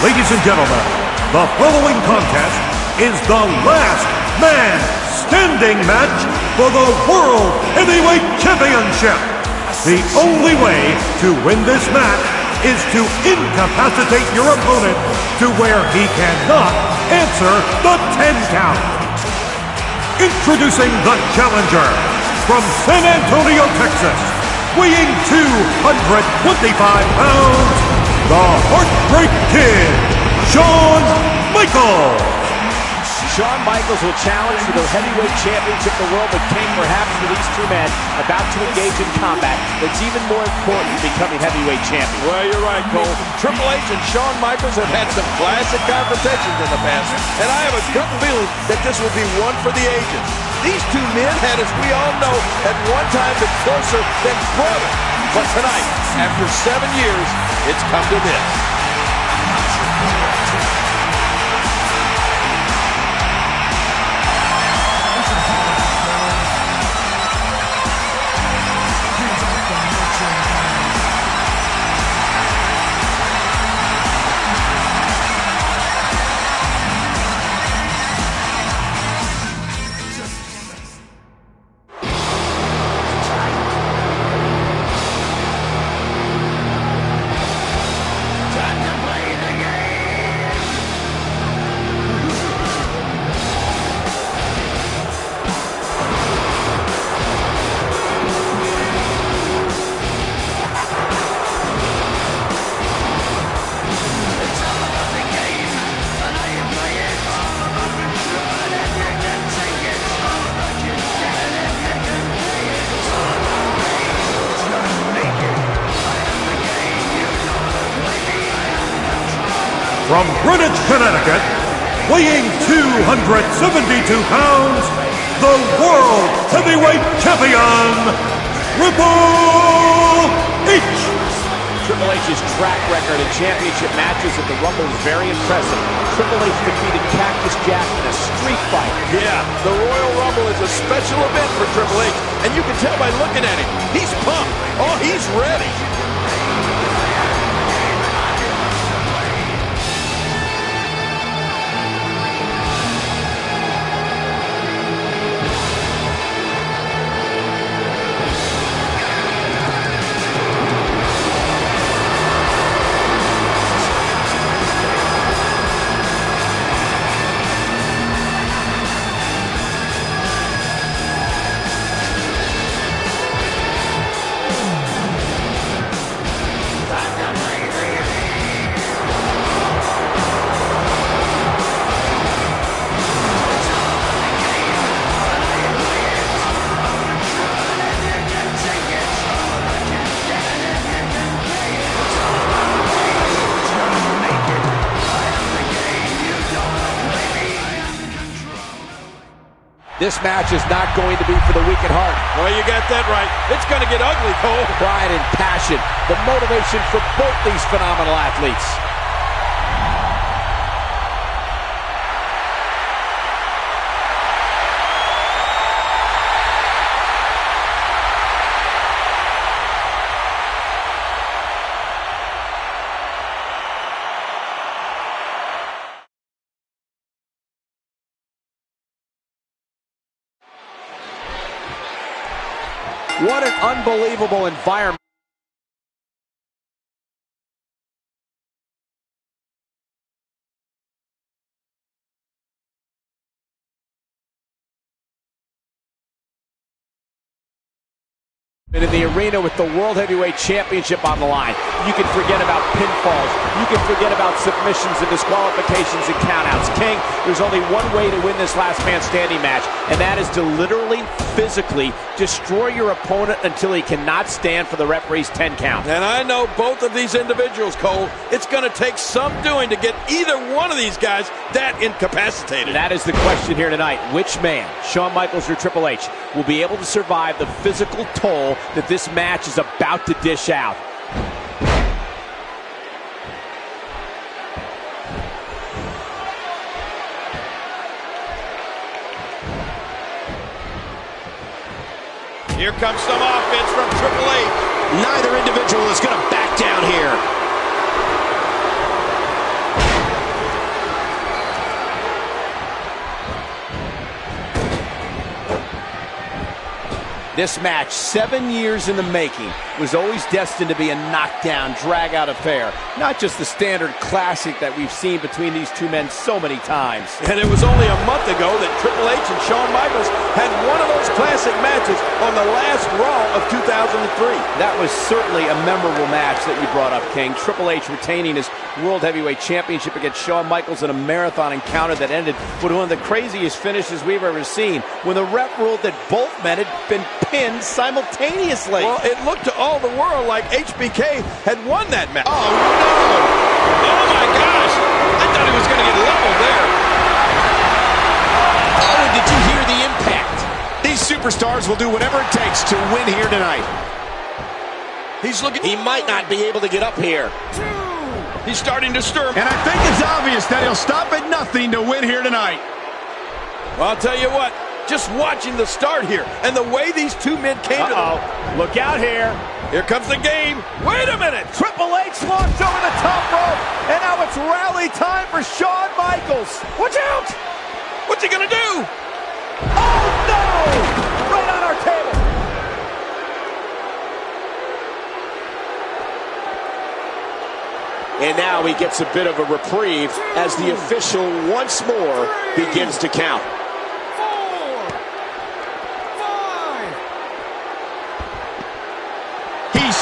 Ladies and gentlemen, the following contest is the last man standing match for the World Heavyweight Championship. The only way to win this match is to incapacitate your opponent to where he cannot answer the 10 count. Introducing the challenger from San Antonio, Texas, weighing 225 pounds, the Heartbreak Kid, Shawn Michaels. Shawn Michaels will challenge for the heavyweight championship of the world, but King, perhaps for these two men about to engage in combat, that's even more important than becoming heavyweight champion. Well, you're right, Cole. Triple H and Shawn Michaels have had some classic confrontations in the past, and I have a good feeling that this will be one for the ages. These two men had, as we all know, at one time been closer than brothers. But tonight, after 7 years, it's come to this. from Greenwich, Connecticut, weighing 272 pounds, the World Heavyweight Champion, Triple H! Triple H's track record in championship matches at the Rumble is very impressive. Triple H defeated Cactus Jack in a street fight. Yeah, the Royal Rumble is a special event for Triple H, and you can tell by looking at him. He's pumped. Oh, he's ready. This match is not going to be for the weak at heart. Well, you got that right. It's going to get ugly, Cole. Pride and passion, the motivation for both these phenomenal athletes. What an unbelievable environment. In the arena with the World Heavyweight Championship on the line, you can forget about pinfalls, you can forget about submissions and disqualifications and countouts. King, there's only one way to win this last man standing match, and that is to literally, physically destroy your opponent until he cannot stand for the referee's 10 count. And I know both of these individuals, Cole. It's going to take some doing to get either one of these guys that incapacitated. That is the question here tonight. Which man, Shawn Michaels or Triple H, will be able to survive the physical toll that this match is about to dish out? Here comes some offense from Triple H. Neither individual is going to back down here. This match, 7 years in the making, was always destined to be a knockdown, drag-out affair. Not just the standard classic that we've seen between these two men so many times. And it was only a month ago that Triple H and Shawn Michaels had one of those classic matches on the last Raw of 2003. That was certainly a memorable match that you brought up, King. Triple H retaining his World Heavyweight Championship against Shawn Michaels in a marathon encounter that ended with one of the craziest finishes we've ever seen, when the ref ruled that both men had been pinned simultaneously. Well, it looked to all the world like HBK had won that match. Oh, no! Oh, my gosh! I thought he was going to get leveled there. Oh, did you hear the impact? These superstars will do whatever it takes to win here tonight. He's looking... He might not be able to get up here. He's starting to stir. And I think it's obvious that he'll stop at nothing to win here tonight. Well, I'll tell you what. Just watching the start here and the way these two men came to the... Look out here. Here comes the game. Wait a minute. Triple H launched over the top rope, and now it's rally time for Shawn Michaels. Watch out. What's he going to do? Oh, no! Right on our table. And now he gets a bit of a reprieve as the official once more begins to count.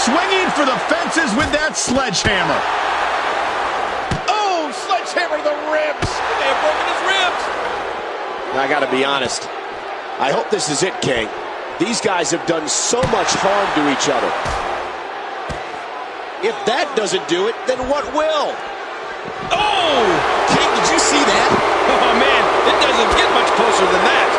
Swinging for the fences with that sledgehammer. Oh, sledgehammer to the ribs. They have broken his ribs. I got to be honest. I hope this is it, King. These guys have done so much harm to each other. If that doesn't do it, then what will? Oh! King, did you see that? Oh, man, it doesn't get much closer than that.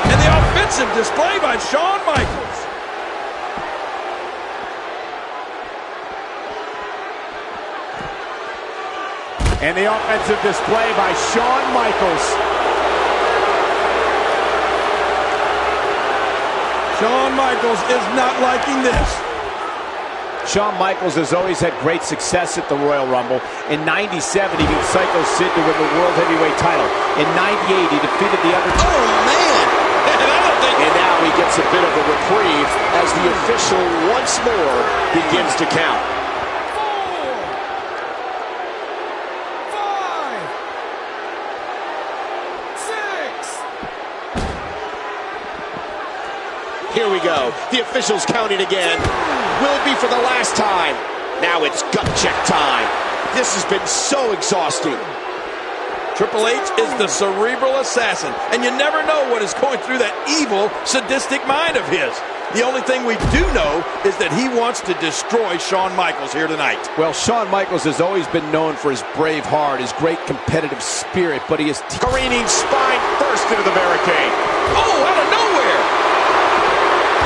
And the offensive display by Shawn Michaels. And the offensive display by Shawn Michaels. Shawn Michaels is not liking this. Shawn Michaels has always had great success at the Royal Rumble. In '97, he beat Psycho Sid to win the World Heavyweight title. In '98, he defeated The Undertaker. Oh, man! And now he gets a bit of a reprieve as the official once more begins to count. 4, 5, 6. Here we go. The official's counting again. Will it be for the last time? Now it's gut check time. This has been so exhausting. Triple H is the cerebral assassin, and you never know what is going through that evil, sadistic mind of his. The only thing we do know is that he wants to destroy Shawn Michaels here tonight. Well, Shawn Michaels has always been known for his brave heart, his great competitive spirit, but he is careening spine first into the barricade. Oh, out of nowhere!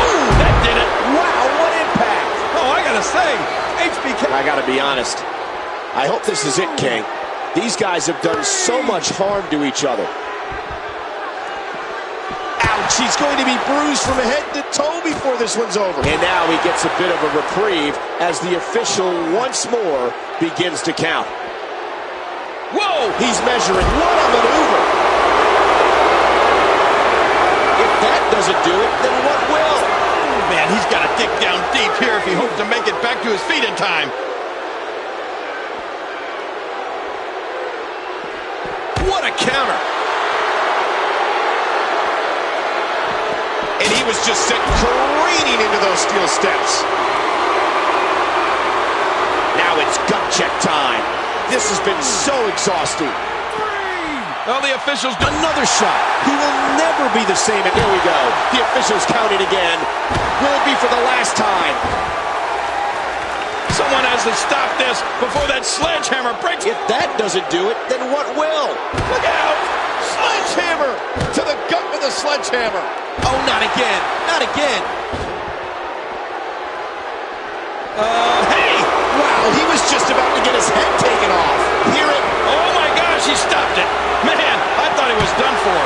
Oh, that did it! Wow, what impact! Oh, I gotta say, HBK... I gotta be honest. I hope this is it, King. These guys have done so much harm to each other. Ouch, he's going to be bruised from head to toe before this one's over. And now he gets a bit of a reprieve as the official once more begins to count. Whoa! He's measuring. What a maneuver! If that doesn't do it, then what will? Man, he's got to dig down deep here if he hopes to make it back to his feet in time. What a counter! And he was just sent careening into those steel steps. Now it's gut check time. This has been so exhausting. Well, the officials do another shot. He will never be the same. Here we go. The officials counting again. Will it be for the last time? Someone has to stop this before that sledgehammer breaks. If that doesn't do it, then what will? Look out! Sledgehammer to the gut with a sledgehammer. Oh, not again. Not again. Hey! Wow, he was just about to get his head taken off. Hear it? Oh my gosh, he stopped it. Man, I thought he was done for.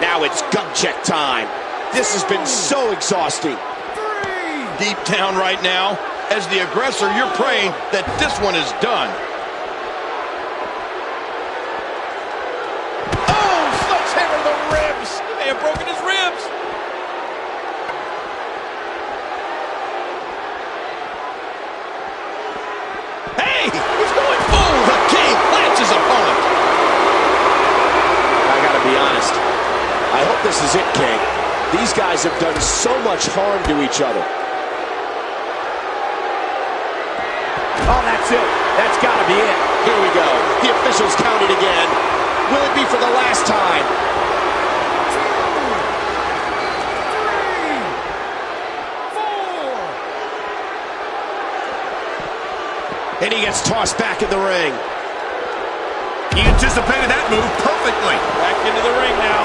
Now it's gut check time. This has been so exhausting. Deep down right now, as the aggressor, you're praying that this one is done. Oh, sledgehammer to the ribs. He may have broken his ribs. Hey, he's going full. The King plants his opponent. I gotta be honest. I hope this is it, King. These guys have done so much harm to each other. Oh, that's it. That's got to be it. Here we go. The officials counting again. Will it be for the last time? 2, 3, 4. And he gets tossed back in the ring. He anticipated that move perfectly. Back into the ring now.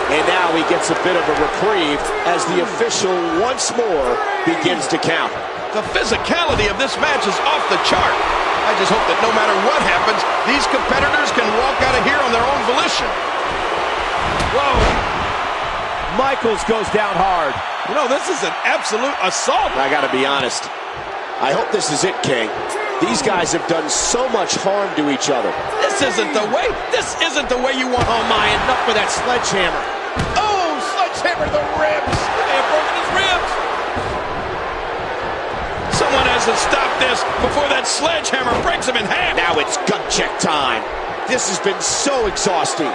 And now he gets a bit of a reprieve as the official once more begins to count. The physicality of this match is off the chart. I just hope that no matter what happens, these competitors can walk out of here on their own volition. Whoa. Michaels goes down hard. You know, this is an absolute assault. I gotta be honest. I hope this is it, King. These guys have done so much harm to each other. This isn't the way. This isn't the way you want. Oh my, enough with that sledgehammer. Oh, sledgehammer to the ribs. He may have broken his ribs. Someone has to stop this before that sledgehammer breaks him in half. Now it's gut check time. This has been so exhausting.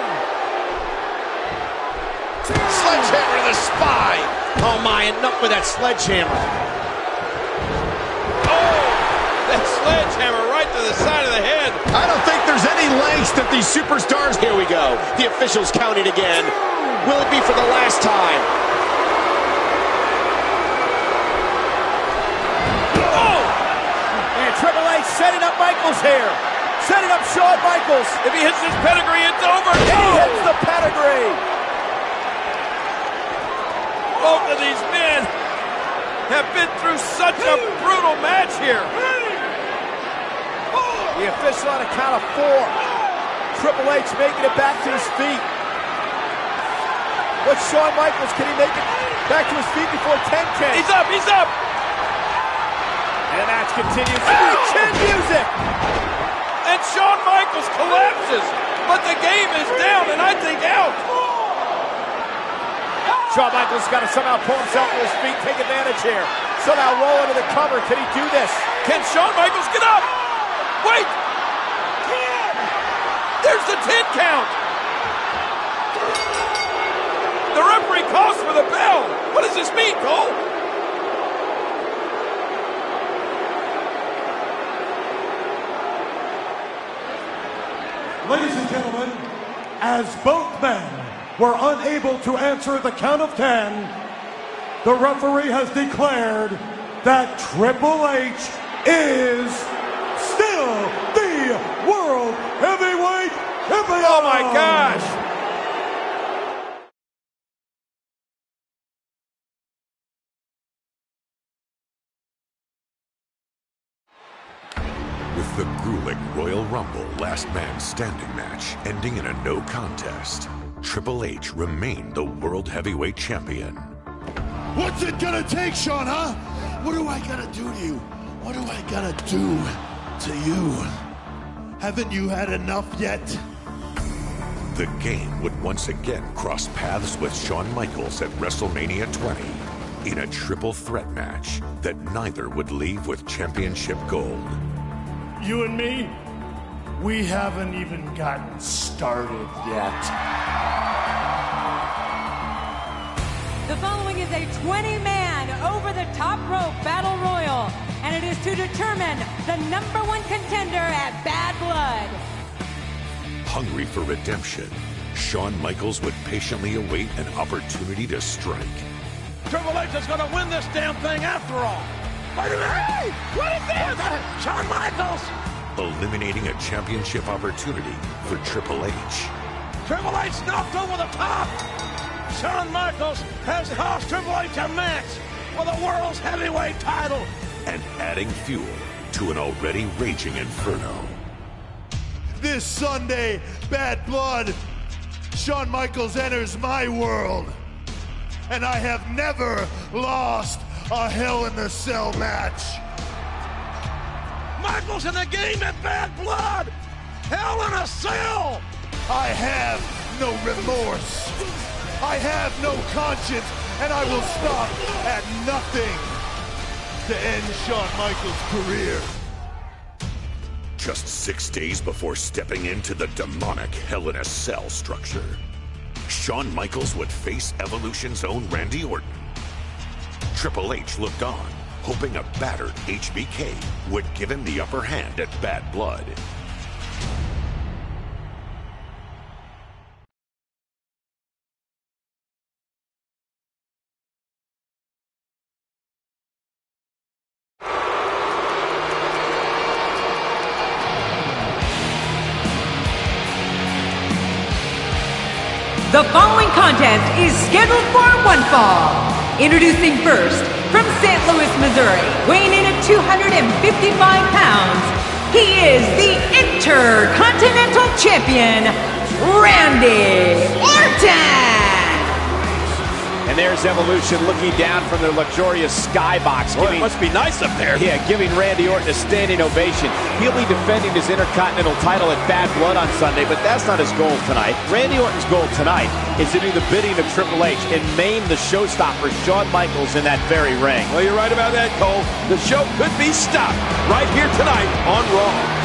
Sledgehammer to the spine. Oh my, enough with that sledgehammer. That sledgehammer right to the side of the head. I don't think there's any lengths that these superstars... Here we go. The officials counting again. Will it be for the last time? Oh! And Triple H setting up Michaels here. Setting up Shawn Michaels. If he hits his pedigree, it's over. And he hits the pedigree. Both of these men have been through such a brutal match here. The official on a count of 4. Triple H making it back to his feet. What's Shawn Michaels? Can he make it back to his feet before 10 can? He's up, he's up! And the match continues. Chin music! And Shawn Michaels collapses, but the game is down and I think out. Shawn Michaels got to somehow pull himself to his feet, take advantage here. Somehow roll into the cover. Can he do this? Can Shawn Michaels get up? Wait! There's the 10 count! The referee calls for the bell! What does this mean, Cole? Ladies and gentlemen, as both men were unable to answer the count of 10, the referee has declared that Triple H is still the World Heavyweight Champion! Oh my gosh! With the grueling Royal Rumble Last Man Standing match ending in a no contest, Triple H remained the World Heavyweight Champion. What's it gonna take, Shawn, huh? What do I gotta do to you? What do I gotta do to you? Haven't you had enough yet? The game would once again cross paths with Shawn Michaels at WrestleMania 20 in a triple threat match that neither would leave with championship gold. You and me, we haven't even gotten started yet. The following is a 20-man over-the-top rope battle royal, and it is to determine the #1 contender at Bad Blood. Hungry for redemption, Shawn Michaels would patiently await an opportunity to strike. Triple H is gonna win this damn thing after all. Wait a minute! Hey, what is this? Shawn Michaels! Eliminating a championship opportunity for Triple H. Triple H knocked over the top! Shawn Michaels has cost Triple H a match for the World's Heavyweight title! And adding fuel to an already raging inferno. This Sunday, Bad Blood, Shawn Michaels enters my world. And I have never lost a Hell in a Cell match. Michaels in the game at Bad Blood! Hell in a Cell! I have no remorse. I have no conscience, and I will stop at nothing to end Shawn Michaels' career. Just 6 days before stepping into the demonic Hell in a Cell structure, Shawn Michaels would face Evolution's own Randy Orton. Triple H looked on, hoping a battered HBK would give him the upper hand at Bad Blood. The following contest is scheduled for one fall. Introducing first, from St. Louis, Missouri, weighing in at 255 pounds, he is the Intercontinental Champion, Randy Orton! And there's Evolution looking down from their luxurious skybox. Boy, it must be nice up there. Yeah, giving Randy Orton a standing ovation. He'll be defending his Intercontinental title at Bad Blood on Sunday, but that's not his goal tonight. Randy Orton's goal tonight is to do the bidding of Triple H and maim the showstopper Shawn Michaels in that very ring. Well, you're right about that, Cole. The show could be stopped right here tonight on Raw.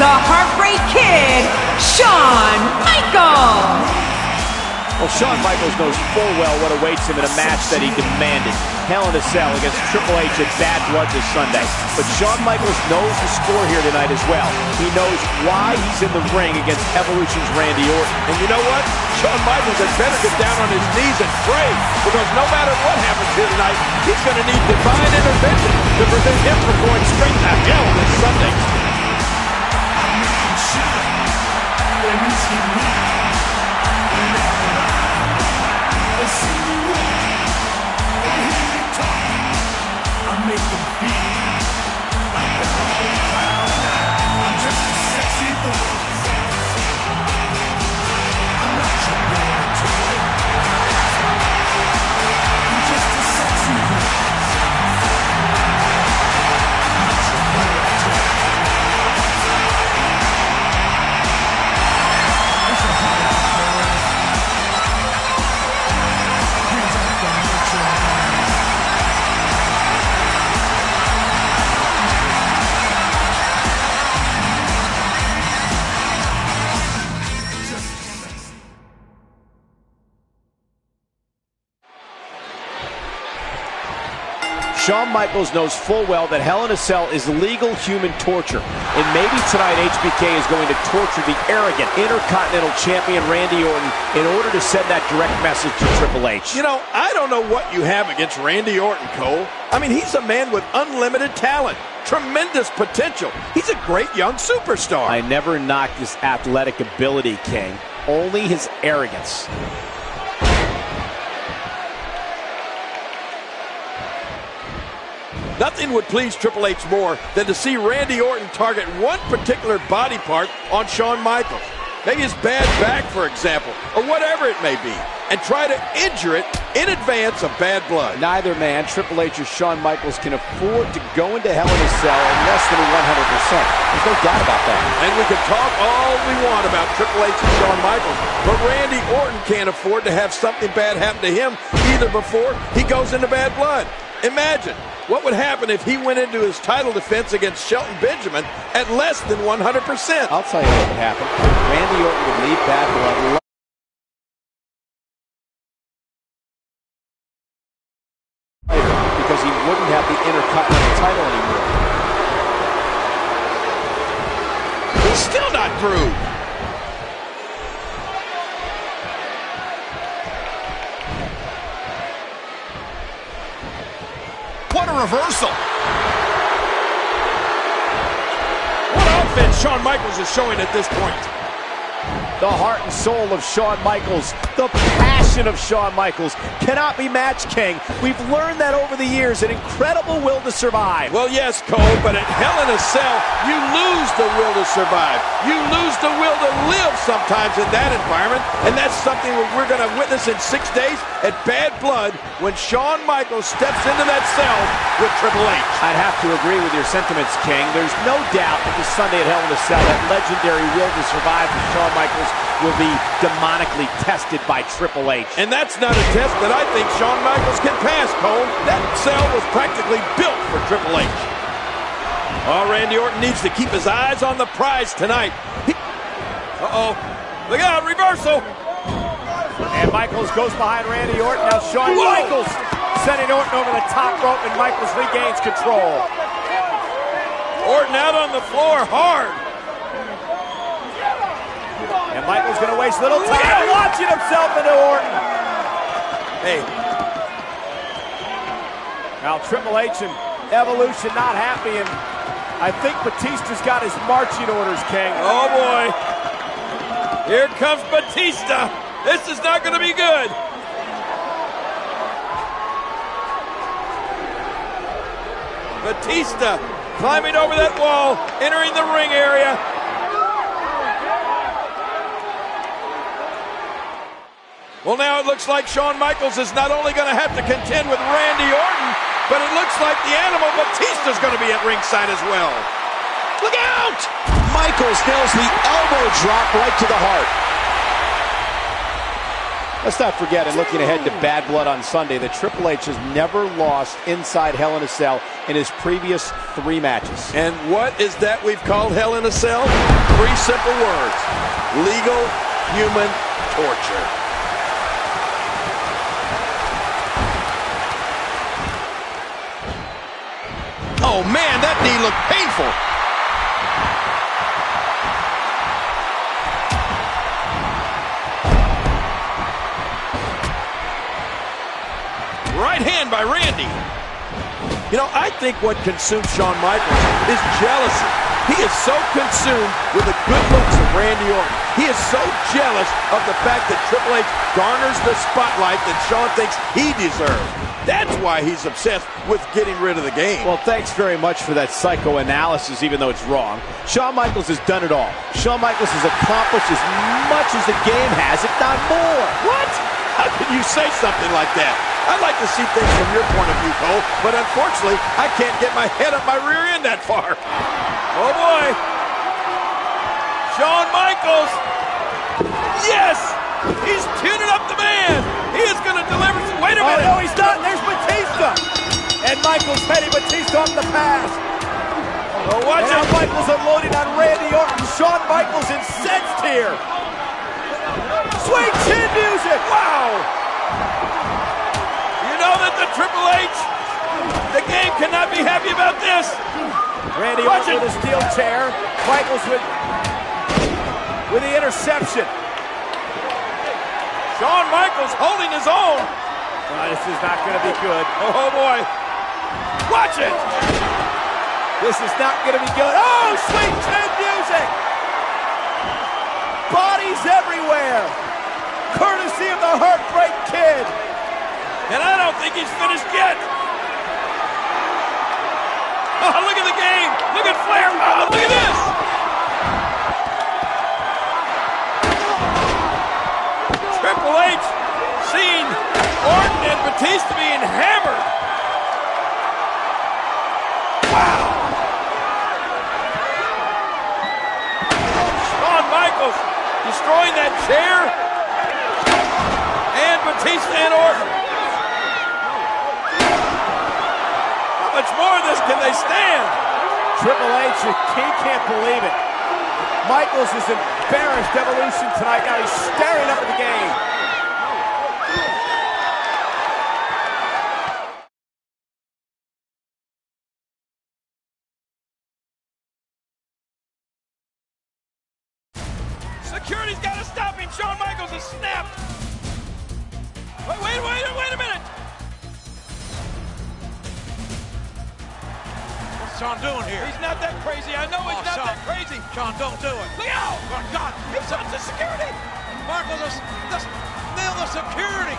the Heartbreak Kid, Shawn Michaels. Well, Shawn Michaels knows full well what awaits him in a match that he demanded. Hell in a Cell against Triple H at Bad Blood this Sunday. But Shawn Michaels knows the score here tonight as well. He knows why he's in the ring against Evolution's Randy Orton. And you know what? Shawn Michaels had better get down on his knees and pray, because no matter what happens here tonight, he's going to need divine intervention to prevent him from going straight to hell this Sunday. Shawn Michaels knows full well that Hell in a Cell is legal human torture. And maybe tonight HBK is going to torture the arrogant Intercontinental Champion Randy Orton in order to send that direct message to Triple H. You know, I don't know what you have against Randy Orton, Cole. I mean, he's a man with unlimited talent, tremendous potential. He's a great young superstar. I never knocked his athletic ability, King. Only his arrogance. Nothing would please Triple H more than to see Randy Orton target one particular body part on Shawn Michaels. Maybe his bad back, for example, or whatever it may be, and try to injure it in advance of Bad Blood. Neither man, Triple H or Shawn Michaels, can afford to go into Hell in a Cell in less than 100%. There's no doubt about that. And we can talk all we want about Triple H and Shawn Michaels, but Randy Orton can't afford to have something bad happen to him either before he goes into Bad Blood. Imagine what would happen if he went into his title defense against Shelton Benjamin at less than 100%. I'll tell you what would happen. Randy Orton would leave Bad Blood because he wouldn't have the Intercontinental title anymore. He's still not through. What a reversal! What offense Shawn Michaels is showing at this point. The heart and soul of Shawn Michaels, the passion of Shawn Michaels cannot be matched, King. We've learned that over the years, an incredible will to survive. Well, yes, Cole, but at Hell in a Cell, you lose the will to survive. You lose the will to live sometimes in that environment, and that's something we're going to witness in 6 days at Bad Blood when Shawn Michaels steps into that cell with Triple H. I'd have to agree with your sentiments, King. There's no doubt that this Sunday at Hell in a Cell, that legendary will to survive for Shawn Michaels will be demonically tested by Triple H. And that's not a test that I think Shawn Michaels can pass, Cole. That cell was practically built for Triple H. Oh, Randy Orton needs to keep his eyes on the prize tonight. Uh-oh. Look out, reversal. And Michaels goes behind Randy Orton. Now Shawn Michaels sending Orton over the top rope, and Michaels regains control. Orton out on the floor hard. And Michaels going to waste little time launching himself into Orton. Hey. Now Triple H and Evolution not happy, and I think Batista's got his marching orders, King. Oh, boy. Here comes Batista. This is not going to be good. Batista climbing over that wall, entering the ring area. Well, now it looks like Shawn Michaels is not only going to have to contend with Randy Orton, but it looks like the animal Batista's going to be at ringside as well. Look out! Michaels nails the elbow drop right to the heart. Let's not forget, and looking ahead to Bad Blood on Sunday, that Triple H has never lost inside Hell in a Cell in his previous 3 matches. And what is that we've called Hell in a Cell? 3 simple words. Legal human torture. Oh man, that knee looked painful. Right hand by Randy. You know, I think what consumes Shawn Michaels is jealousy. He is so consumed with the good looks of Randy Orton. He is so jealous of the fact that Triple H garners the spotlight that Shawn thinks he deserves. That's why he's obsessed with getting rid of the game. Well, thanks very much for that psychoanalysis, even though it's wrong. Shawn Michaels has done it all. Shawn Michaels has accomplished as much as the game has, if not more. What? How can you say something like that? I'd like to see things from your point of view, Cole, but unfortunately, I can't get my head up my rear end that far. Oh boy. Shawn Michaels. Yes! He's tuning up the man. He is going to deliver some. Wait a minute. Oh, no, he's not. There's Batista. And Michaels heading Batista off the pass. Oh, watch out. it. Michaels unloading on Randy Orton. Shawn Michaels incensed here. Sweet chin music. Wow. You know that the Triple H, the game cannot be happy about this. Randy Orton with a steel chair. Michaels with the interception. Shawn Michaels holding his own. This is not going to be good. Oh, boy. Watch it. This is not going to be good. Oh, sweet chin music. Bodies everywhere. Courtesy of the Heartbreak Kid. And I don't think he's finished yet. Oh, look at the game. Look at Flair. Oh, look at this. Triple H seeing Orton and Batista being hammered. Wow. Shawn Michaels destroying that chair. And Batista and Orton. How much more of this can they stand? Triple H, he can't believe it. Michaels is embarrassed Evolution tonight. Now he's staring up at the game. Security's got to stop him. Shawn Michaels has snapped. Wait a minute. What's Shawn doing here? He's not that crazy. I know he's not that crazy. Shawn, don't do it. Look out! Oh, God. He's on the security. Michaels, just nail the security.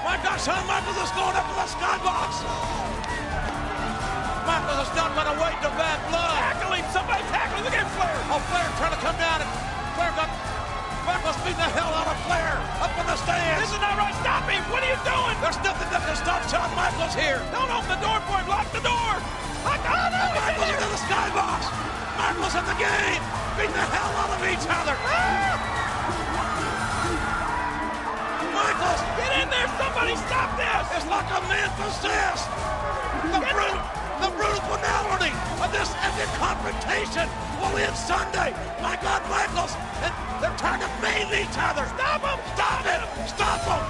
My God, Shawn Michaels is going up to the skybox. Michaels is not going to wait to Bad Blood. Tackle him. Somebody tackle him. Look at Flair. Oh, Flair trying to come down, and Flair got Michaels beating the hell out of Flair up in the stands. This is not right. Stop him. What are you doing? There's nothing that can stop Shawn Michaels here. Don't open the door for him. Lock the door. Michaels into the skybox. Michaels in the game. Beating the hell out of each other. Michaels. Get in there. Somebody stop this. It's like a man possessed. The brutal finality of this epic confrontation will end Sunday. My God, Michaels, and they're trying to maim each other. Stop them! Stop it! Stop them!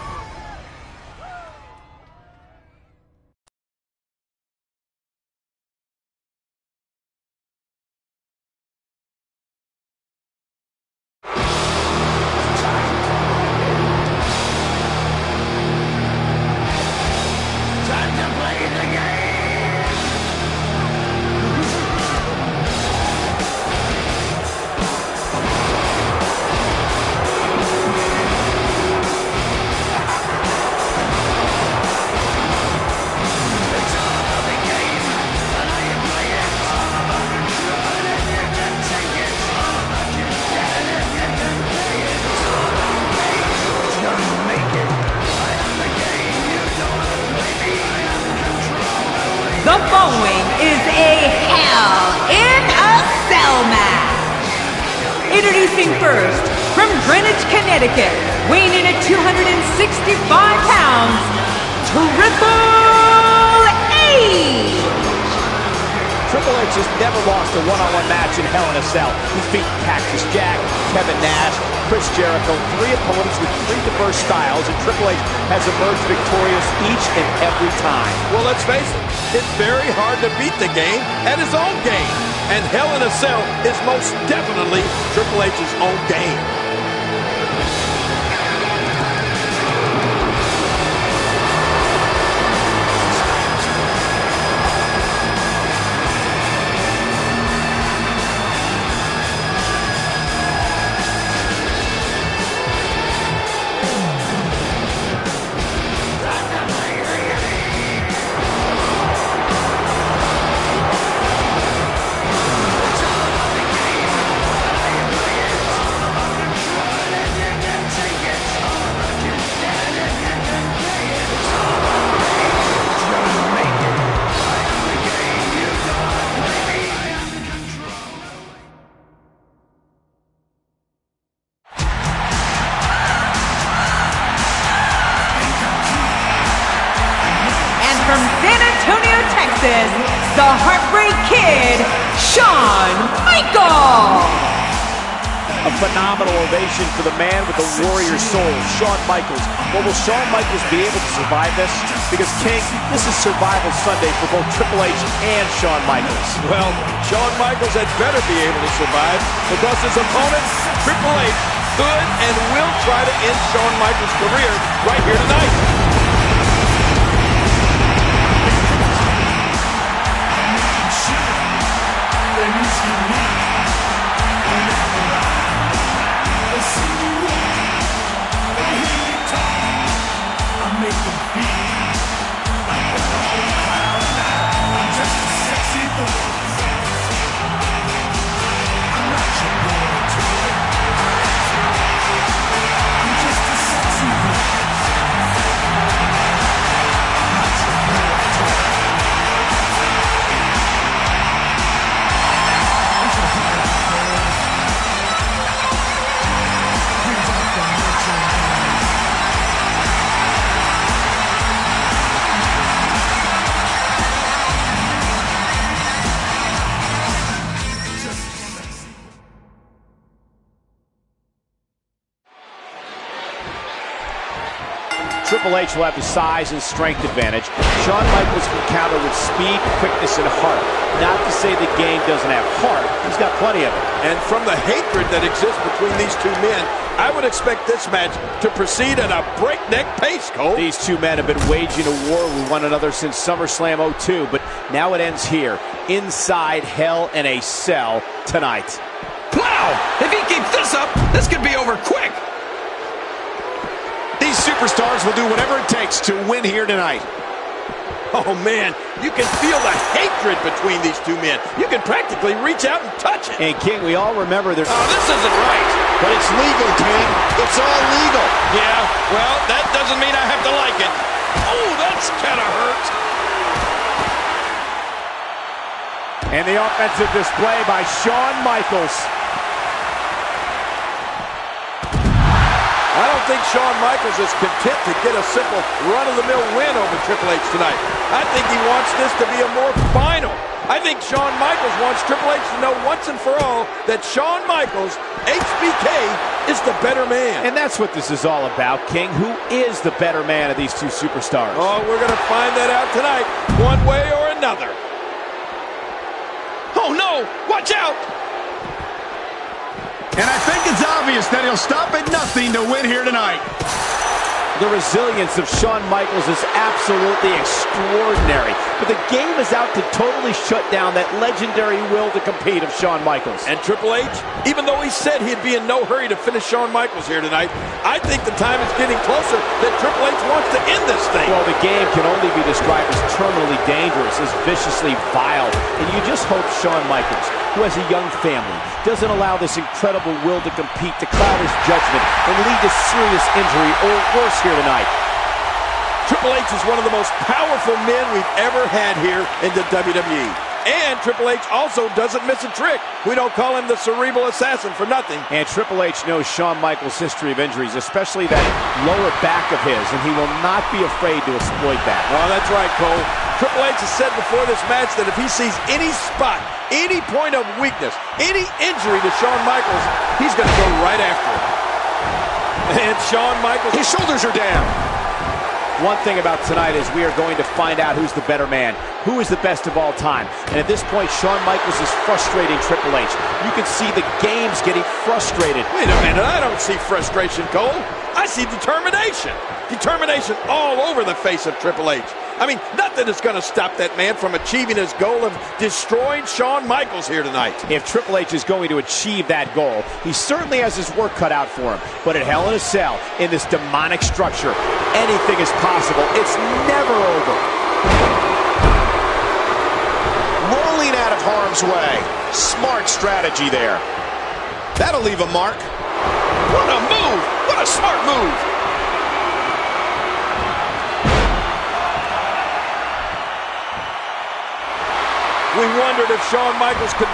Time to play the game! The following is a Hell in a Cell match. Introducing first, from Greenwich, Connecticut, weighing in at 265 pounds, Triple H! Triple H has never lost a one-on-one match in Hell in a Cell. He's beaten Cactus Jack, Kevin Nash, Chris Jericho, 3 opponents with 3 diverse styles, and Triple H has emerged victorious each and every time. Well, let's face it, it's very hard to beat the game at his own game. And Hell in a Cell is most definitely Triple H's own game. The Heartbreak Kid, Shawn Michaels! A phenomenal ovation for the man with the warrior soul, Shawn Michaels. Well, will Shawn Michaels be able to survive this? Because, King, this is Survival Sunday for both Triple H and Shawn Michaels. Well, Shawn Michaels had better be able to survive because his opponent, Triple H, could and will try to end Shawn Michaels' career right here tonight. Triple H will have the size and strength advantage. Shawn Michaels can counter with speed, quickness, and heart. Not to say the game doesn't have heart. He's got plenty of it. And from the hatred that exists between these two men, I would expect this match to proceed at a breakneck pace, Cole. These two men have been waging a war with one another since SummerSlam 02, but now it ends here, inside Hell in a Cell tonight. Wow! If he keeps this up, this could be over quick! These superstars will do whatever it takes to win here tonight. Oh, man, you can feel the hatred between these two men. You can practically reach out and touch it. And, King, we all remember there's... Oh, this isn't right. But it's legal, King. It's all legal. Yeah, well, that doesn't mean I have to like it. Oh, that's kind of hurt. And the offensive display by Shawn Michaels. I don't think Shawn Michaels is content to get a simple run-of-the-mill win over Triple H tonight. I think he wants this to be a more final. I think Shawn Michaels wants Triple H to know once and for all that Shawn Michaels, HBK, is the better man. And that's what this is all about, King. Who is the better man of these two superstars? Oh, we're going to find that out tonight, one way or another. Oh, no! Watch out! And I think it's obvious that he'll stop at nothing to win here tonight. The resilience of Shawn Michaels is absolutely extraordinary. But the game is out to totally shut down that legendary will to compete of Shawn Michaels. And Triple H, even though he said he'd be in no hurry to finish Shawn Michaels here tonight, I think the time is getting closer that Triple H wants to end this thing. Well, the game can only be described as terminally dangerous, as viciously vile. And you just hope Shawn Michaels, who has a young family, doesn't allow this incredible will to compete to cloud his judgment and lead to serious injury or worse here tonight. Triple H is one of the most powerful men we've ever had here in the WWE. And Triple H also doesn't miss a trick. We don't call him the cerebral assassin for nothing. And Triple H knows Shawn Michaels' history of injuries, especially that lower back of his, and he will not be afraid to exploit that. Oh, that's right, Cole. Triple H has said before this match that if he sees any spot, any point of weakness, any injury to Shawn Michaels, he's going to go right after it. And Shawn Michaels, his shoulders are down. One thing about tonight is we are going to find out who's the better man, who is the best of all time. And at this point, Shawn Michaels is frustrating Triple H. You can see the game's getting frustrated. Wait a minute, I don't see frustration, Cole. I see determination. Determination all over the face of Triple H. I mean, nothing is going to stop that man from achieving his goal of destroying Shawn Michaels here tonight. If Triple H is going to achieve that goal, he certainly has his work cut out for him. But at Hell in a Cell, in this demonic structure, anything is possible. It's never over. Rolling out of harm's way. Smart strategy there. That'll leave a mark. What a move! What a smart move! We wondered if Shawn Michaels could...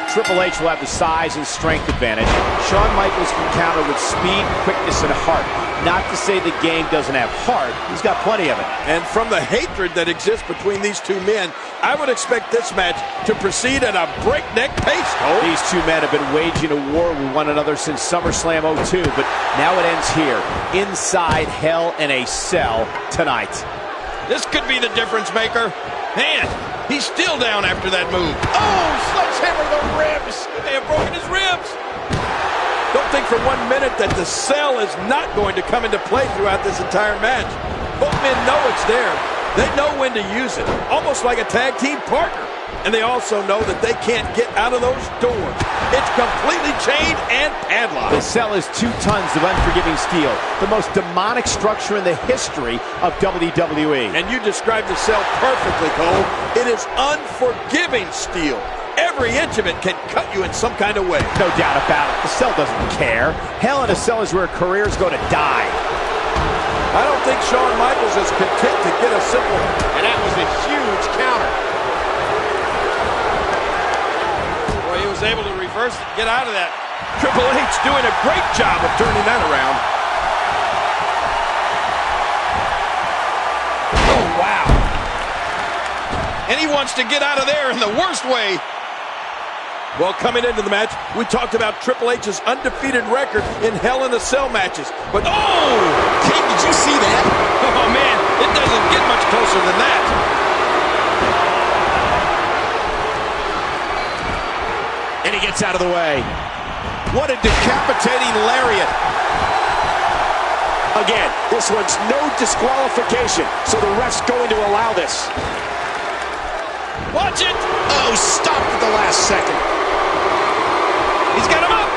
Triple H will have the size and strength advantage. Shawn Michaels can counter with speed, quickness, and heart. Not to say the game doesn't have heart. He's got plenty of it. And from the hatred that exists between these two men, I would expect this match to proceed at a breakneck pace, Cole. These two men have been waging a war with one another since SummerSlam 02, but now it ends here, inside Hell in a Cell tonight. This could be the difference maker. Man, he's still down after that move. Oh, sledgehammer the ribs. They have broken his ribs. Don't think for 1 minute that the cell is not going to come into play throughout this entire match. Both men know it's there. They know when to use it, almost like a tag team partner. And they also know that they can't get out of those doors. It's completely chained and padlocked. The cell is 2 tons of unforgiving steel, the most demonic structure in the history of WWE. And you described the cell perfectly, Cole. It is unforgiving steel. Every inch of it can cut you in some kind of way. No doubt about it. The cell doesn't care. Hell in a Cell is where careers go to die. I don't think Shawn Michaels is content to get a simple... And that was a huge counter. Boy, he was able to reverse it and get out of that. Triple H doing a great job of turning that around. Oh, wow. And he wants to get out of there in the worst way. Well, coming into the match, we talked about Triple H's undefeated record in Hell in a Cell matches. But, oh! King, did you see that? Oh, man, it doesn't get much closer than that. And he gets out of the way. What a decapitating lariat. Again, this one's no disqualification, so the ref's going to allow this. Watch it! Oh, stopped at the last second. He's got him up!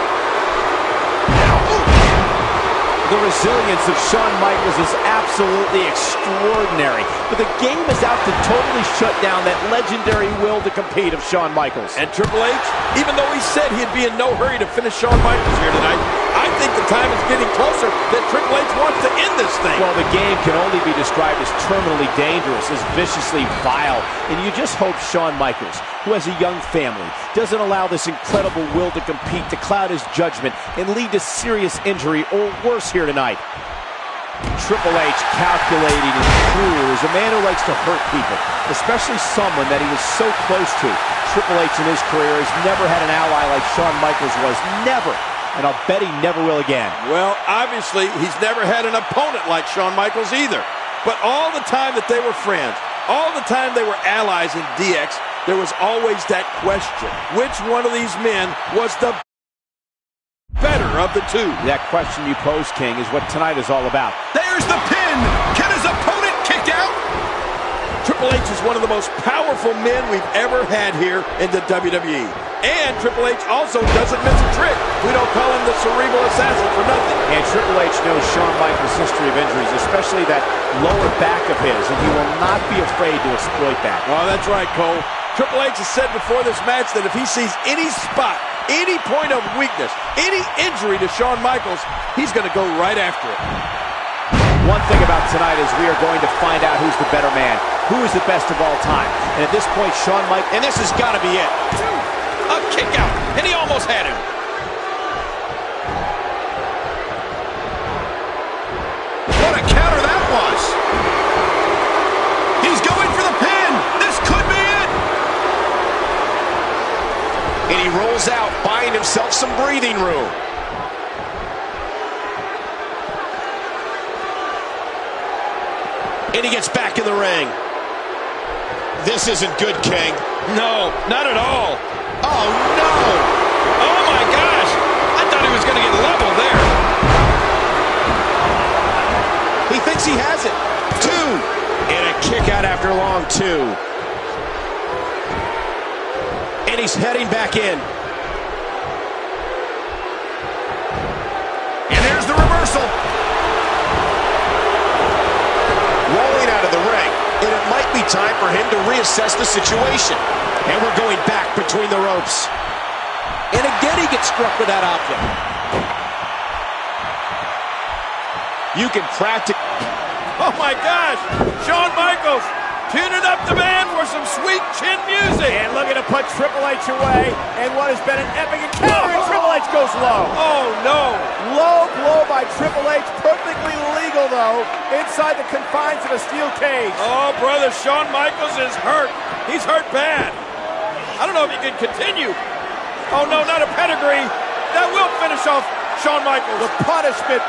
The resilience of Shawn Michaels is absolutely extraordinary. But the game is out to totally shut down that legendary will to compete of Shawn Michaels. And Triple H, even though he said he'd be in no hurry to finish Shawn Michaels here tonight, I think the time is getting closer that Triple H wants to end this thing. Well, the game can only be described as terminally dangerous, as viciously vile. And you just hope Shawn Michaels, who has a young family, doesn't allow this incredible will to compete to cloud his judgment and lead to serious injury or worse here tonight. Triple H, calculating and cruel, is a man who likes to hurt people, especially someone that he was so close to. Triple H in his career has never had an ally like Shawn Michaels was. Never. And I'll bet he never will again. Well, obviously, he's never had an opponent like Shawn Michaels either. But all the time that they were friends, all the time they were allies in DX, there was always that question. Which one of these men was the better of the two? That question you pose, King, is what tonight is all about. There's the pin! Can his opponent kick out? Triple H is one of the most powerful men we've ever had here in the WWE. And Triple H also doesn't miss a trick. We don't call him the cerebral assassin for nothing. And Triple H knows Shawn Michaels' history of injuries, especially that lower back of his, and he will not be afraid to exploit that. Oh, that's right, Cole. Triple H has said before this match that if he sees any spot, any point of weakness, any injury to Shawn Michaels, he's going to go right after it. One thing about tonight is we are going to find out who's the better man, who is the best of all time. And at this point, Shawn Michaels, and this has got to be it. A kick out, and he almost had him. What a counter that was. He's going for the pin. This could be it. And he rolls out, buying himself some breathing room. And he gets back in the ring. This isn't good, King. No, not at all. Oh, no. Oh, my gosh. I thought he was going to get leveled there. He thinks he has it. 2. And a kick out after long 2. And he's heading back in. And there's the reversal. Rolling out of the ring, and it might be time for him to reassess the situation. And we're going back between the ropes. And again he gets struck with that object. You can practice. Oh my gosh! Shawn Michaels tuning up the band for some sweet chin music. And looking to put Triple H away. And what has been an epic encounter. And Triple H goes low. Oh no! Low blow by Triple H. Perfectly legal though. Inside the confines of a steel cage. Oh brother, Shawn Michaels is hurt. He's hurt bad. I don't know if he can continue. Oh no, not a pedigree. That will finish off Shawn Michaels. The punishment.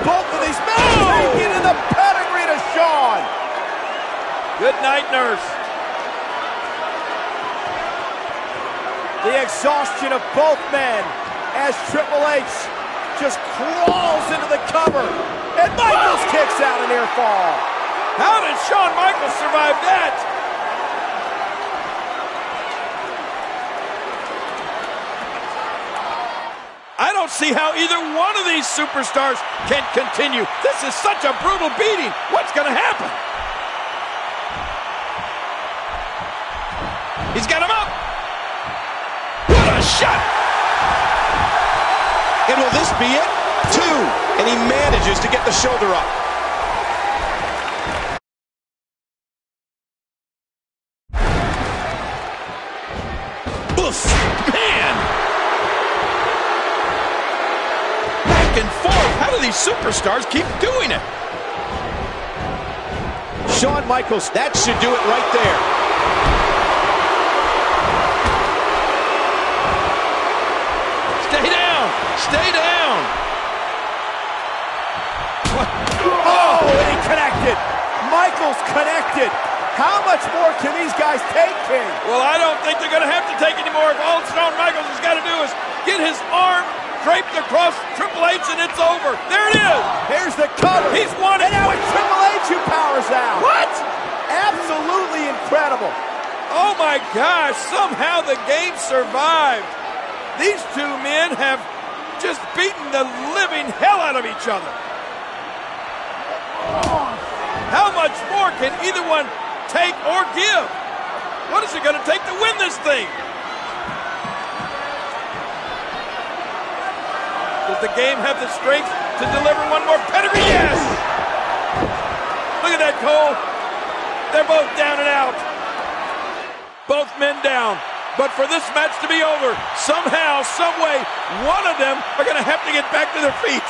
Both of these men taking in the pedigree to Shawn. Good night, nurse. The exhaustion of both men as Triple H just crawls into the cover. And Michaels kicks out a near fall. How did Shawn Michaels survive that? I don't see how either one of these superstars can continue. This is such a brutal beating. What's going to happen? He's got him up. What a shot. And will this be it? 2. And he manages to get the shoulder up. Oof, man. Back and forth. How do these superstars keep doing it? Shawn Michaels, that should do it right there. Stay down! Stay down! Oh, and he connected! Michaels connected! How much more can these guys take, King? Well, I don't think they're going to have to take any more. If all Shawn Michaels has got to do is get his arm draped across Triple H and it's over. There it is! Here's the cover! He's won it! And now it's Triple H who powers out! What? Absolutely incredible! Oh my gosh, somehow the game survived. These two men have just beaten the living hell out of each other. How much more can either one take or give? What is it going to take to win this thing? Does the game have the strength to deliver one more pedigree? Yes! Look at that, Cole. They're both down and out. Both men down. But for this match to be over, somehow, someway, one of them are going to have to get back to their feet.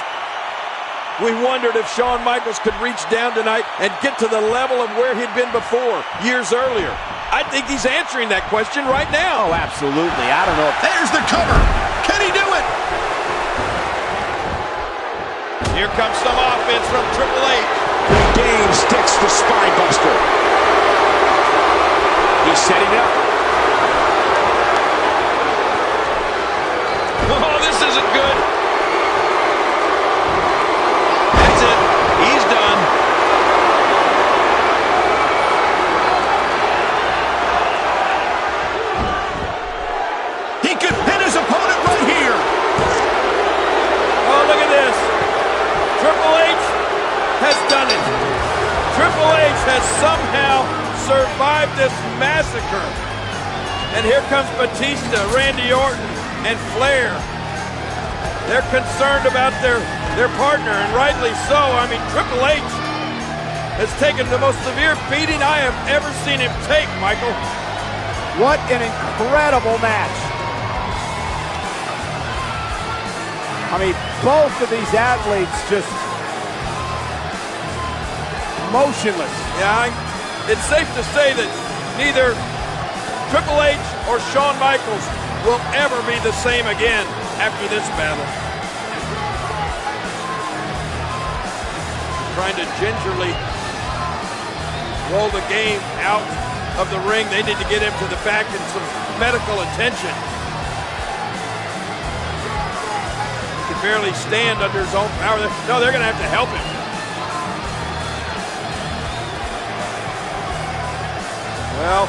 We wondered if Shawn Michaels could reach down tonight and get to the level of where he'd been before, years earlier. I think he's answering that question right now. Oh, absolutely. I don't know if... There's the cover. Can he do it? Here comes some offense from Triple H. The game sticks the spine buster. He's setting up. Oh, this isn't good. That's it. He's done. He could pin his opponent right here. Oh, look at this. Triple H has done it. Triple H has somehow survived this massacre. And here comes Batista, Randy Orton, and Flair. They're concerned about their partner, and rightly so. I mean, Triple H has taken the most severe beating I have ever seen him take, Michael. What an incredible match. I mean, both of these athletes just motionless. Yeah, it's safe to say that neither Triple H or Shawn Michaels will ever be the same again after this battle. Trying to gingerly roll the game out of the ring. They need to get him to the back and some medical attention. He can barely stand under his own power. No, they're going to have to help him. Well,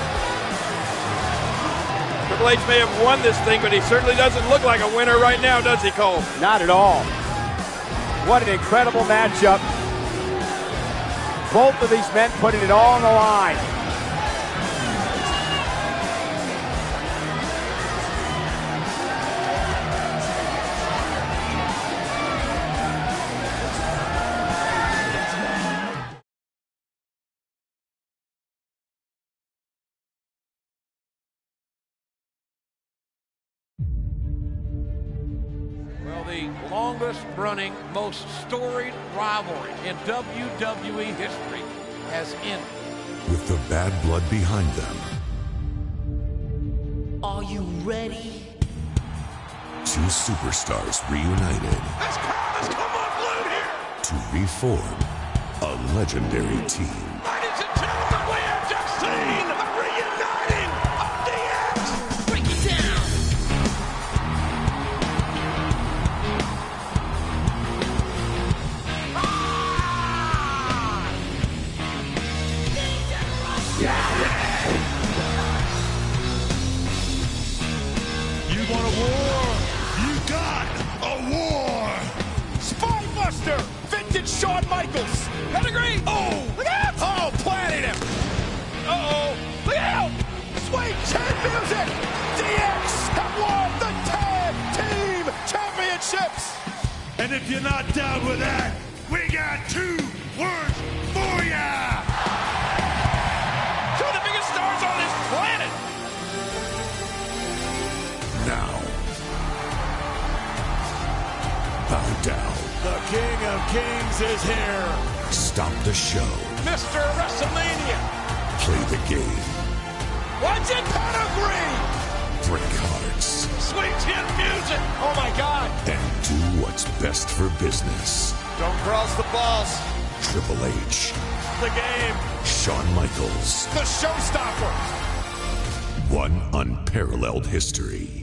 Triple H may have won this thing, but he certainly doesn't look like a winner right now, does he, Cole? Not at all. What an incredible matchup. Both of these men putting it all on the line. The longest-running, most storied rivalry in WWE history has ended. With the bad blood behind them. Are you ready? Two superstars reunited. Let's come unglued here! To reform a legendary team. Ladies and gentlemen, we have just seen a reuniting of DX! Break it down! You want a war? You got a war! Spinebuster! Vintage Shawn Michaels! Pedigree! Oh! Look out! Oh, planted him! Uh-oh! Look out! Sweet chin music! DX have won the Tag Team Championships! And if you're not down with that, we got 2 words for ya! Two of the biggest stars on this planet! Now, bow down. The King of Kings is here! Stop the show. Mr. WrestleMania! Play the game. Watch it, pedigree! Break hearts. Sweet chin music! Oh my God! And do what's best for business. Don't cross the balls. Triple H. The game. Shawn Michaels. The showstopper! One unparalleled history.